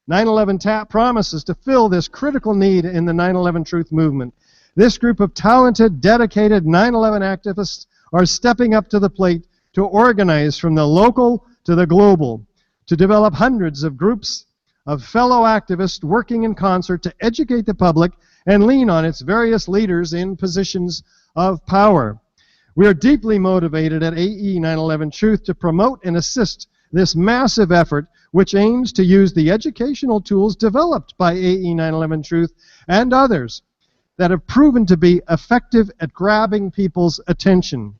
9/11 TAP promises to fill this critical need in the 9/11 Truth movement. This group of talented, dedicated 9/11 activists are stepping up to the plate to organize from the local to the global, to develop hundreds of groups of fellow activists working in concert to educate the public and lean on its various leaders in positions of power. We are deeply motivated at AE 9/11 Truth to promote and assist this massive effort, which aims to use the educational tools developed by AE 9/11 Truth and others that have proven to be effective at grabbing people's attention.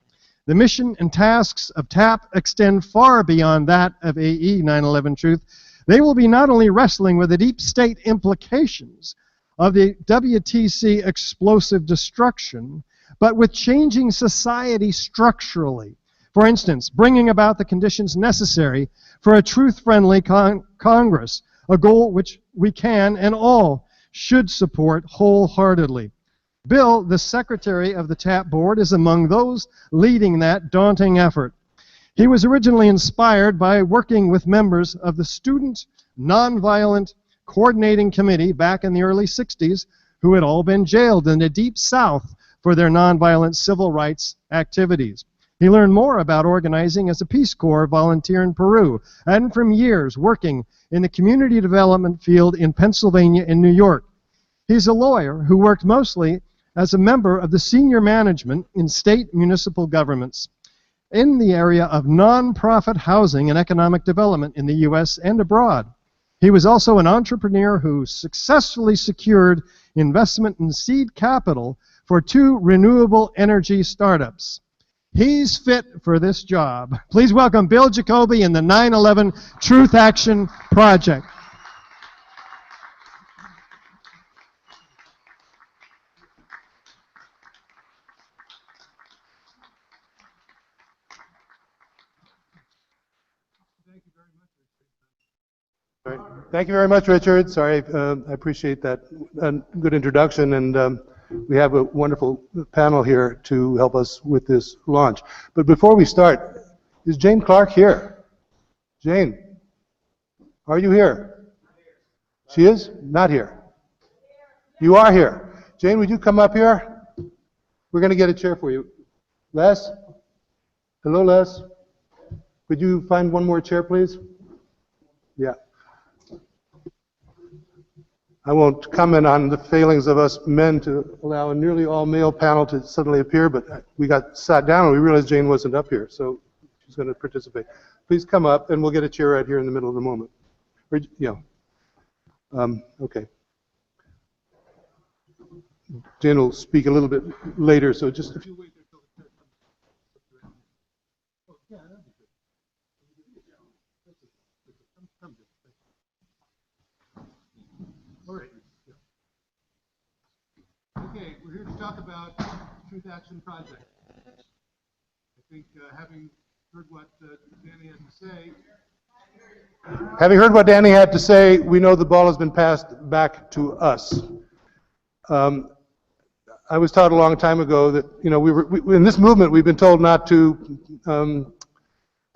The mission and tasks of TAP extend far beyond that of AE 9/11 Truth. They will be not only wrestling with the deep state implications of the WTC explosive destruction, but with changing society structurally. For instance, bringing about the conditions necessary for a truth-friendly Congress, a goal which we can and all should support wholeheartedly. Bill, the secretary of the TAP board, is among those leading that daunting effort. He was originally inspired by working with members of the Student Nonviolent Coordinating Committee back in the early 60s, who had all been jailed in the Deep South for their nonviolent civil rights activities. He learned more about organizing as a Peace Corps volunteer in Peru, and from years working in the community development field in Pennsylvania and New York. He's a lawyer who worked mostly as a member of the senior management in state municipal governments in the area of nonprofit housing and economic development in the U.S. and abroad. He was also an entrepreneur who successfully secured investment in seed capital for 2 renewable energy startups. He's fit for this job. Please welcome Bill Jacoby and the 9/11 Truth Action Project. All right. Thank you very much, Richard. Sorry, I appreciate that good introduction, and we have a wonderful panel here to help us with this launch. But before we start, is Jane Clark here? Jane, are you here? She is? Not here. You are here. Jane, would you come up here? We're going to get a chair for you. Les? Hello, Les. Could you find one more chair, please? Yeah. I won't comment on the failings of us men to allow a nearly all-male panel to suddenly appear, but we got sat down and we realized Jane wasn't up here, so she's going to participate. Please come up, and we'll get a chair right here in the middle of the moment. Or, yeah. Okay. Jane will speak a little bit later, so just if you wait there until the chair comes. Oh, yeah, that'd be good. All right. Okay, we're here to talk about Truth Action Project. I think having heard what Danny had to say, we know the ball has been passed back to us. I was taught a long time ago that, you know, in this movement we've been told not to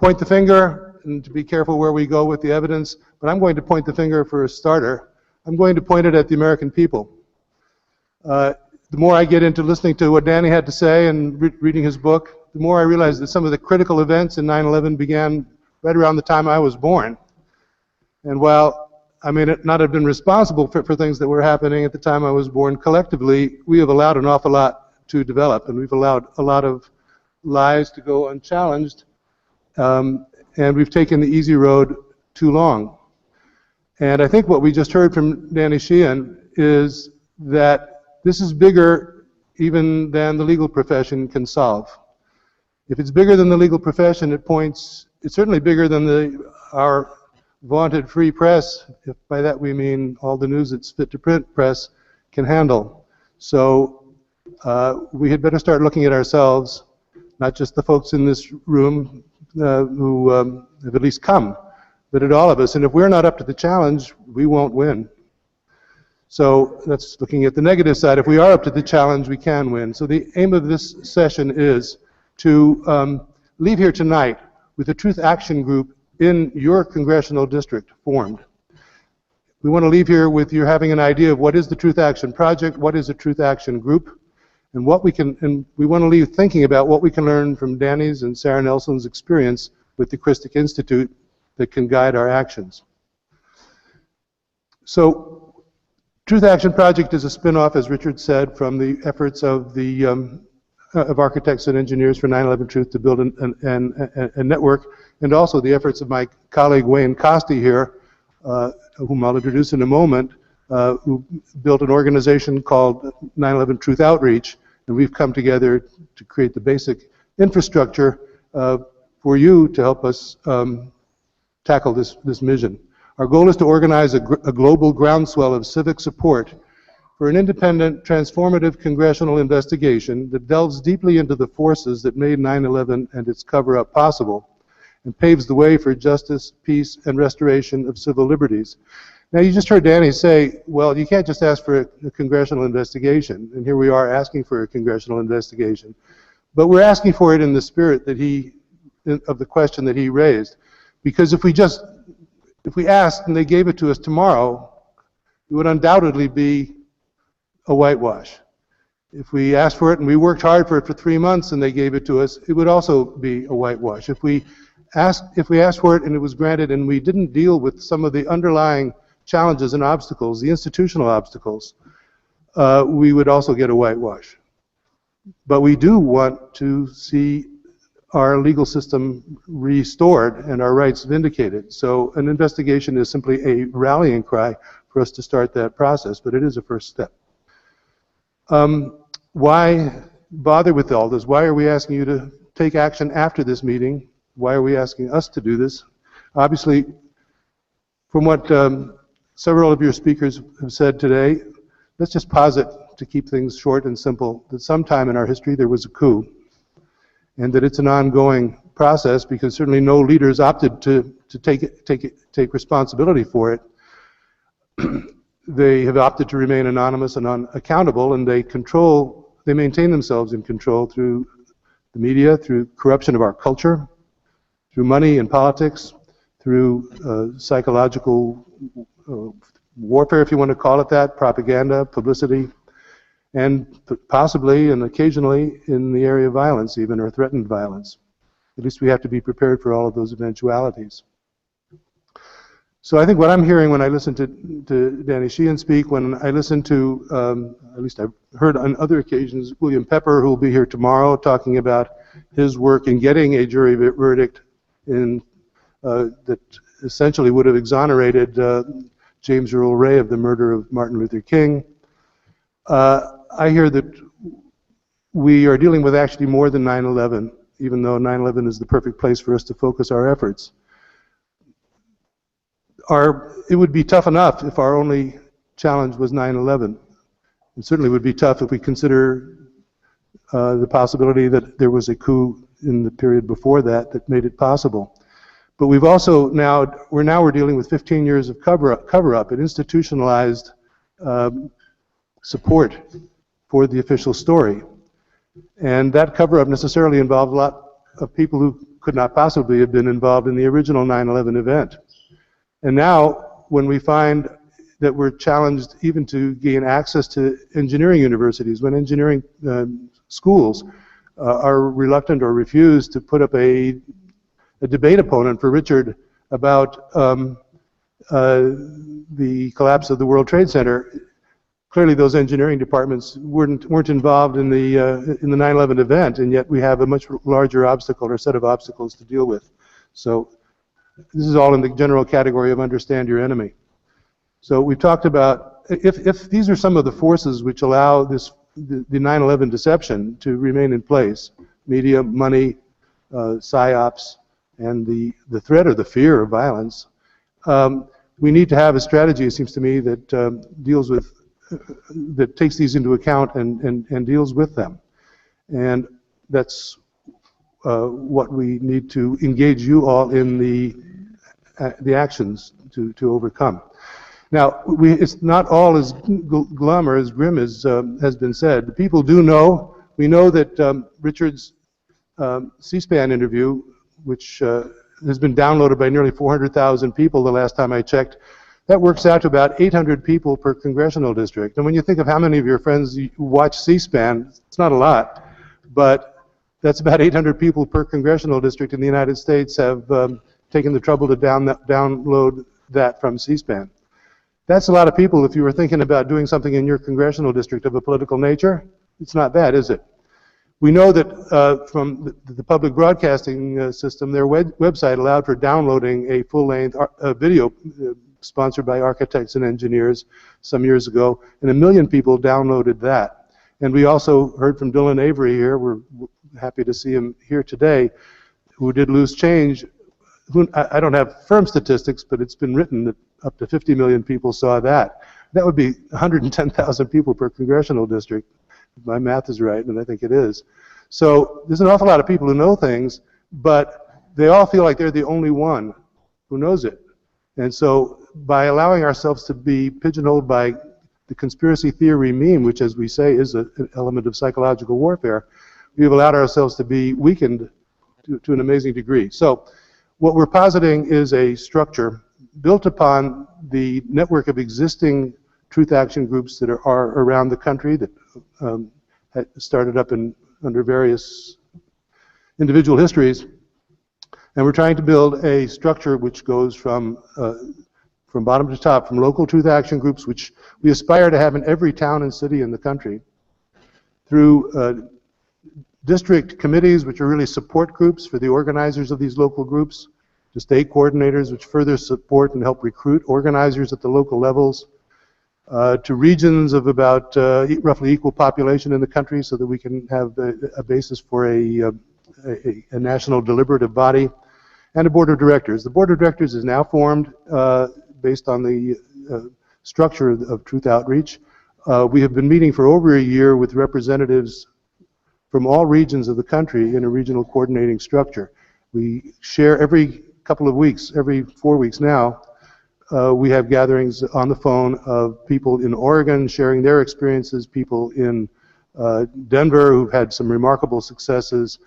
point the finger and to be careful where we go with the evidence, but I'm going to point the finger for a starter. I'm going to point it at the American people. The more I get into listening to what Danny had to say and reading his book, the more I realize that some of the critical events in 9/11 began right around the time I was born. And while I may not have been responsible for things that were happening at the time I was born, collectively, we have allowed an awful lot to develop, and we've allowed a lot of lies to go unchallenged, and we've taken the easy road too long. And I think what we just heard from Danny Sheehan is that this is bigger even than the legal profession can solve. If it's bigger than the legal profession, it's certainly bigger than our vaunted free press, if by that we mean all the news that's fit to print press, can handle. So we had better start looking at ourselves, not just the folks in this room who have at least come, but at all of us. And if we're not up to the challenge, we won't win. So that's looking at the negative side. If we are up to the challenge, we can win. So the aim of this session is to leave here tonight with a Truth Action Group in your congressional district formed. We want to leave here with you having an idea of what is the Truth Action Project, what is a Truth Action Group, and what we can, and we want to leave thinking about what we can learn from Danny's and Sarah Nelson's experience with the Christic Institute that can guide our actions. So, Truth Action Project is a spin-off, as Richard said, from the efforts of the of architects and engineers for 9/11 Truth to build a network, and also the efforts of my colleague Wayne Costi here, whom I'll introduce in a moment, who built an organization called 9/11 Truth Outreach, and we've come together to create the basic infrastructure for you to help us tackle this mission. Our goal is to organize a global groundswell of civic support for an independent, transformative congressional investigation that delves deeply into the forces that made 9/11 and its cover-up possible and paves the way for justice, peace, and restoration of civil liberties. Now, you just heard Danny say, well, you can't just ask for a congressional investigation, and here we are asking for a congressional investigation. But we're asking for it in the spirit that of the question that he raised. Because if we asked and they gave it to us tomorrow, it would undoubtedly be a whitewash. If we asked for it and we worked hard for it for 3 months and they gave it to us, it would also be a whitewash. If we asked for it and it was granted and we didn't deal with some of the underlying challenges and obstacles, the institutional obstacles, we would also get a whitewash. But we do want to see our legal system restored and our rights vindicated. So an investigation is simply a rallying cry for us to start that process, but it is a first step. Why bother with all this? Why are we asking you to take action after this meeting? Why are we asking us to do this? Obviously, from what several of your speakers have said today, let's just posit, to keep things short and simple, that sometime in our history there was a coup, and that it's an ongoing process because certainly no leaders opted to take responsibility for it. they have opted to remain anonymous and unaccountable, and they maintain themselves in control through the media, through corruption of our culture, through money and politics, through psychological warfare, if you want to call it that, propaganda, publicity, and possibly and occasionally in the area of violence even, or threatened violence. At least we have to be prepared for all of those eventualities. So I think what I'm hearing when I listen to Danny Sheehan speak, when I listen to, at least I've heard on other occasions, William Pepper, who will be here tomorrow, talking about his work in getting a jury verdict that essentially would have exonerated James Earl Ray of the murder of Martin Luther King. I hear that we are dealing with actually more than 9/11, even though 9/11 is the perfect place for us to focus our efforts. It would be tough enough if our only challenge was 9/11. It certainly would be tough if we consider the possibility that there was a coup in the period before that made it possible. But we've also we're dealing with 15 years of cover-up and institutionalized support for the official story. And that cover-up necessarily involved a lot of people who could not possibly have been involved in the original 9/11 event. And now, when we find that we're challenged even to gain access to engineering universities, when engineering schools are reluctant or refuse to put up a debate opponent for Richard about the collapse of the World Trade Center, clearly those engineering departments weren't involved in the 9/11 event, and yet we have a much larger obstacle or set of obstacles to deal with. So this is all in the general category of understand your enemy. So we've talked about if these are some of the forces which allow the 9/11 deception to remain in place, media, money, psyops, and the threat or the fear of violence, we need to have a strategy, it seems to me, that that takes these into account and deals with them. And that's what we need to engage you all in the actions to overcome. Now, it's not all as glum or as grim as has been said. The people do know. We know that Richard's C-SPAN interview, which has been downloaded by nearly 400,000 people the last time I checked, that works out to about 800 people per congressional district. And when you think of how many of your friends watch C-SPAN, it's not a lot, but that's about 800 people per congressional district in the United States have taken the trouble to download that from C-SPAN. That's a lot of people if you were thinking about doing something in your congressional district of a political nature. It's not bad, is it? We know that from the public broadcasting system, their website allowed for downloading a full-length video sponsored by architects and engineers some years ago, and 1 million people downloaded that. And we also heard from Dylan Avery here, we're happy to see him here today, who did Loose Change. I don't have firm statistics, but it's been written that up to 50 million people saw that. That would be 110,000 people per congressional district, if my math is right, and I think it is. So there's an awful lot of people who know things, but they all feel like they're the only one who knows it. And so by allowing ourselves to be pigeonholed by the conspiracy theory meme, which, as we say, is an element of psychological warfare, we've allowed ourselves to be weakened to an amazing degree. So what we're positing is a structure built upon the network of existing truth action groups that are around the country that had started up under various individual histories. And we're trying to build a structure which goes from bottom to top, from local truth action groups, which we aspire to have in every town and city in the country, through district committees, which are really support groups for the organizers of these local groups, to state coordinators, which further support and help recruit organizers at the local levels, to regions of about roughly equal population in the country so that we can have a basis for a national deliberative body, and a board of directors. The board of directors is now formed based on the structure of Truth Outreach. We have been meeting for over a year with representatives from all regions of the country in a regional coordinating structure. We share every couple of weeks, every 4 weeks now, we have gatherings on the phone of people in Oregon sharing their experiences, people in Denver who've had some remarkable successes,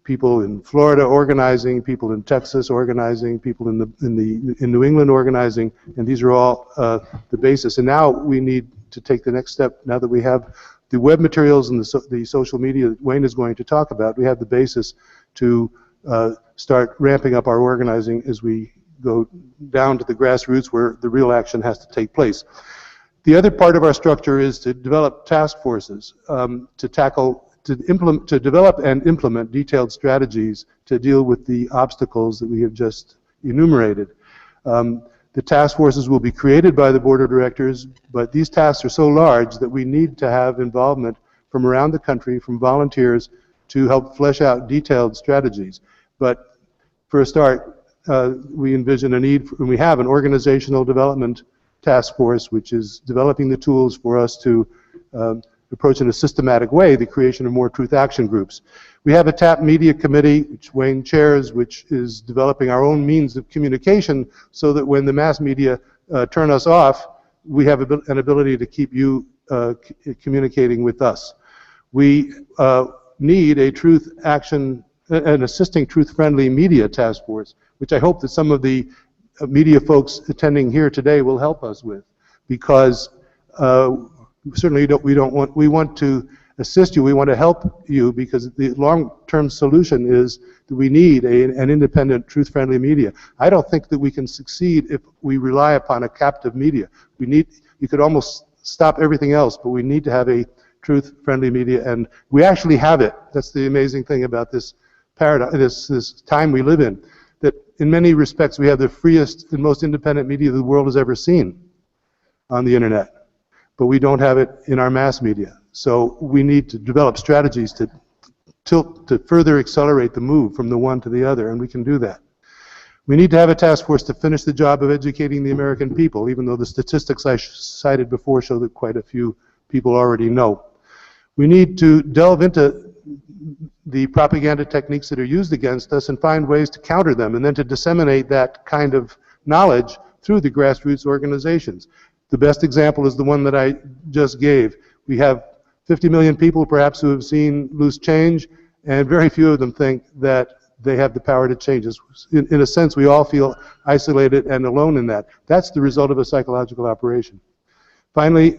people in Florida organizing, people in Texas organizing, people in New England organizing, and these are all the basis. And now we need to take the next step. Now that we have the web materials and the social media that Wayne is going to talk about, we have the basis to start ramping up our organizing as we go down to the grassroots where the real action has to take place. The other part of our structure is to develop task forces to develop and implement detailed strategies to deal with the obstacles that we have just enumerated. The task forces will be created by the board of directors, but these tasks are so large that we need to have involvement from around the country, from volunteers, to help flesh out detailed strategies. But for a start, we envision a need, and we have an organizational development task force which is developing the tools for us to approach in a systematic way the creation of more truth action groups. We have a TAP media committee, which Wayne chairs, which is developing our own means of communication so that when the mass media turn us off, we have an ability to keep you communicating with us. We need a truth action, an assisting truth-friendly media task force, which I hope that some of the media folks attending here today will help us with, because certainly we want to assist you, we want to help you, because the long-term solution is that we need an independent, truth-friendly media. I don't think that we can succeed if we rely upon a captive media. You could almost stop everything else, but we need to have a truth-friendly media, and we actually have it. That's the amazing thing about this paradigm, this time we live in, that in many respects we have the freest and most independent media the world has ever seen on the internet. But we don't have it in our mass media. So we need to develop strategies to further accelerate the move from the one to the other, and we can do that. We need to have a task force to finish the job of educating the American people, even though the statistics I cited before show that quite a few people already know. We need to delve into the propaganda techniques that are used against us and find ways to counter them, and then to disseminate that kind of knowledge through the grassroots organizations. The best example is the one that I just gave. We have 50 million people perhaps who have seen Loose Change, and very few of them think that they have the power to change us. In a sense, we all feel isolated and alone in that. That's the result of a psychological operation. Finally,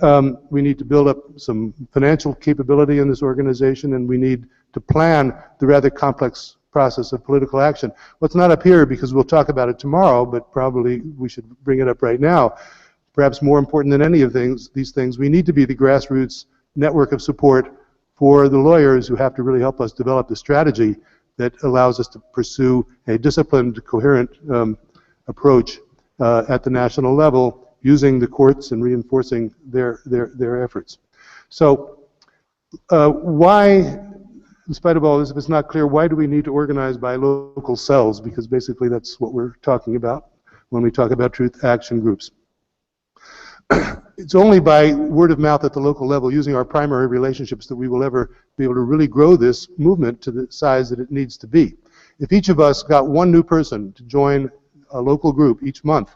we need to build up some financial capability in this organization, and we need to plan the rather complex process of political action. What's not up here, because we'll talk about it tomorrow, but probably we should bring it up right now. Perhaps more important than any of these things, we need to be the grassroots network of support for the lawyers who have to really help us develop the strategy that allows us to pursue a disciplined, coherent approach at the national level, using the courts and reinforcing their efforts. So why, in spite of all this, if it's not clear, why do we need to organize by local cells? Because basically that's what we're talking about when we talk about truth action groups. It's only by word of mouth at the local level, using our primary relationships, that we will ever be able to really grow this movement to the size that it needs to be. If each of us got one new person to join a local group each month,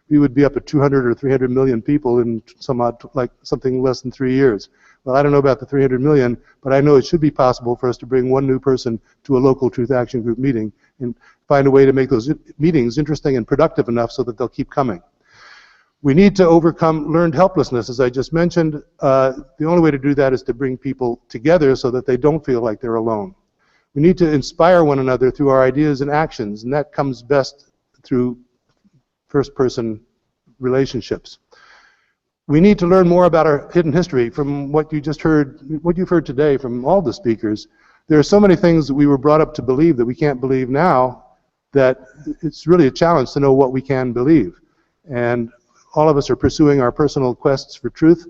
we would be up at 200 or 300 million people in something less than 3 years. Well, I don't know about the 300 million, but I know it should be possible for us to bring one new person to a local Truth Action Group meeting and find a way to make those meetings interesting and productive enough so that they'll keep coming. We need to overcome learned helplessness, as I just mentioned. The only way to do that is to bring people together so that they don't feel like they're alone. We need to inspire one another through our ideas and actions, and that comes best through first-person relationships. We need to learn more about our hidden history. From what you just heard, what you've heard today from all the speakers, there are so many things that we were brought up to believe that we can't believe now, that it's really a challenge to know what we can believe. And all of us are pursuing our personal quests for truth.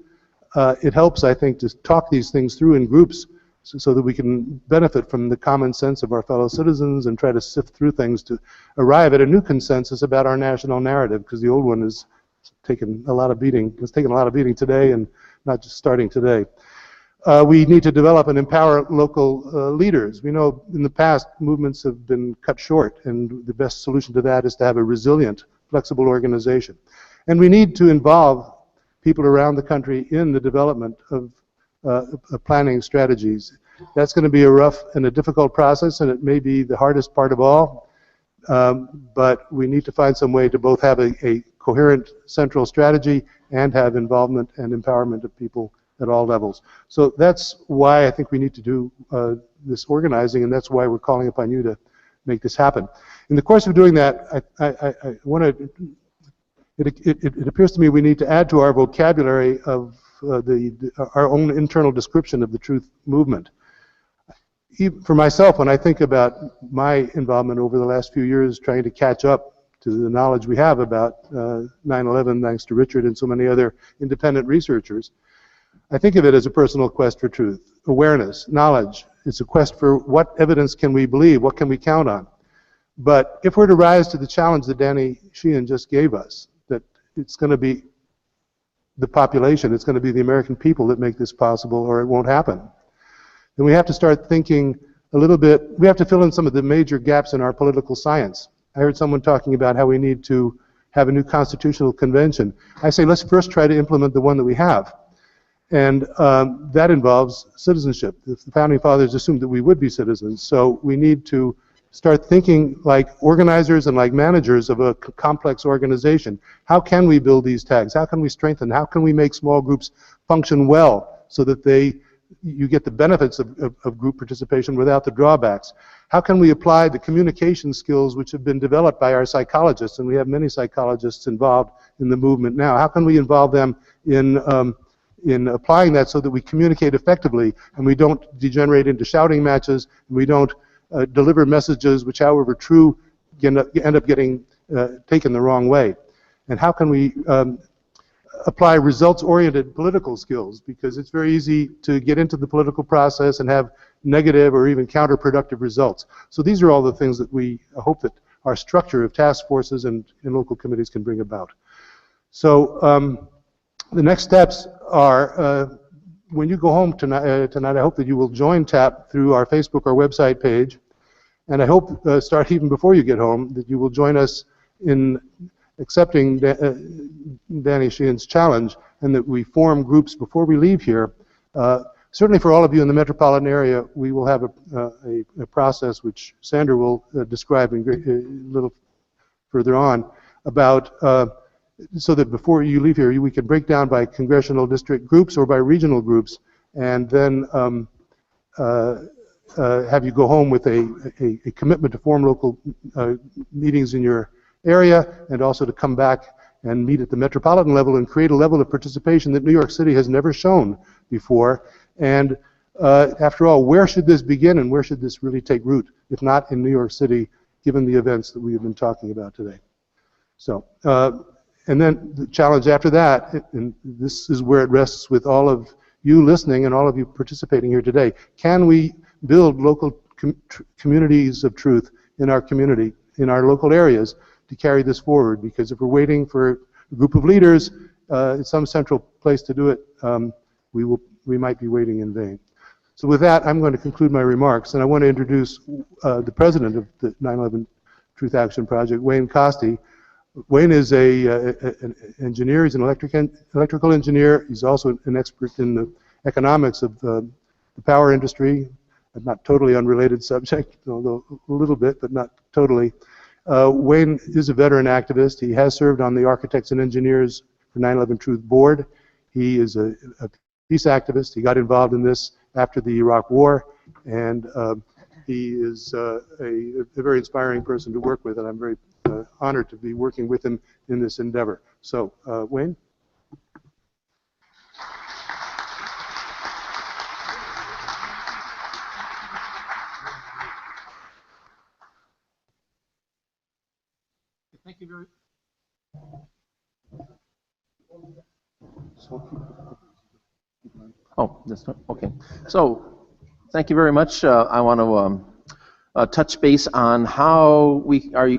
It helps, I think, to talk these things through in groups so that we can benefit from the common sense of our fellow citizens and try to sift through things to arrive at a new consensus about our national narrative, because the old one is taken a lot of beating. It's taken a lot of beating today, and not just starting today. We need to develop and empower local leaders. We know in the past movements have been cut short, and the best solution to that is to have a resilient flexible organization. And we need to involve people around the country in the development of planning strategies. That's going to be a rough and a difficult process, and it may be the hardest part of all, but we need to find some way to both have a coherent central strategy and have involvement and empowerment of people at all levels. So that's why I think we need to do this organizing, and that's why we're calling upon you to make this happen. In the course of doing that, I want to, it appears to me we need to add to our vocabulary of our own internal description of the truth movement. For myself, when I think about my involvement over the last few years trying to catch up to the knowledge we have about 9/11, thanks to Richard and so many other independent researchers, I think of it as a personal quest for truth, awareness, knowledge. It's a quest for what evidence can we believe, what can we count on. But if we're to rise to the challenge that Danny Sheehan just gave us, that it's going to be the population, it's going to be the American people that make this possible, or it won't happen. Then we have to start thinking a little bit, we have to fill in some of the major gaps in our political science. I heard someone talking about how we need to have a new constitutional convention. I say let's first try to implement the one that we have. And that involves citizenship. The Founding Fathers assumed that we would be citizens, so we need to start thinking like organizers and like managers of a complex organization. How can we build these tags? How can we strengthen? How can we make small groups function well so that you get the benefits of group participation without the drawbacks? How can we apply the communication skills which have been developed by our psychologists, and we have many psychologists involved in the movement now? How can we involve them in applying that so that we communicate effectively and we don't degenerate into shouting matches, and we don't deliver messages which, however true, end up getting taken the wrong way? And how can we apply results-oriented political skills? Because it's very easy to get into the political process and have negative or even counterproductive results. So these are all the things that we hope that our structure of task forces and local committees can bring about. So the next steps are, when you go home tonight, I hope that you will join TAP through our Facebook or website page. And I hope, start even before you get home, that you will join us in accepting Danny Sheehan's challenge, and that we form groups before we leave here. Certainly for all of you in the metropolitan area, we will have a process which Sandra will describe a little further on about so that before you leave here, we can break down by congressional district groups or by regional groups, and then have you go home with a commitment to form local meetings in your area, and also to come back and meet at the metropolitan level and create a level of participation that New York City has never shown before. And after all, where should this begin and where should this really take root, if not in New York City, given the events that we have been talking about today? So, and then the challenge after that, and this is where it rests with all of you listening and all of you participating here today, can we build local communities of truth in our community, in our local areas, to carry this forward? Because if we're waiting for a group of leaders in some central place to do it, we might be waiting in vain. So with that, I'm going to conclude my remarks, and I want to introduce the president of the 9/11 Truth Action Project, Wayne Costi. Wayne is an engineer. He's an electrical engineer. He's also an expert in the economics of the power industry, a not totally unrelated subject, although a little bit, but not totally. Wayne is a veteran activist. He has served on the Architects and Engineers for 9/11 Truth Board. He is a peace activist. He got involved in this after the Iraq War, and he is a very inspiring person to work with, and I'm very honored to be working with him in this endeavor. So, Wayne? Thank you very Oh, this one? Okay. So, thank you very much. I want to touch base on how we are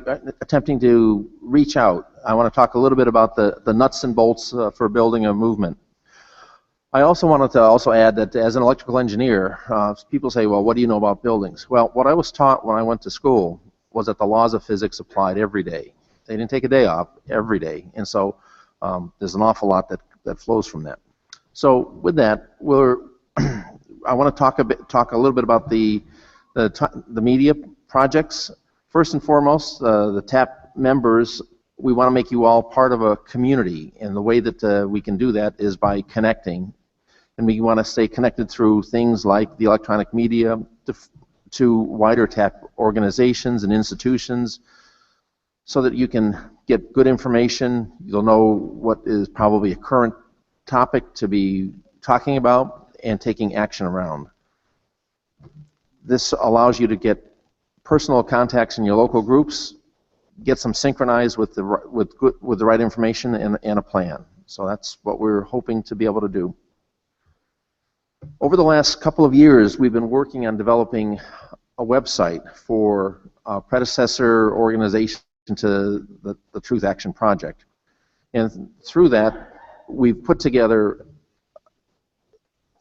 attempting to reach out. I want to talk a little bit about the nuts and bolts for building a movement. I also wanted to add that as an electrical engineer, people say, well, what do you know about buildings? Well, what I was taught when I went to school was that the laws of physics applied every day. They didn't take a day off every day. And so there's an awful lot that flows from that. So with that, I want to talk a little bit about the media projects. First and foremost, the TAP members, we want to make you all part of a community, and the way that we can do that is by connecting. And we want to stay connected through things like the electronic media to wider TAP organizations and institutions, so that you can get good information. You'll know what is probably a current topic to be talking about and taking action around. This allows you to get personal contacts in your local groups, get some synchronized with the right information and a plan. So that's what we're hoping to be able to do. Over the last couple of years, we've been working on developing a website for a predecessor organization to the Truth Action Project. And through that, we've put together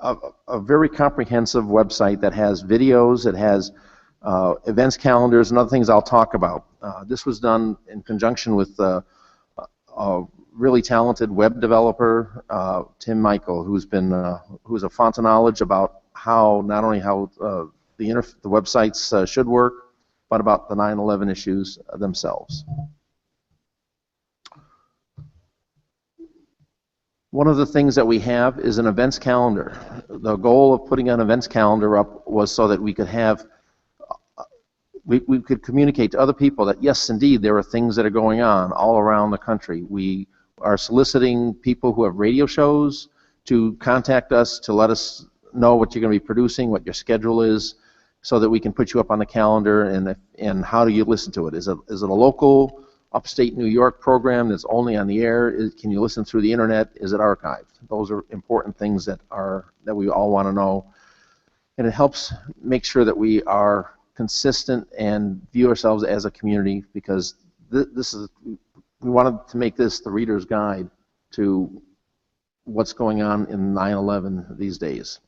a very comprehensive website that has videos, it has events calendars, and other things I'll talk about. This was done in conjunction with a really talented web developer, Tim Michael, who's a font of knowledge about not only how the websites should work, but about the 9/11 issues themselves. One of the things that we have is an events calendar. The goal of putting an events calendar up was so that we could have we could communicate to other people that yes, indeed, there are things that are going on all around the country. We are soliciting people who have radio shows to contact us to let us know what you're going to be producing, what your schedule is, so that we can put you up on the calendar. And how do you listen to it? Is it a local upstate New York program that's only on the air? Can you listen through the internet? Is it archived? Those are important things that we all want to know. And it helps make sure that we are consistent and view ourselves as a community, because we wanted to make this the reader's guide to what's going on in 9/11 these days.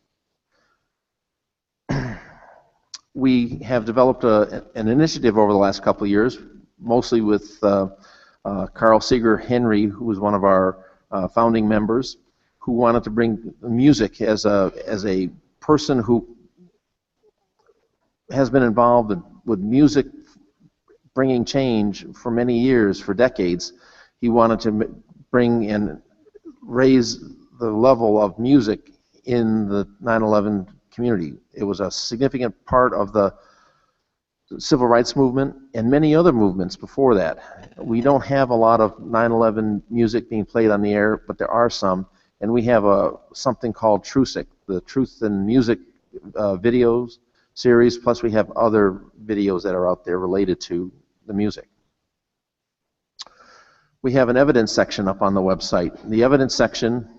We have developed an initiative over the last couple of years, mostly with Carl Seeger Henry, who was one of our founding members, who wanted to bring music as a person who has been involved with music bringing change for many years, for decades. He wanted to bring and raise the level of music in the 9/11 community. It was a significant part of the civil rights movement and many other movements before that. We don't have a lot of 9/11 music being played on the air, but there are some, and we have something called TRUSIC, the Truth in Music videos series, plus we have other videos that are out there related to the music. We have an evidence section up on the website. The evidence section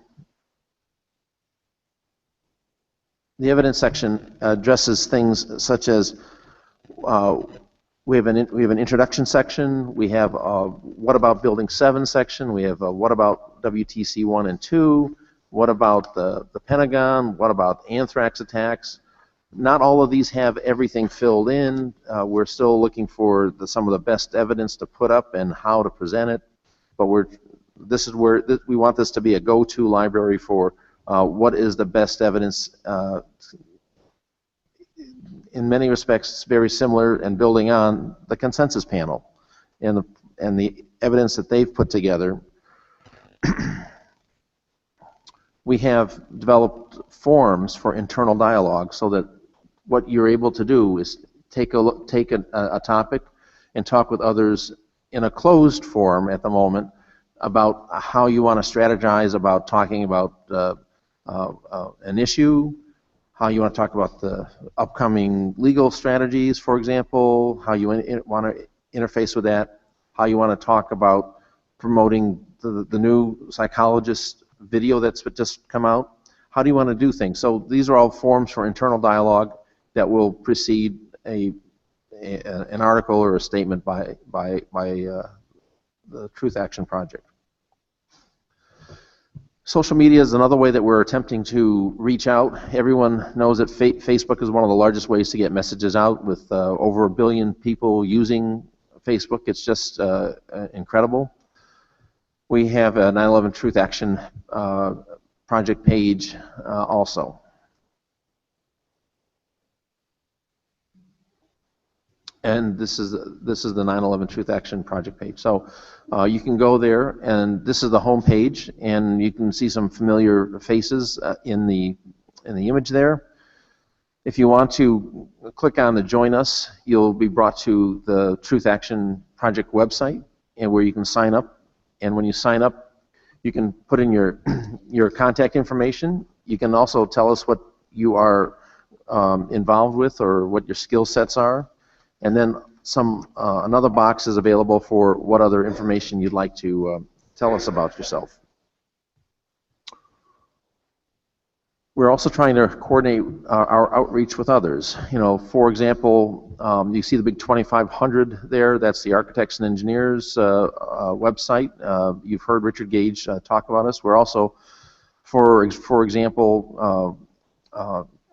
addresses things such as we have an introduction section. We have a what about Building 7 section. We have a what about WTC 1 and 2. What about the Pentagon? What about anthrax attacks? Not all of these have everything filled in. We're still looking for some of the best evidence to put up and how to present it. But this is where we want this to be a go-to library for what is the best evidence. In many respects, it's very similar and building on the consensus panel and the evidence that they've put together. We have developed forums for internal dialogue so that what you're able to do is take a topic and talk with others in a closed forum at the moment about how you want to strategize about talking about an issue, how you want to talk about the upcoming legal strategies, for example, how you want to interface with that, how you want to talk about promoting the new psychologist video that's just come out. How do you want to do things? So these are all forms for internal dialogue that will precede an article or a statement by the Truth Action Project. Social media is another way that we're attempting to reach out. Everyone knows that Facebook is one of the largest ways to get messages out, with over 1 billion people using Facebook. It's just incredible. We have a 9/11 Truth Action project page also. And this is the 9/11 Truth Action project page. So you can go there, and this is the home page, and you can see some familiar faces in the image there. If you want to click on the Join Us, you'll be brought to the Truth Action project website, and where you can sign up. And when you sign up, you can put in your contact information. You can also tell us what you are involved with or what your skill sets are. And then another box is available for what other information you'd like to tell us about yourself. We're also trying to coordinate our outreach with others. You know, for example, you see the big 2500 there. That's the Architects and Engineers website. You've heard Richard Gage talk about us. We're also, for example,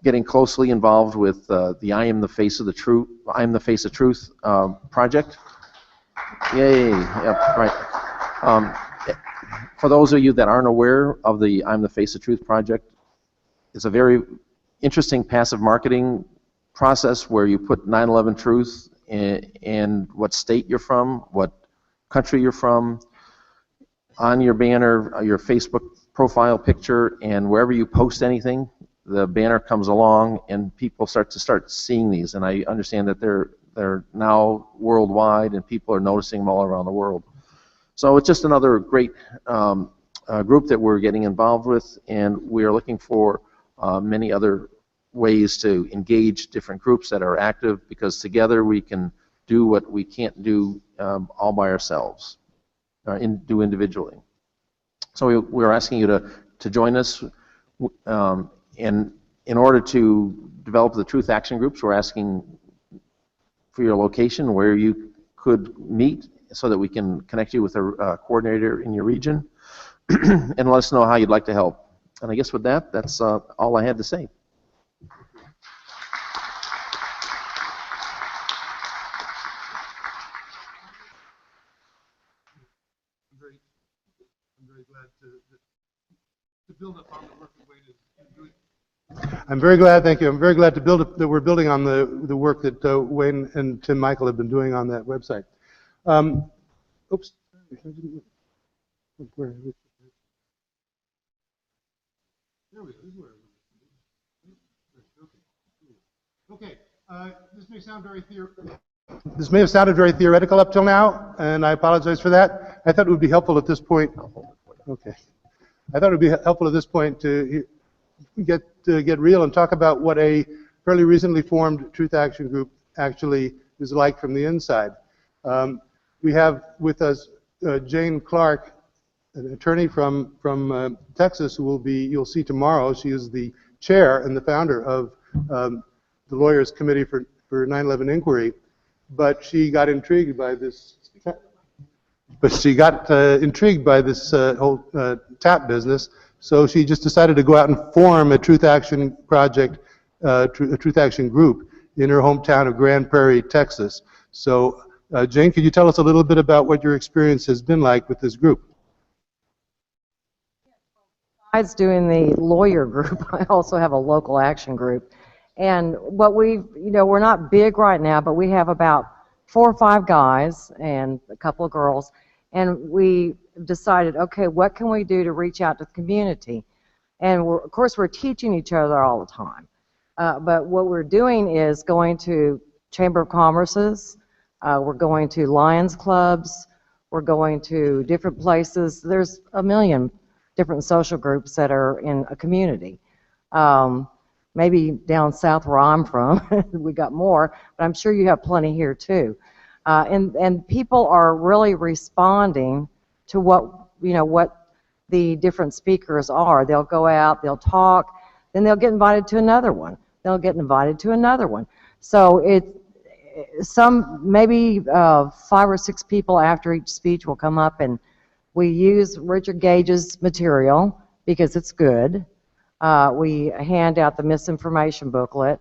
getting closely involved with the I Am the Face of the Truth project. Yay! Yep, right. For those of you that aren't aware of the I'm the Face of Truth project, it's a very interesting passive marketing process where you put 9/11 Truth and what state you're from, what country you're from, on your banner, your Facebook profile picture, and wherever you post anything, the banner comes along and people start seeing these. And I understand that they're now worldwide and people are noticing them all around the world. So it's just another great group that we're getting involved with, and we are looking for many other ways to engage different groups that are active, because together we can do what we can't do all by ourselves, do individually. So we're asking you to join us, and in order to develop the Truth Action groups, we're asking for your location where you could meet so that we can connect you with a coordinator in your region and let us know how you'd like to help. And I guess with that, that's all I had to say. I'm very glad to build up on the work that Wayne is doing. I'm very glad, thank you. I'm very glad that we're building on the work that Wayne and Tim Michael have been doing on that website. Oops. Where? There we go. Okay. This may sound very theoretical. This may have sounded very theoretical up till now, and I apologize for that. I thought it would be helpful at this point. Okay. I thought it would be helpful at this point to get real and talk about what a fairly recently formed Truth Action group actually is like from the inside. We have with us Jane Clark, an attorney from Texas, who you'll see tomorrow. She is the chair and the founder of the Lawyers Committee for 9/11 Inquiry, but she got intrigued by this. Whole tap business, so she just decided to go out and form a Truth Action project, a Truth Action group in her hometown of Grand Prairie, Texas. So, Jane, could you tell us a little bit about what your experience has been like with this group? Besides doing the lawyer group, I also have a local action group. And what we're not big right now, but we have about 4 or 5 guys and a couple of girls. And we decided, okay, what can we do to reach out to the community? And of course, we're teaching each other all the time. But what we're doing is going to Chamber of Commerce's, we're going to Lions Clubs, we're going to different places. There's a million different social groups that are in a community. Maybe down south where I'm from, we got more, but I'm sure you have plenty here too. And people are really responding to what the different speakers are. They'll go out, they'll talk, then they'll get invited to another one. They'll get invited to another one. So maybe 5 or 6 people after each speech will come up, and we use Richard Gage's material because it's good. We hand out the misinformation booklet.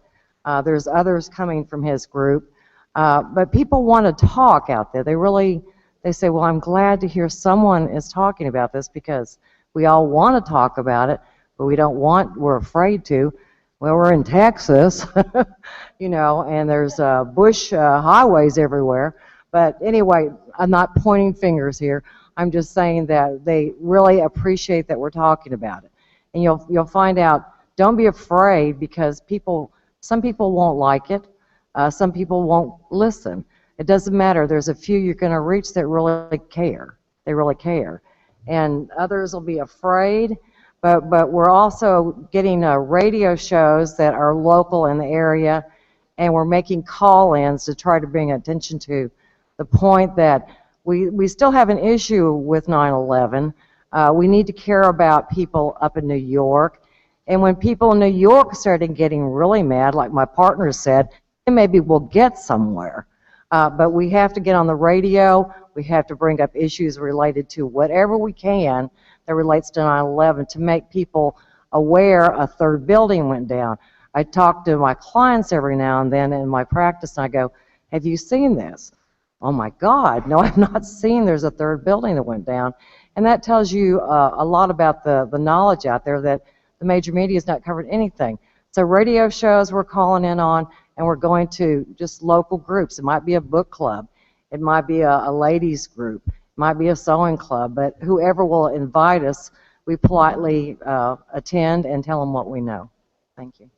There's others coming from his group. But people want to talk out there. They say, well, I'm glad to hear someone is talking about this, because we all want to talk about it, but we're afraid to. Well, we're in Texas, and there's bush highways everywhere. But anyway, I'm not pointing fingers here. I'm just saying that they really appreciate that we're talking about it. And you'll find out, don't be afraid, because some people won't like it. Some people won't listen. It doesn't matter. There's a few you're going to reach that really care. They really care. And others will be afraid. But we're also getting radio shows that are local in the area, and we're making call-ins to try to bring attention to the point that we still have an issue with 9/11. We need to care about people up in New York. And when people in New York started getting really mad, like my partner said, then maybe we'll get somewhere. But we have to get on the radio. We have to bring up issues related to whatever we can that relates to 9/11 to make people aware a third building went down. I talk to my clients every now and then in my practice, and I go, have you seen this? Oh my God, no, I've not seen there's a third building that went down. And that tells you a lot about the knowledge out there, that the major media has not covered anything. So radio shows we're calling in on, and we're going to just local groups. It might be a book club. It might be a ladies group. It might be a sewing club. But whoever will invite us, we politely attend and tell them what we know. Thank you.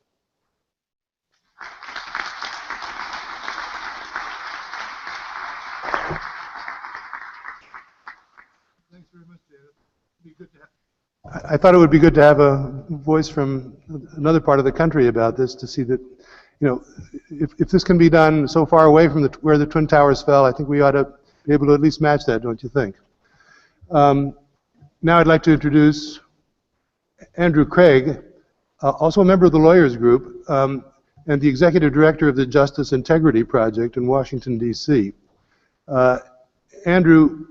Thanks very much, David. I thought it would be good to have a voice from another part of the country about this, to see that, if this can be done so far away from where the Twin Towers fell, I think we ought to be able to at least match that, don't you think? Now I'd like to introduce Andrew Craig, also a member of the Lawyers Group, and the Executive Director of the Justice Integrity Project in Washington, D.C. Andrew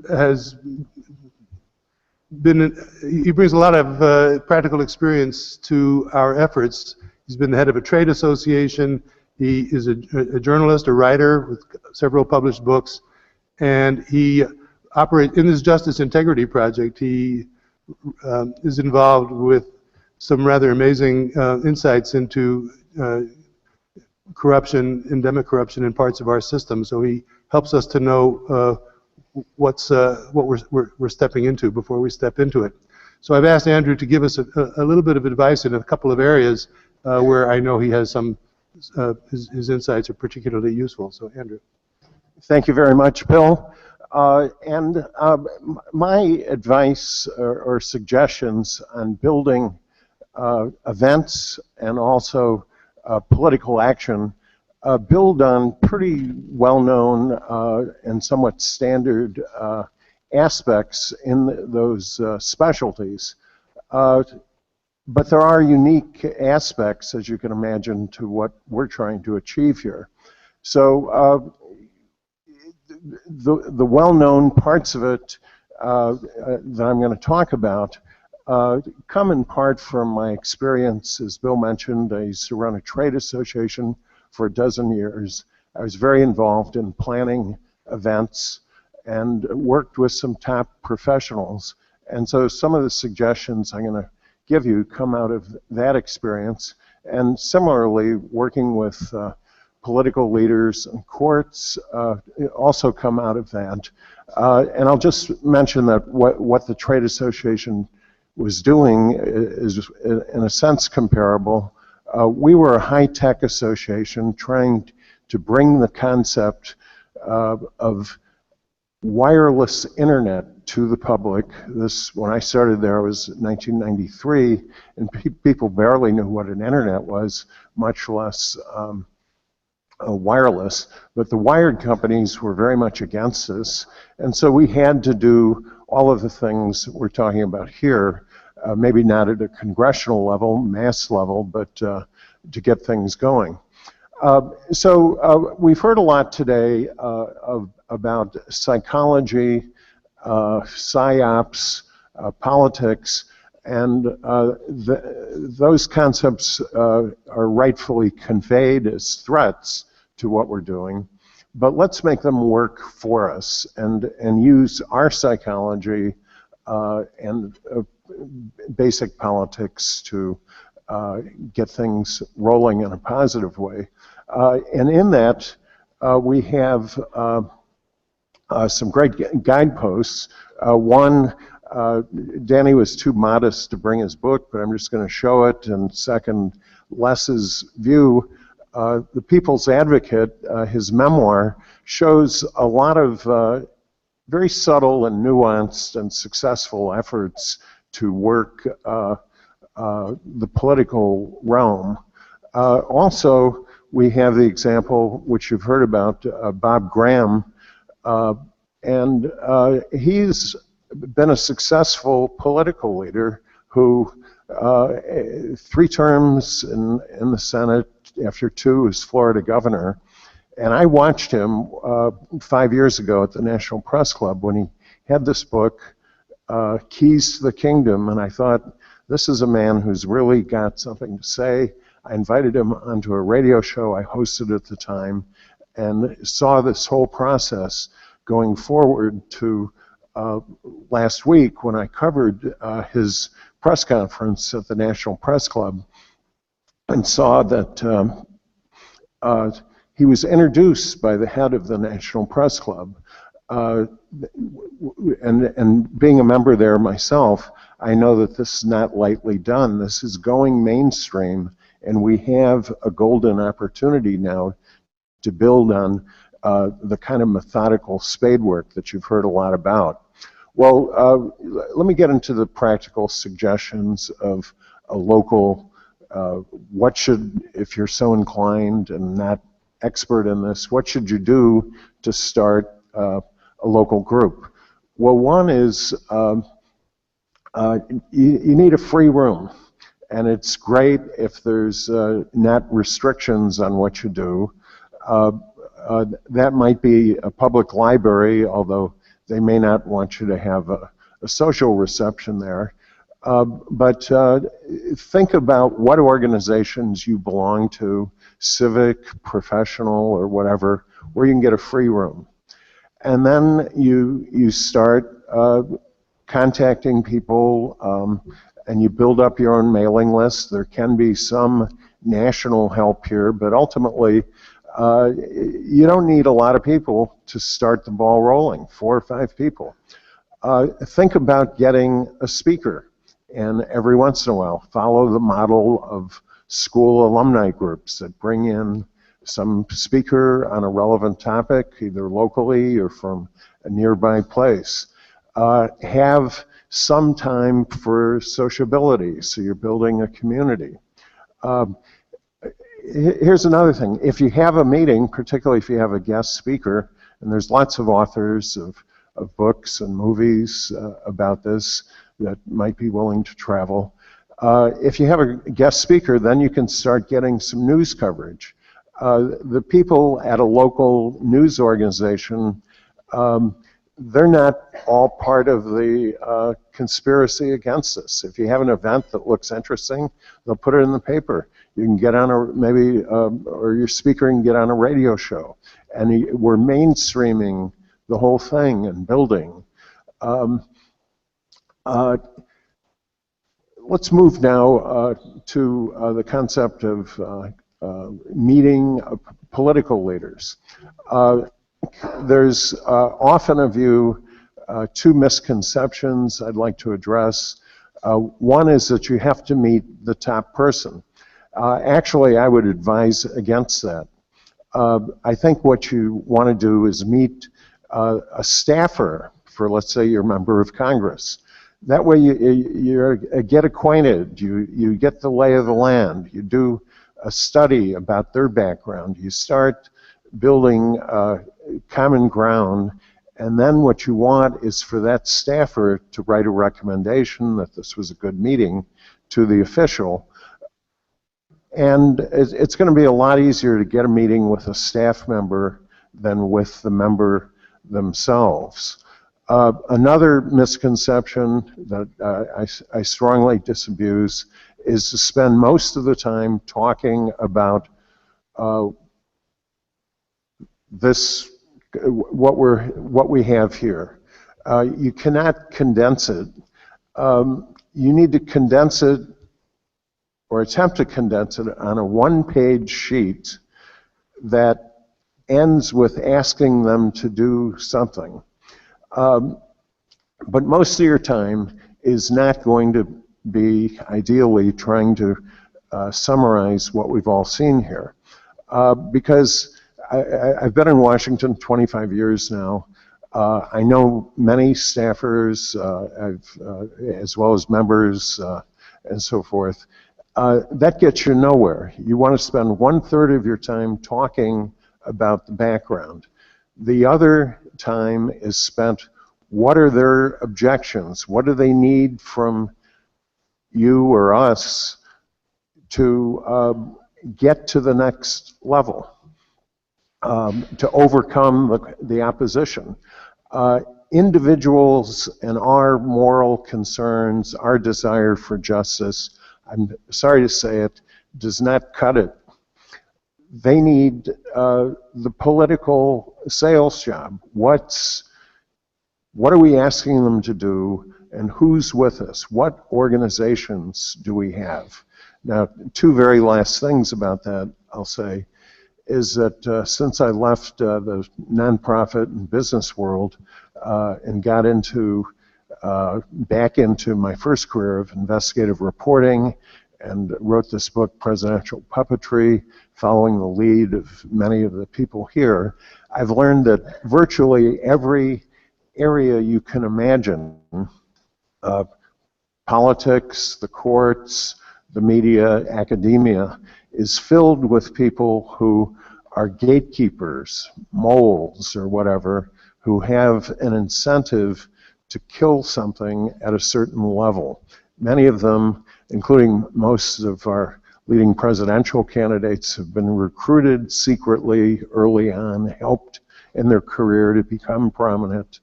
he brings a lot of practical experience to our efforts. He's been the head of a trade association. He is a journalist, a writer with several published books, and he operates in this Justice Integrity Project. He is involved with some rather amazing insights into corruption, endemic corruption in parts of our system. So he helps us to know what we're stepping into before we step into it. So I've asked Andrew to give us a little bit of advice in a couple of areas where I know he has some, his insights are particularly useful. So Andrew. Thank you very much, Bill. My advice or suggestions on building events and also political action build on pretty well-known and somewhat standard aspects in those specialties. But there are unique aspects, as you can imagine, to what we're trying to achieve here. So the well-known parts of it that I'm going to talk about come in part from my experience. As Bill mentioned, I used to run a trade association for a dozen years. I was very involved in planning events and worked with some top professionals. And so some of the suggestions I'm going to give you come out of that experience. And similarly, working with political leaders and courts also come out of that. And I'll just mention that what the trade association was doing is in a sense comparable. We were a high-tech association trying to bring the concept of wireless internet to the public. This, when I started there, was 1993, and people barely knew what an internet was, much less wireless. But the wired companies were very much against this, and so we had to do all of the things we're talking about here. Maybe not at a congressional level, mass level, but to get things going. So we've heard a lot today about psychology, psyops, politics, and those concepts are rightfully conveyed as threats to what we're doing. but let's make them work for us and use our psychology and basic politics to get things rolling in a positive way. And in that, we have some great guideposts. One, Danny was too modest to bring his book, but I'm just going to show it. And second, Les's view, The People's Advocate, his memoir, shows a lot of very subtle and nuanced and successful efforts to work the political realm. Also, we have the example, which you've heard about, Bob Graham, and he's been a successful political leader who 3 terms in the Senate, after 2 as Florida governor. And I watched him 5 years ago at the National Press Club when he had this book, Keys to the Kingdom, and I thought, this is a man who's really got something to say. I invited him onto a radio show I hosted at the time and saw this whole process going forward to last week when I covered his press conference at the National Press Club and saw that he was introduced by the head of the National Press Club. And being a member there myself, I know that this is not lightly done. This is going mainstream, and we have a golden opportunity now to build on the kind of methodical spade work that you've heard a lot about. Well, let me get into the practical suggestions of a local, what should, if you're so inclined and not expert in this, what should you do to start a local group? Well, one is you need a free room, and it's great if there's not restrictions on what you do. That might be a public library, although they may not want you to have a social reception there. But think about what organizations you belong to, civic, professional, or whatever, where you can get a free room. And then you start contacting people, and you build up your own mailing list. There can be some national help here, but ultimately, you don't need a lot of people to start the ball rolling, 4 or 5 people. Think about getting a speaker, and every once in a while, follow the model of school alumni groups that bring in some speaker on a relevant topic, either locally or from a nearby place. Have some time for sociability, so you're building a community. Here's another thing. If you have a meeting, particularly if you have a guest speaker, and there's lots of authors of books and movies about this that might be willing to travel. If you have a guest speaker, then you can start getting some news coverage. The people at a local news organization, they're not all part of the conspiracy against us. If you have an event that looks interesting, they'll put it in the paper. You can get on a, maybe, or your speaker can get on a radio show. And we're mainstreaming the whole thing and building. Let's move now to the concept of meeting political leaders. There's often a view, 2 misconceptions I'd like to address. One is that you have to meet the top person. Actually, I would advise against that. I think what you want to do is meet a staffer for, let's say, your member of Congress. That way you get acquainted, you get the lay of the land, you do a study about their background, you start building common ground, and then what you want is for that staffer to write a recommendation that this was a good meeting to the official. And it's going to be a lot easier to get a meeting with a staff member than with the member themselves. Another misconception that I strongly disabuse is to spend most of the time talking about what we have here. You cannot condense it. You need to condense it or attempt to condense it on a one-page sheet that ends with asking them to do something. But most of your time is not going to be ideally trying to summarize what we've all seen here. Because I've been in Washington 25 years now. I know many staffers, as well as members and so forth. That gets you nowhere. You want to spend 1/3 of your time talking about the background. The other time is spent, what are their objections? What do they need from you or us to get to the next level, to overcome the opposition? Individuals and our moral concerns, our desire for justice, I'm sorry to say it, does not cut it. They need the political sales job. What are we asking them to do, and who's with us? What organizations do we have? Now, two very last things about that, I'll say, is that since I left the nonprofit and business world and got into back into my first career of investigative reporting and wrote this book, Presidential Puppetry, following the lead of many of the people here, I've learned that virtually every area you can imagine, politics, the courts, the media, academia, is filled with people who are gatekeepers, moles or whatever, who have an incentive to kill something at a certain level. Many of them, including most of our leading presidential candidates, have been recruited secretly early on, helped in their career to become prominent.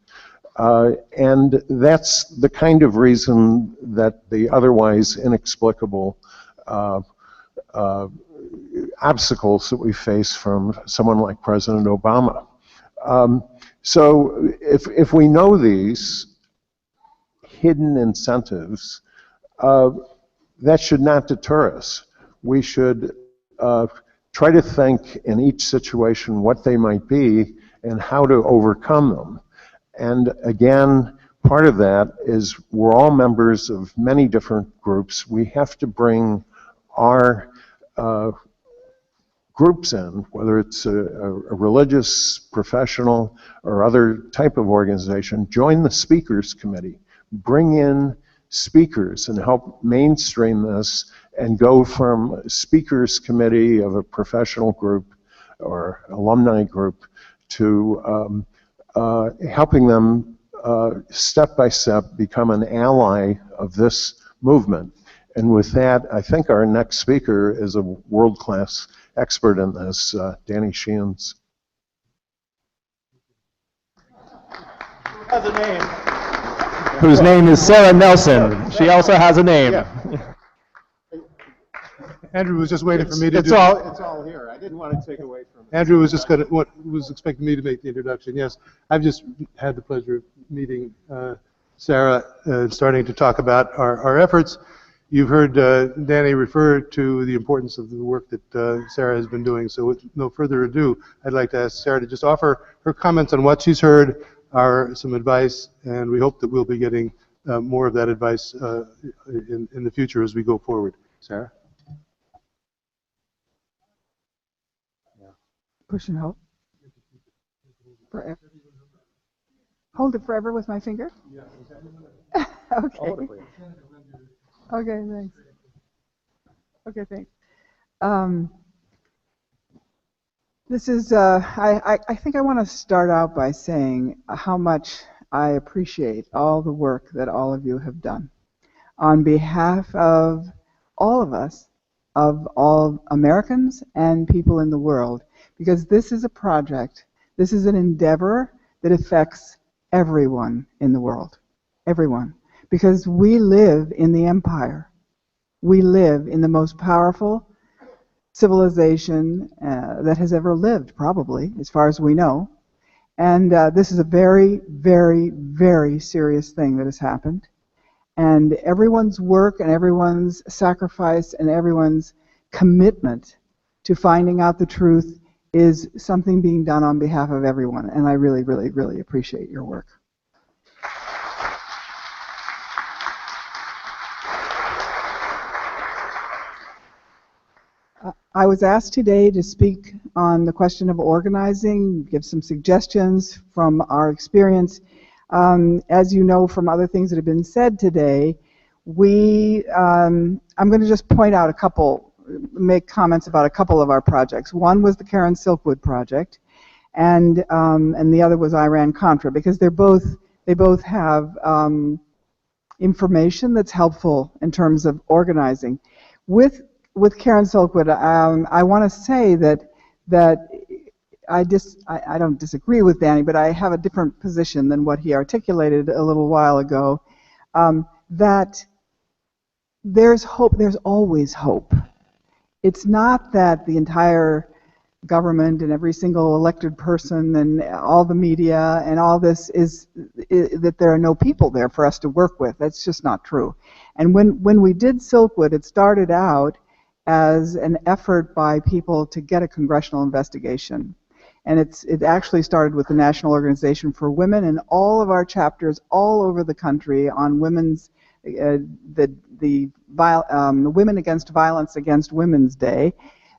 And that's the kind of reason that the otherwise inexplicable obstacles that we face from someone like President Obama. So if we know these hidden incentives, that should not deter us. We should try to think in each situation what they might be and how to overcome them. And again, part of that is we're all members of many different groups. We have to bring our groups in, whether it's a religious, professional, or other type of organization. Join the speakers committee. Bring in speakers and help mainstream this and go from a speakers committee of a professional group or alumni group to helping them step by step become an ally of this movement. And with that, I think our next speaker is a world-class expert in this, Danny Sheehan. Has a name. Whose name is Sarah Nelson. She also has a name. Yeah. Andrew was just waiting for me to It's all here. I didn't want to take away from it. Andrew was just was expecting me to make the introduction. Yes, I've just had the pleasure of meeting Sarah and starting to talk about our efforts. You've heard Danny refer to the importance of the work that Sarah has been doing. So with no further ado, I'd like to ask Sarah to just offer her comments on what she's heard, some advice, and we hope that we'll be getting more of that advice in the future as we go forward. Sarah? Push and hold. Forever. Hold it forever with my finger? Yeah. Okay. Okay, thanks. Okay, thanks. This is, I think I want to start out by saying how much I appreciate all the work that all of you have done on behalf of all of us, of all Americans and people in the world, because this is a project, this is an endeavor that affects everyone in the world, everyone. Because we live in the empire. We live in the most powerful civilization that has ever lived, probably, as far as we know. And this is a very, very, very serious thing that has happened. And everyone's work and everyone's sacrifice and everyone's commitment to finding out the truth is something being done on behalf of everyone. And I really, really, really appreciate your work. I was asked today to speak on the question of organizing, give some suggestions from our experience. As you know from other things that have been said today, I'm going to just point out a couple, make comments about a couple of our projects. One was the Karen Silkwood project, and the other was Iran-Contra, because they both have information that's helpful in terms of organizing. With Karen Silkwood, I want to say that I don't disagree with Danny, but I have a different position than what he articulated a little while ago. That there's hope. There's always hope. It's not that the entire government and every single elected person and all the media and all this is that there are no people there for us to work with. That's just not true. And when we did Silkwood, it started out as an effort by people to get a congressional investigation. And it actually started with the National Organization for Women and all of our chapters all over the country on women's the Women Against Violence Against Women's Day.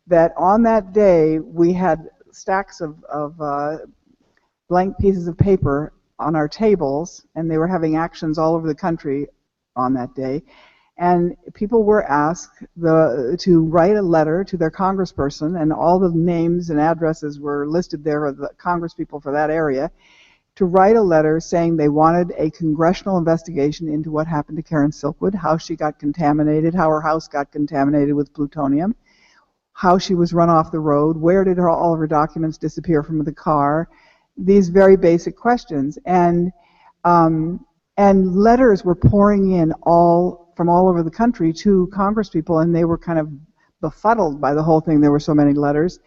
That on that day we had stacks of blank pieces of paper on our tables, and they were having actions all over the country on that day. And people were asked to write a letter to their congressperson, and all the names and addresses were listed there of the congresspeople for that area, to write a letter saying they wanted a congressional investigation into what happened to Karen Silkwood, how she got contaminated, how her house got contaminated with plutonium, how she was run off the road, where did all of her documents disappear from the car, these very basic questions. And letters were pouring in from all over the country to congresspeople, and they were kind of befuddled by the whole thing. There were so many letters.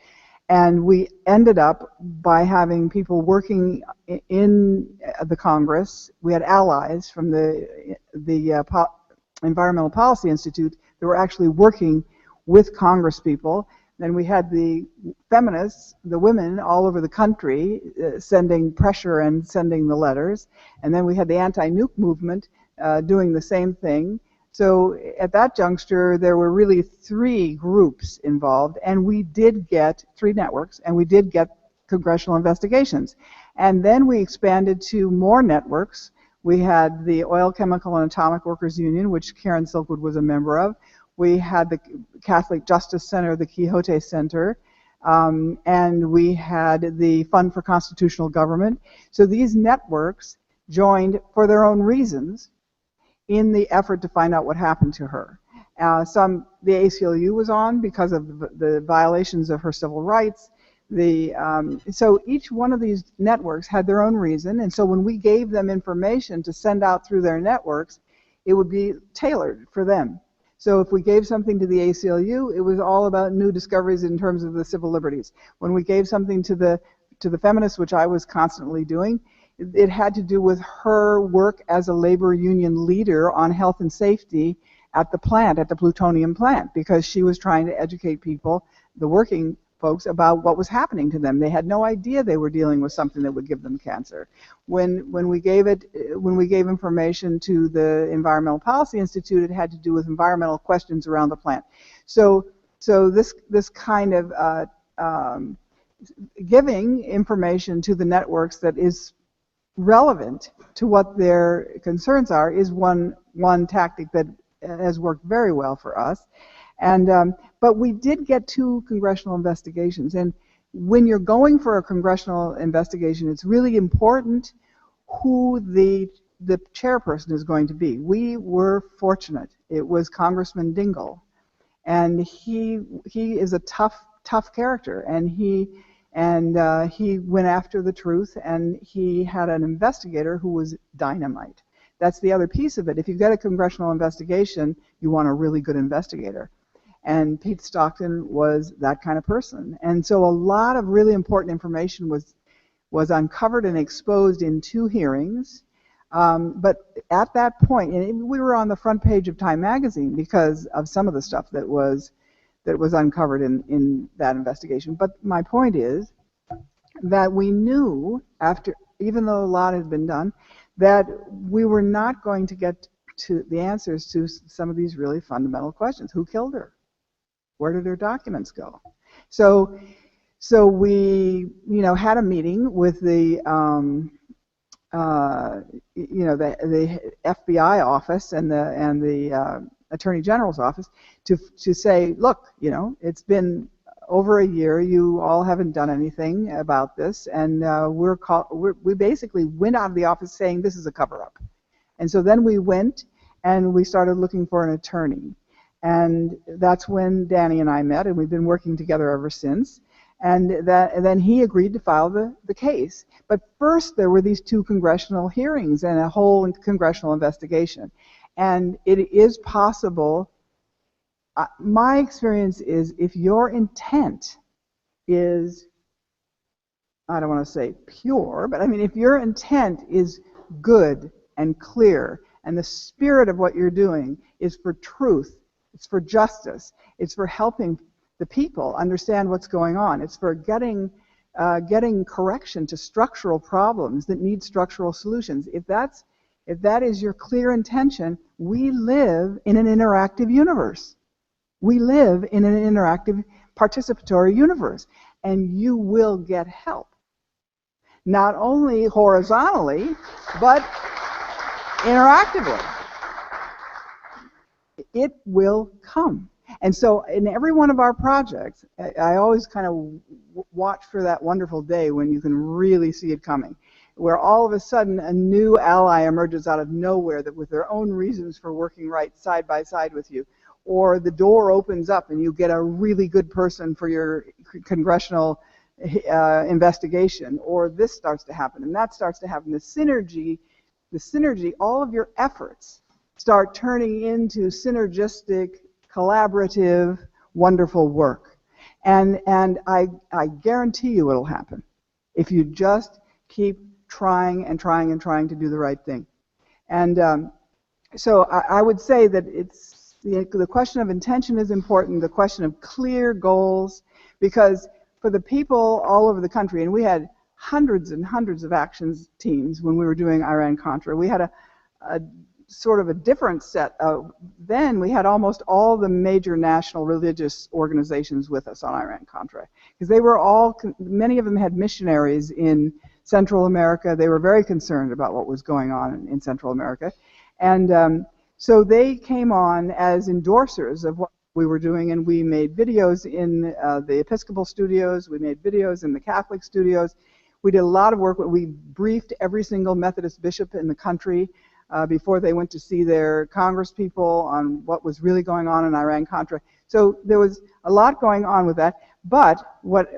And we ended up by having people working in the Congress. We had allies from the Environmental Policy Institute that were actually working with congresspeople. Then we had the feminists, the women all over the country sending pressure and sending the letters. And then we had the anti-nuke movement doing the same thing. So at that juncture, there were really 3 groups involved, and we did get 3 networks, and we did get congressional investigations. And then we expanded to more networks. We had the Oil, Chemical, and Atomic Workers Union, which Karen Silkwood was a member of. We had the Catholic Justice Center, the Quixote Center, and we had the Fund for Constitutional Government. So these networks joined for their own reasons in the effort to find out what happened to her. The ACLU was on because of the violations of her civil rights. So each one of these networks had their own reason, and so when we gave them information to send out through their networks, it would be tailored for them. So if we gave something to the ACLU, it was all about new discoveries in terms of the civil liberties. When we gave something to the feminists, which I was constantly doing, it had to do with her work as a labor union leader on health and safety at the plant, at the plutonium plant, because she was trying to educate people, the working folks, about what was happening to them. They had no idea they were dealing with something that would give them cancer. When we gave information to the Environmental Policy Institute, it had to do with environmental questions around the plant. So this kind of giving information to the networks that is relevant to what their concerns are is one tactic that has worked very well for us. But we did get 2 congressional investigations, and when you're going for a congressional investigation, it's really important who the chairperson is going to be. We were fortunate. It was Congressman Dingell, and he is a tough character, and he went after the truth, and he had an investigator who was dynamite. That's the other piece of it. If you get a congressional investigation, you want a really good investigator. And Pete Stockton was that kind of person. And so a lot of really important information was uncovered and exposed in 2 hearings. But at that point, and we were on the front page of Time magazine because of some of the stuff that was uncovered in that investigation. But my point is that we knew, after, even though a lot had been done, that we were not going to get to the answers to some of these really fundamental questions. Who killed her? Where did her documents go? So we, had a meeting with the FBI office and the Attorney General's office to say, look, it's been over a year. You all haven't done anything about this, and we basically went out of the office saying this is a cover-up. And so then we went and we started looking for an attorney, and that's when Danny and I met, and we've been working together ever since. And then he agreed to file the case. But first there were these 2 congressional hearings and a whole congressional investigation. And it is possible, my experience is, if your intent is, I don't want to say pure, but I mean, if your intent is good and clear, and the spirit of what you're doing is for truth, it's for justice, it's for helping the people understand what's going on, it's for getting correction to structural problems that need structural solutions. If that is your clear intention, we live in an interactive universe. We live in an interactive participatory universe, and you will get help. Not only horizontally, but interactively. It will come. And so in every one of our projects, I always kind of watch for that wonderful day when you can really see it coming, where all of a sudden a new ally emerges out of nowhere that with their own reasons for working right side by side with you, or the door opens up and you get a really good person for your congressional investigation, or this starts to happen and that starts to happen. The synergy, all of your efforts start turning into synergistic, collaborative, wonderful work. And I guarantee you it'll happen if you just keep trying and trying and trying to do the right thing. And so I would say that it's the question of intention is important, the question of clear goals, because for the people all over the country, and we had hundreds and hundreds of actions teams when we were doing Iran-Contra. We had a sort of a different set of, then we had almost all the major national religious organizations with us on Iran-Contra, because they were all, many of them had missionaries in Central America. They were very concerned about what was going on in Central America. And so they came on as endorsers of what we were doing, and we made videos in the Episcopal studios, we made videos in the Catholic studios. We did a lot of work. We briefed every single Methodist bishop in the country before they went to see their congresspeople on what was really going on in Iran-Contra. So there was a lot going on with that. But what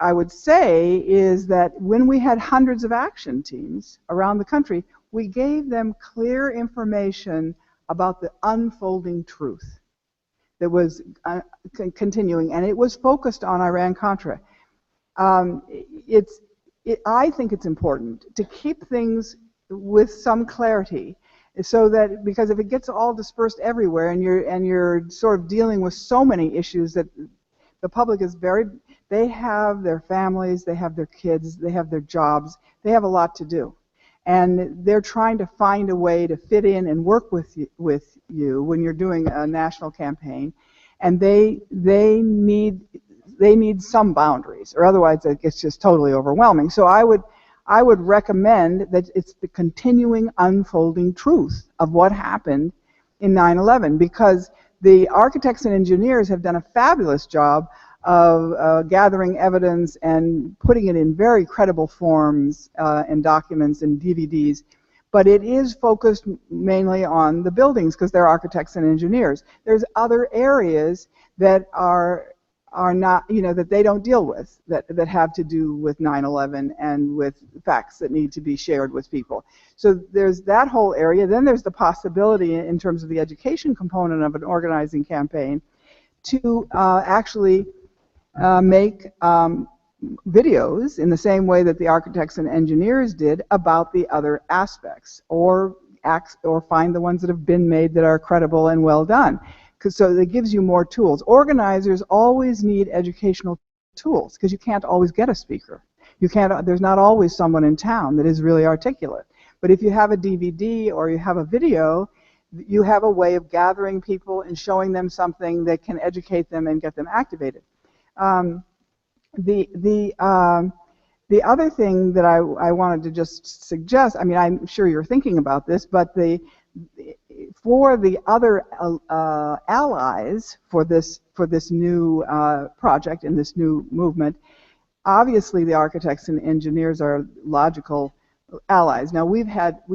I would say is that when we had hundreds of action teams around the country, we gave them clear information about the unfolding truth that was continuing, and it was focused on Iran-Contra. I think it's important to keep things with some clarity, so that, because if it gets all dispersed everywhere and you're sort of dealing with so many issues that the public is they have their families, they have their kids, they have their jobs, they have a lot to do. And they're trying to find a way to fit in and work with you when you're doing a national campaign, and they need some boundaries, or otherwise it gets just totally overwhelming. So I would recommend that it's the continuing unfolding truth of what happened in 9/11, because the architects and engineers have done a fabulous job of gathering evidence and putting it in very credible forms and documents and DVDs. But it is focused mainly on the buildings because they're architects and engineers. There's other areas that are not, that they don't deal with, that have to do with 9/11 and with facts that need to be shared with people. So there's that whole area. Then there's the possibility in terms of the education component of an organizing campaign to actually make videos in the same way that the architects and engineers did about the other aspects, or find the ones that have been made that are credible and well done. So it gives you more tools. Organizers always need educational tools because you can't always get a speaker. There's not always someone in town that is really articulate. But if you have a DVD or you have a video, you have a way of gathering people and showing them something that can educate them and get them activated. The other thing that I wanted to just suggest, I mean, I'm sure you're thinking about this, but for the other allies for this new project and this new movement, obviously the architects and engineers are logical allies. Now we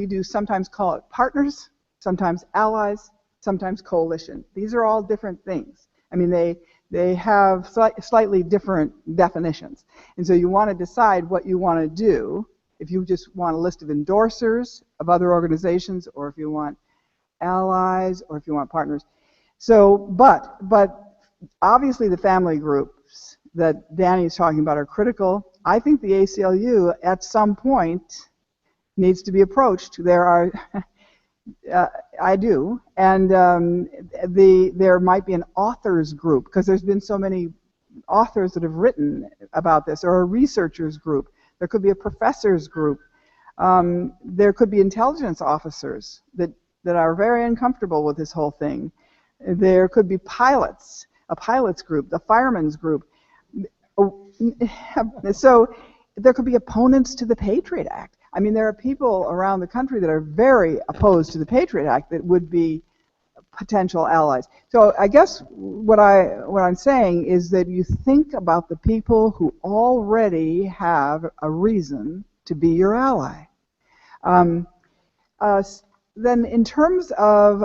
do sometimes call it partners, sometimes allies, sometimes coalition. These are all different things. I mean, they have slightly different definitions. And so you want to decide what you want to do, if you just want a list of endorsers of other organizations, or if you want allies, or if you want partners. So, but obviously the family groups that Danny's talking about are critical. I think the ACLU at some point needs to be approached. There are I do, and there might be an authors group, because there's been so many authors that have written about this, or a researchers group. There could be a professors group. There could be intelligence officers that are very uncomfortable with this whole thing. There could be pilots, a pilots group, the firemen's group. So there could be opponents to the Patriot Act. I mean, there are people around the country that are very opposed to the Patriot Act that would be potential allies. So I guess what I'm saying is that you think about the people who already have a reason to be your ally. Then in terms of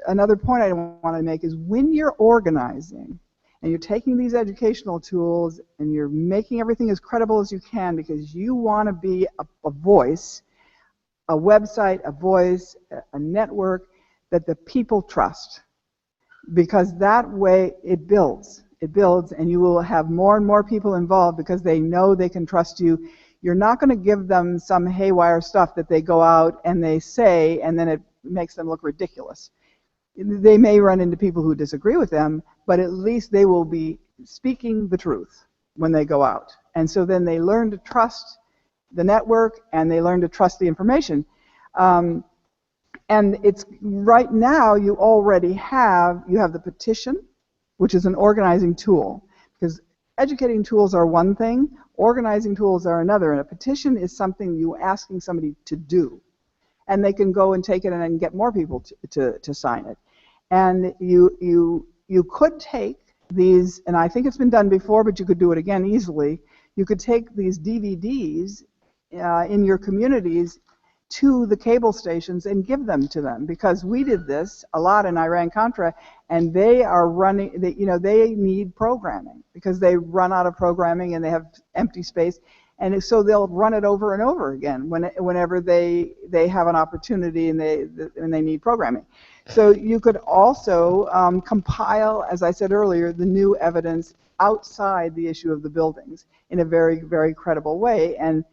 another point I want to make is, when you're organizing and you're taking these educational tools and you're making everything as credible as you can because you want to be a voice, a website, a voice, a network that the people trust, because that way it builds, and you will have more and more people involved because they know they can trust you. You're not going to give them some haywire stuff that they go out and they say, and then it makes them look ridiculous. They may run into people who disagree with them, but at least they will be speaking the truth when they go out. And so then they learn to trust the network, and they learn to trust the information. And it's right now you already have the petition, which is an organizing tool, because educating tools are one thing, organizing tools are another, and a petition is something you're asking somebody to do. And they can go and take it and get more people to sign it. And you could take these, and I think it's been done before, but you could do it again easily. You could take these DVDs in your communities to the cable stations and give them to them, because we did this a lot in Iran-Contra, and they are running, they need programming because they run out of programming and they have empty space. And so they'll run it over and over again whenever they have an opportunity and they need programming. So you could also compile, as I said earlier, the new evidence outside the issue of the buildings in a very, very credible way and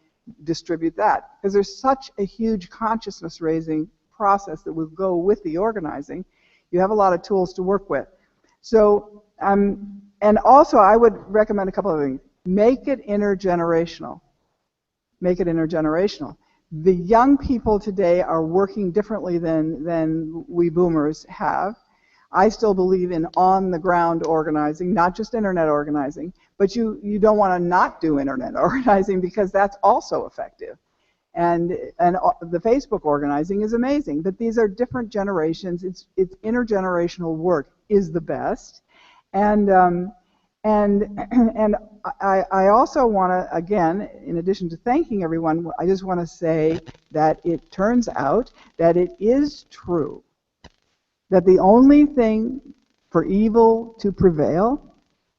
distribute that. Because there's such a huge consciousness-raising process that will go with the organizing. You have a lot of tools to work with. So, and also I would recommend a couple of things. Make it intergenerational. Make it intergenerational. The young people today are working differently than we boomers have. I still believe in on-the-ground organizing, not just internet organizing, but you don't want to not do internet organizing because that's also effective. And the Facebook organizing is amazing, but these are different generations. It's intergenerational work is the best. And I also want to, again, in addition to thanking everyone, I just want to say that it turns out that it is true that the only thing for evil to prevail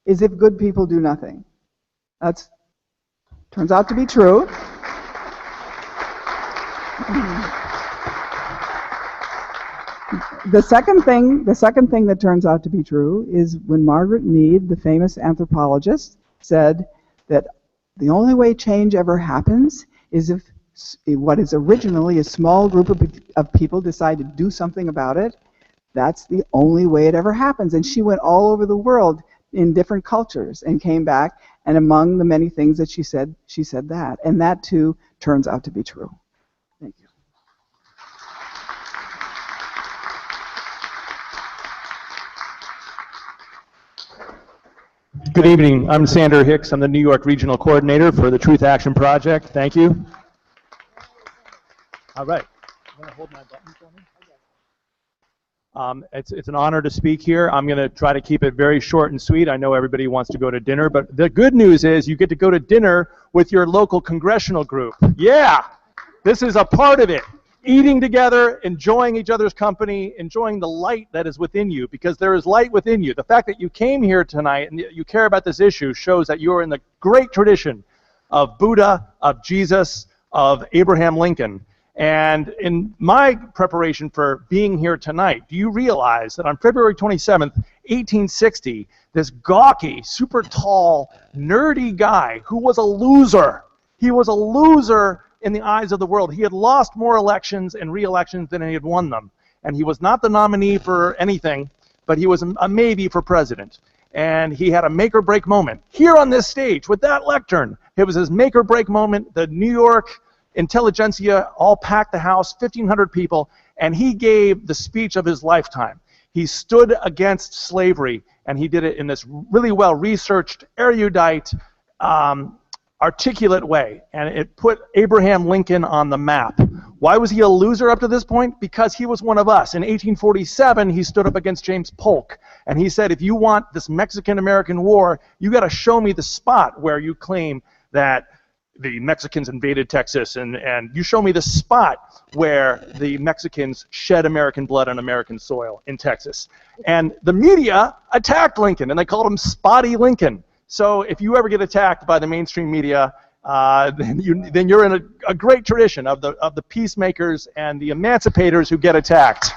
is if good people do nothing. That turns out to be true. The second thing that turns out to be true is when Margaret Mead, the famous anthropologist, said that the only way change ever happens is if what is originally a small group of people decide to do something about it. That's the only way it ever happens. And she went all over the world in different cultures and came back, and among the many things that she said that. And that too turns out to be true. Thank you. Good evening. I'm Sander Hicks. I'm the New York Regional Coordinator for the Truth Action Project. Thank you. All right. You want to hold my button for me? It's an honor to speak here. I'm going to try to keep it very short and sweet. I know everybody wants to go to dinner, but the good news is you get to go to dinner with your local congressional group. Yeah, this is a part of it. Eating together, enjoying each other's company, enjoying the light that is within you, because there is light within you. The fact that you came here tonight and you care about this issue shows that you are in the great tradition of Buddha, of Jesus, of Abraham Lincoln. And in my preparation for being here tonight, do you realize that on February 27th, 1860, this gawky, super tall, nerdy guy who was a loser, he was a loser in the eyes of the world. He had lost more elections and re-elections than he had won them. And he was not the nominee for anything, but he was a maybe for president. And he had a make-or-break moment here on this stage with that lectern. It was his make-or-break moment. The New York intelligentsia all packed the house, 1,500 people, and he gave the speech of his lifetime. He stood against slavery, and he did it in this really well-researched, erudite, articulate way, and it put Abraham Lincoln on the map. Why was he a loser up to this point? Because he was one of us. In 1847, he stood up against James Polk, and he said, if you want this Mexican-American war, you got to show me the spot where you claim that the Mexicans invaded Texas, and you show me the spot where the Mexicans shed American blood on American soil in Texas. And the media attacked Lincoln, and they called him Spotty Lincoln. So if you ever get attacked by the mainstream media, then you're in a great tradition of the peacemakers and the emancipators who get attacked.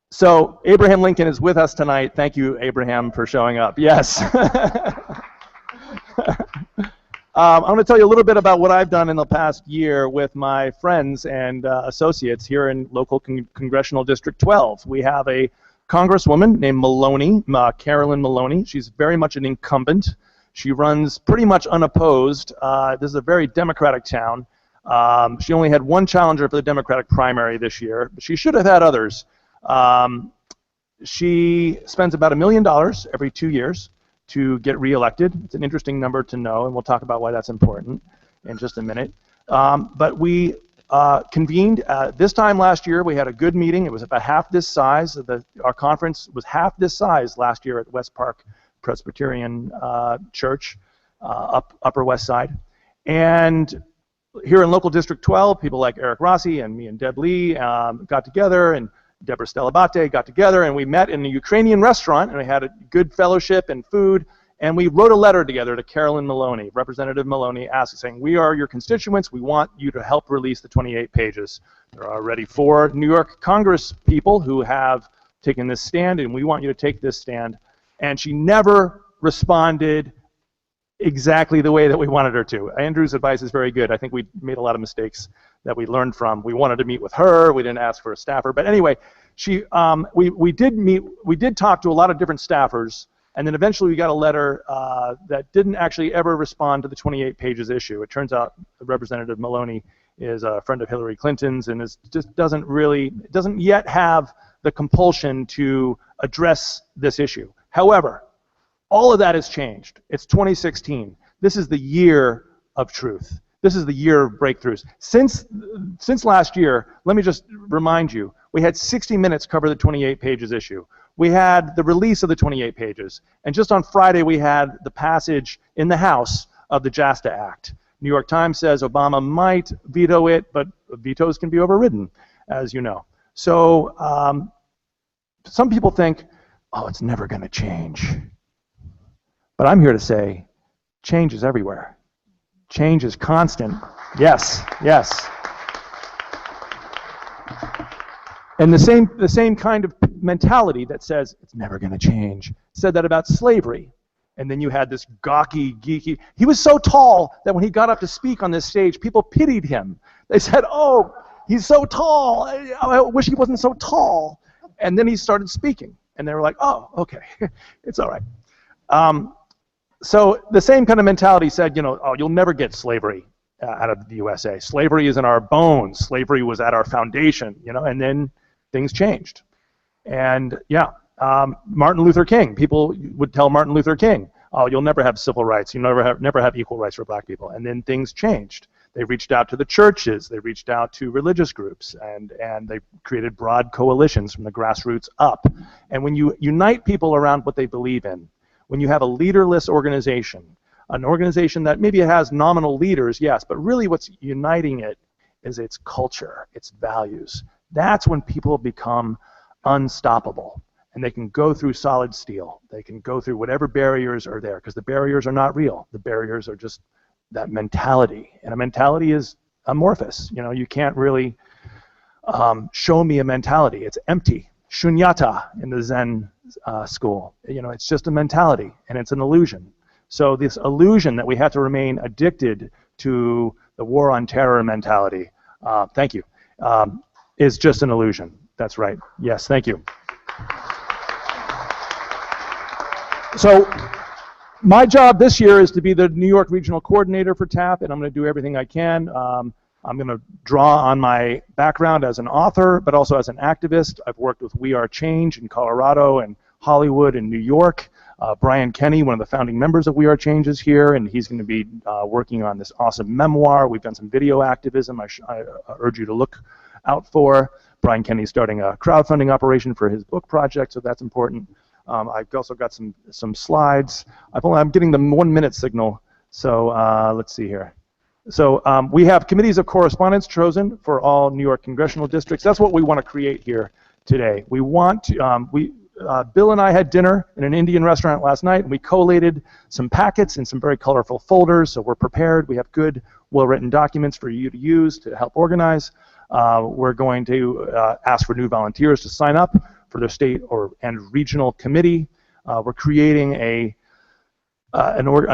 So Abraham Lincoln is with us tonight. Thank you, Abraham, for showing up. Yes. I'm going to tell you a little bit about what I've done in the past year with my friends and associates here in local Congressional District 12. We have a congresswoman named Maloney, Carolyn Maloney. She's very much an incumbent. She runs pretty much unopposed. This is a very Democratic town. She only had one challenger for the Democratic primary this year, but she should have had others. She spends about $1 million every 2 years to get reelected. It's an interesting number to know, and we'll talk about why that's important in just a minute. But we convened this time last year. We had a good meeting. It was about half this size. Our conference was half this size last year at West Park Presbyterian Church, Upper West Side. And here in local District 12, people like Eric Rossi and me and Deb Lee got together, and Deborah Stelabate got together, and we met in a Ukrainian restaurant, and we had a good fellowship and food, and we wrote a letter together to Carolyn Maloney, Representative Maloney, saying, we are your constituents, we want you to help release the 28 pages. There are already 4 New York Congress people who have taken this stand, and we want you to take this stand. And she never responded exactly the way that we wanted her to. Andrew's advice is very good. I think we made a lot of mistakes that we learned from. We wanted to meet with her. We didn't ask for a staffer. But anyway, we did talk to a lot of different staffers, and then eventually we got a letter that didn't actually ever respond to the 28 pages issue. It turns out Representative Maloney is a friend of Hillary Clinton's and just doesn't yet have the compulsion to address this issue. However, all of that has changed. It's 2016. This is the year of truth. This is the year of breakthroughs. Since last year, let me just remind you, we had 60 Minutes cover the 28 pages issue. We had the release of the 28 pages. And just on Friday, we had the passage in the House of the JASTA Act. New York Times says Obama might veto it, but vetoes can be overridden, as you know. So some people think, oh, it's never going to change. But I'm here to say, change is everywhere. Change is constant. Yes, yes. And the same kind of mentality that says it's never going to change said that about slavery. And then you had this gawky, geeky. He was so tall that when he got up to speak on this stage, people pitied him. They said, "Oh, he's so tall. I wish he wasn't so tall." And then he started speaking, and they were like, "Oh, okay, it's all right." So the same kind of mentality said, you know, "Oh, you'll never get slavery out of the USA. Slavery is in our bones. Slavery was at our foundation," you know. And then things changed, and yeah. Martin Luther King. People would tell Martin Luther King, "Oh, you'll never have civil rights. You'll never have equal rights for black people." And then things changed. They reached out to the churches. They reached out to religious groups, and they created broad coalitions from the grassroots up. And when you unite people around what they believe in, when you have a leaderless organization, an organization that maybe has nominal leaders, yes, but really what's uniting it is its culture, its values. That's when people become unstoppable. And they can go through solid steel. They can go through whatever barriers are there, because the barriers are not real. The barriers are just that mentality. And a mentality is amorphous. You know, you can't really show me a mentality. It's empty. Shunyata in the Zen school. You know, it's just a mentality, and it's an illusion. So this illusion that we have to remain addicted to the war on terror mentality, thank you, is just an illusion. That's right. Yes, thank you. So my job this year is to be the New York Regional Coordinator for TAP, and I'm going to do everything I can. I'm going to draw on my background as an author, but also as an activist. I've worked with We Are Change in Colorado and Hollywood and New York. Brian Kenny, one of the founding members of We Are Change, is here, and he's going to be working on this awesome memoir. We've done some video activism I urge you to look out for. Brian Kenny's starting a crowdfunding operation for his book project, so that's important. I've also got some slides. I'm getting the 1 minute signal, so let's see here. So we have committees of correspondence chosen for all New York congressional districts. That's what we want to create here today. We want to, Bill and I had dinner in an Indian restaurant last night, and we collated some packets in some very colorful folders, so we're prepared. We have good, well-written documents for you to use to help organize. We're going to ask for new volunteers to sign up for their state and regional committee. We're creating a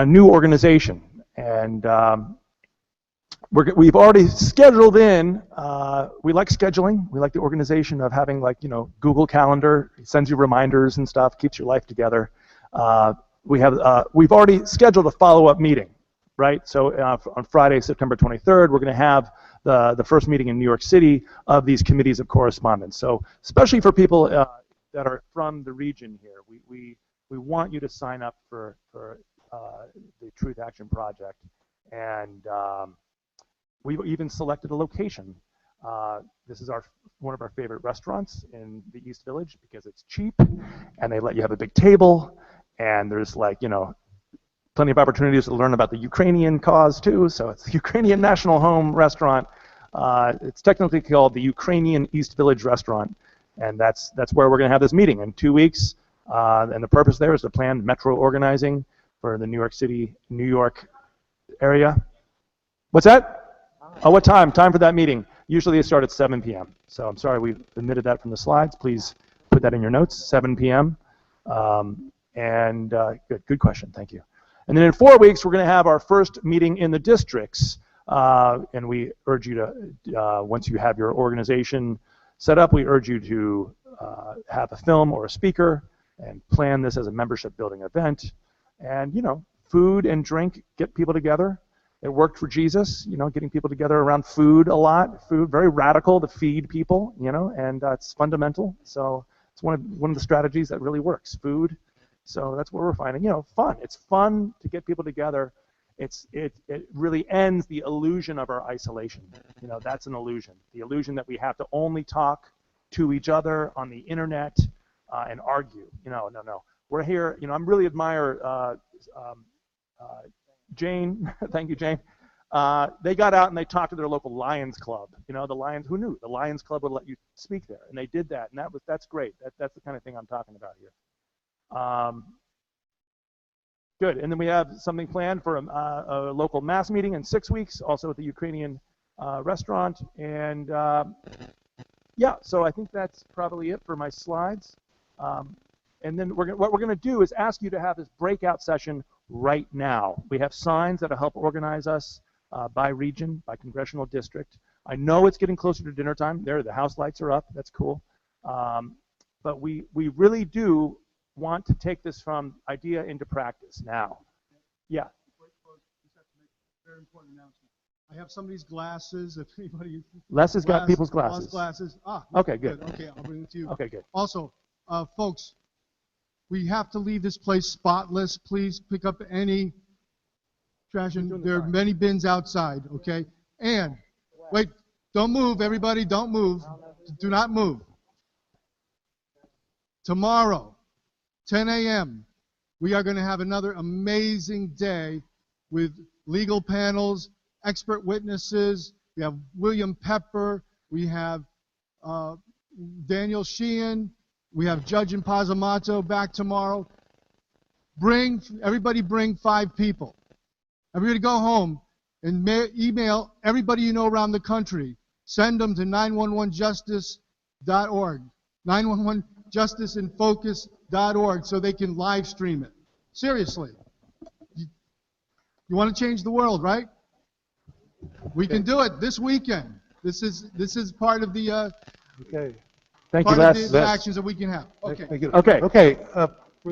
new organization, and we've already scheduled in. We like scheduling. We like the organization of having, like, you know, Google Calendar. It sends you reminders and stuff, keeps your life together. We've already scheduled a follow-up meeting, right? So on Friday, September 23rd, we're going to have the first meeting in New York City of these committees of correspondence. So especially for people that are from the region here, we want you to sign up for the Truth Action Project. And we've even selected a location. This is one of our favorite restaurants in the East Village because it's cheap, and they let you have a big table, and there's, like, you know, plenty of opportunities to learn about the Ukrainian cause too. So it's the Ukrainian National Home Restaurant. It's technically called the Ukrainian East Village Restaurant, and that's where we're going to have this meeting in 2 weeks. And the purpose there is to plan metro organizing for the New York City, New York area. What's that? Oh, what time? Time for that meeting. Usually they start at 7 p.m. So I'm sorry we omitted that from the slides. Please put that in your notes. 7 p.m. Good question. Thank you. And then in 4 weeks, we're going to have our first meeting in the districts. And we urge you to, once you have your organization set up, we urge you to have a film or a speaker and plan this as a membership building event. And, you know, food and drink get people together. It worked for Jesus, you know, getting people together around food a lot. Food, very radical to feed people, you know, and it's fundamental. So it's one of the strategies that really works, food. So that's what we're finding, you know, fun. It's fun to get people together. It really ends the illusion of our isolation. You know, that's an illusion. The illusion that we have to only talk to each other on the internet and argue. You know, no. We're here, you know, I really admire Jane. Thank you, Jane. They got out and they talked to their local Lions Club. You know, the Lions, who knew? The Lions Club would let you speak there. And they did that, and that's great. That's the kind of thing I'm talking about here. Good. And then we have something planned for a local mass meeting in 6 weeks, also at the Ukrainian restaurant. And yeah, so I think that's probably it for my slides. And then what we're going to do is ask you to have this breakout session right now. We have signs that'll help organize us by region, by congressional district. I know it's getting closer to dinner time. There, the house lights are up. That's cool. But we really do want to take this from idea into practice now. Yeah. Very important announcement. I have somebody's glasses. If anybody. Les has got people's glasses. Lost glasses. Ah. Okay, good. Okay, I'll bring it to you. Okay, good. Also, folks, we have to leave this place spotless. Please pick up any trash. And there are many bins outside. Okay. And wait, don't move, everybody. Don't move. Do not move. Tomorrow, 10 a.m., we are going to have another amazing day with legal panels, expert witnesses. We have William Pepper. We have Daniel Sheehan. We have Judge Impazamato back tomorrow. Everybody bring 5 people. Everybody go home and email everybody you know around the country. Send them to 911justice.org. 911justiceinfocus.org so they can live stream it. Seriously. You want to change the world, right? We can do it this weekend. This is part of the Okay. Thank you, Les. the actions that we can have. Okay. Thank you. Okay. Okay.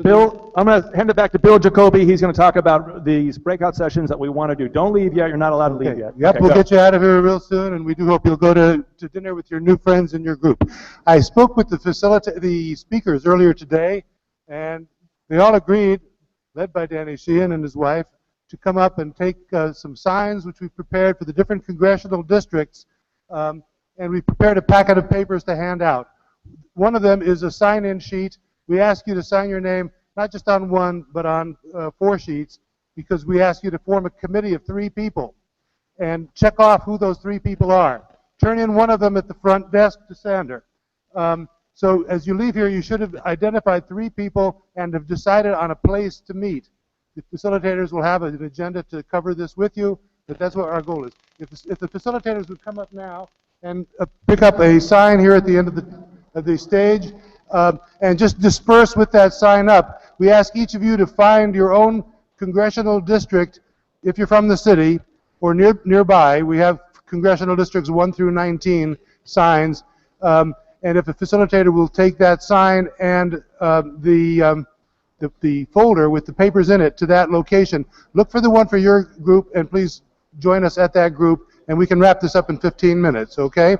Bill, I'm going to hand it back to Bill Jacoby. He's going to talk about these breakout sessions that we want to do. Don't leave yet. You're not allowed to leave yet. Yep, Okay, we'll go. get you out of here real soon, and we do hope you'll go to dinner with your new friends in your group. I spoke with the speakers earlier today, and they all agreed, led by Danny Sheehan and his wife, to come up and take some signs which we prepared for the different congressional districts, and we prepared a packet of papers to hand out. One of them is a sign-in sheet. We ask you to sign your name not just on one, but on 4 sheets, because we ask you to form a committee of 3 people and check off who those 3 people are. Turn in one of them at the front desk to Sander. So as you leave here, you should have identified 3 people and have decided on a place to meet. The facilitators will have an agenda to cover this with you, but that's what our goal is. If the facilitators would come up now and pick up a sign here at the end of the stage, and just disperse with that sign up. We ask each of you to find your own congressional district, if you're from the city or nearby. We have congressional districts 1 through 19 signs, and if a facilitator will take that sign and the folder with the papers in it to that location, look for the one for your group, and please join us at that group, and we can wrap this up in 15 minutes, okay?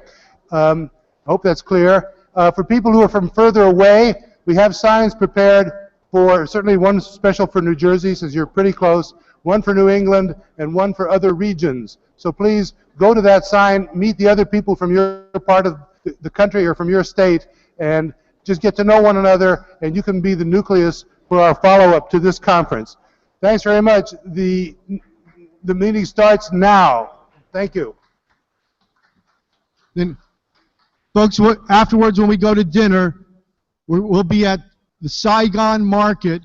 I hope that's clear. For people who are from further away, we have signs prepared for, certainly one special for New Jersey, since you're pretty close, one for New England, and one for other regions. So please go to that sign, meet the other people from your part of the country or from your state, and just get to know one another, and you can be the nucleus for our follow-up to this conference. Thanks very much. The meeting starts now. Thank you. Then, folks, afterwards when we go to dinner, we'll be at the Saigon Market,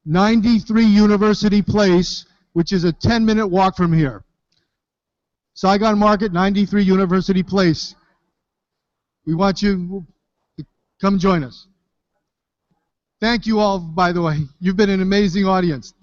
93 University Place, which is a 10-minute walk from here. Saigon Market, 93 University Place. We want you to come join us. Thank you all, by the way. You've been an amazing audience.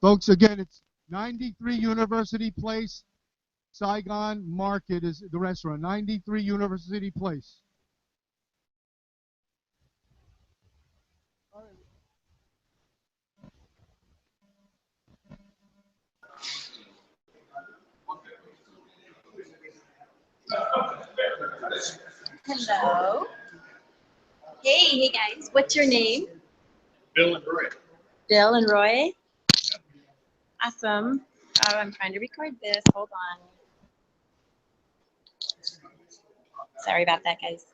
Folks, again, it's 93 University Place, Saigon Market is the restaurant. 93 University Place. Hello. Hey guys. What's your name? Bill and Roy. Bill and Roy. Awesome. Oh, I'm trying to record this. Hold on. Sorry about that, guys.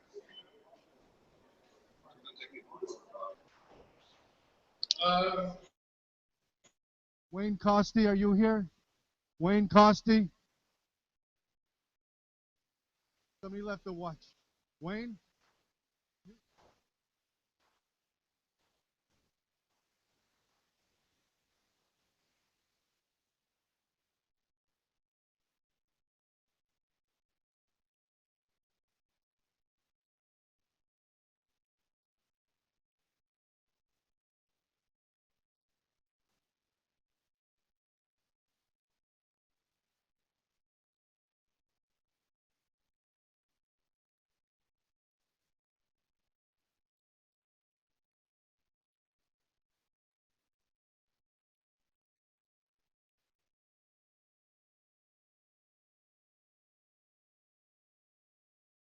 Wayne Costi, are you here? Wayne Costi? Somebody left the watch. Wayne?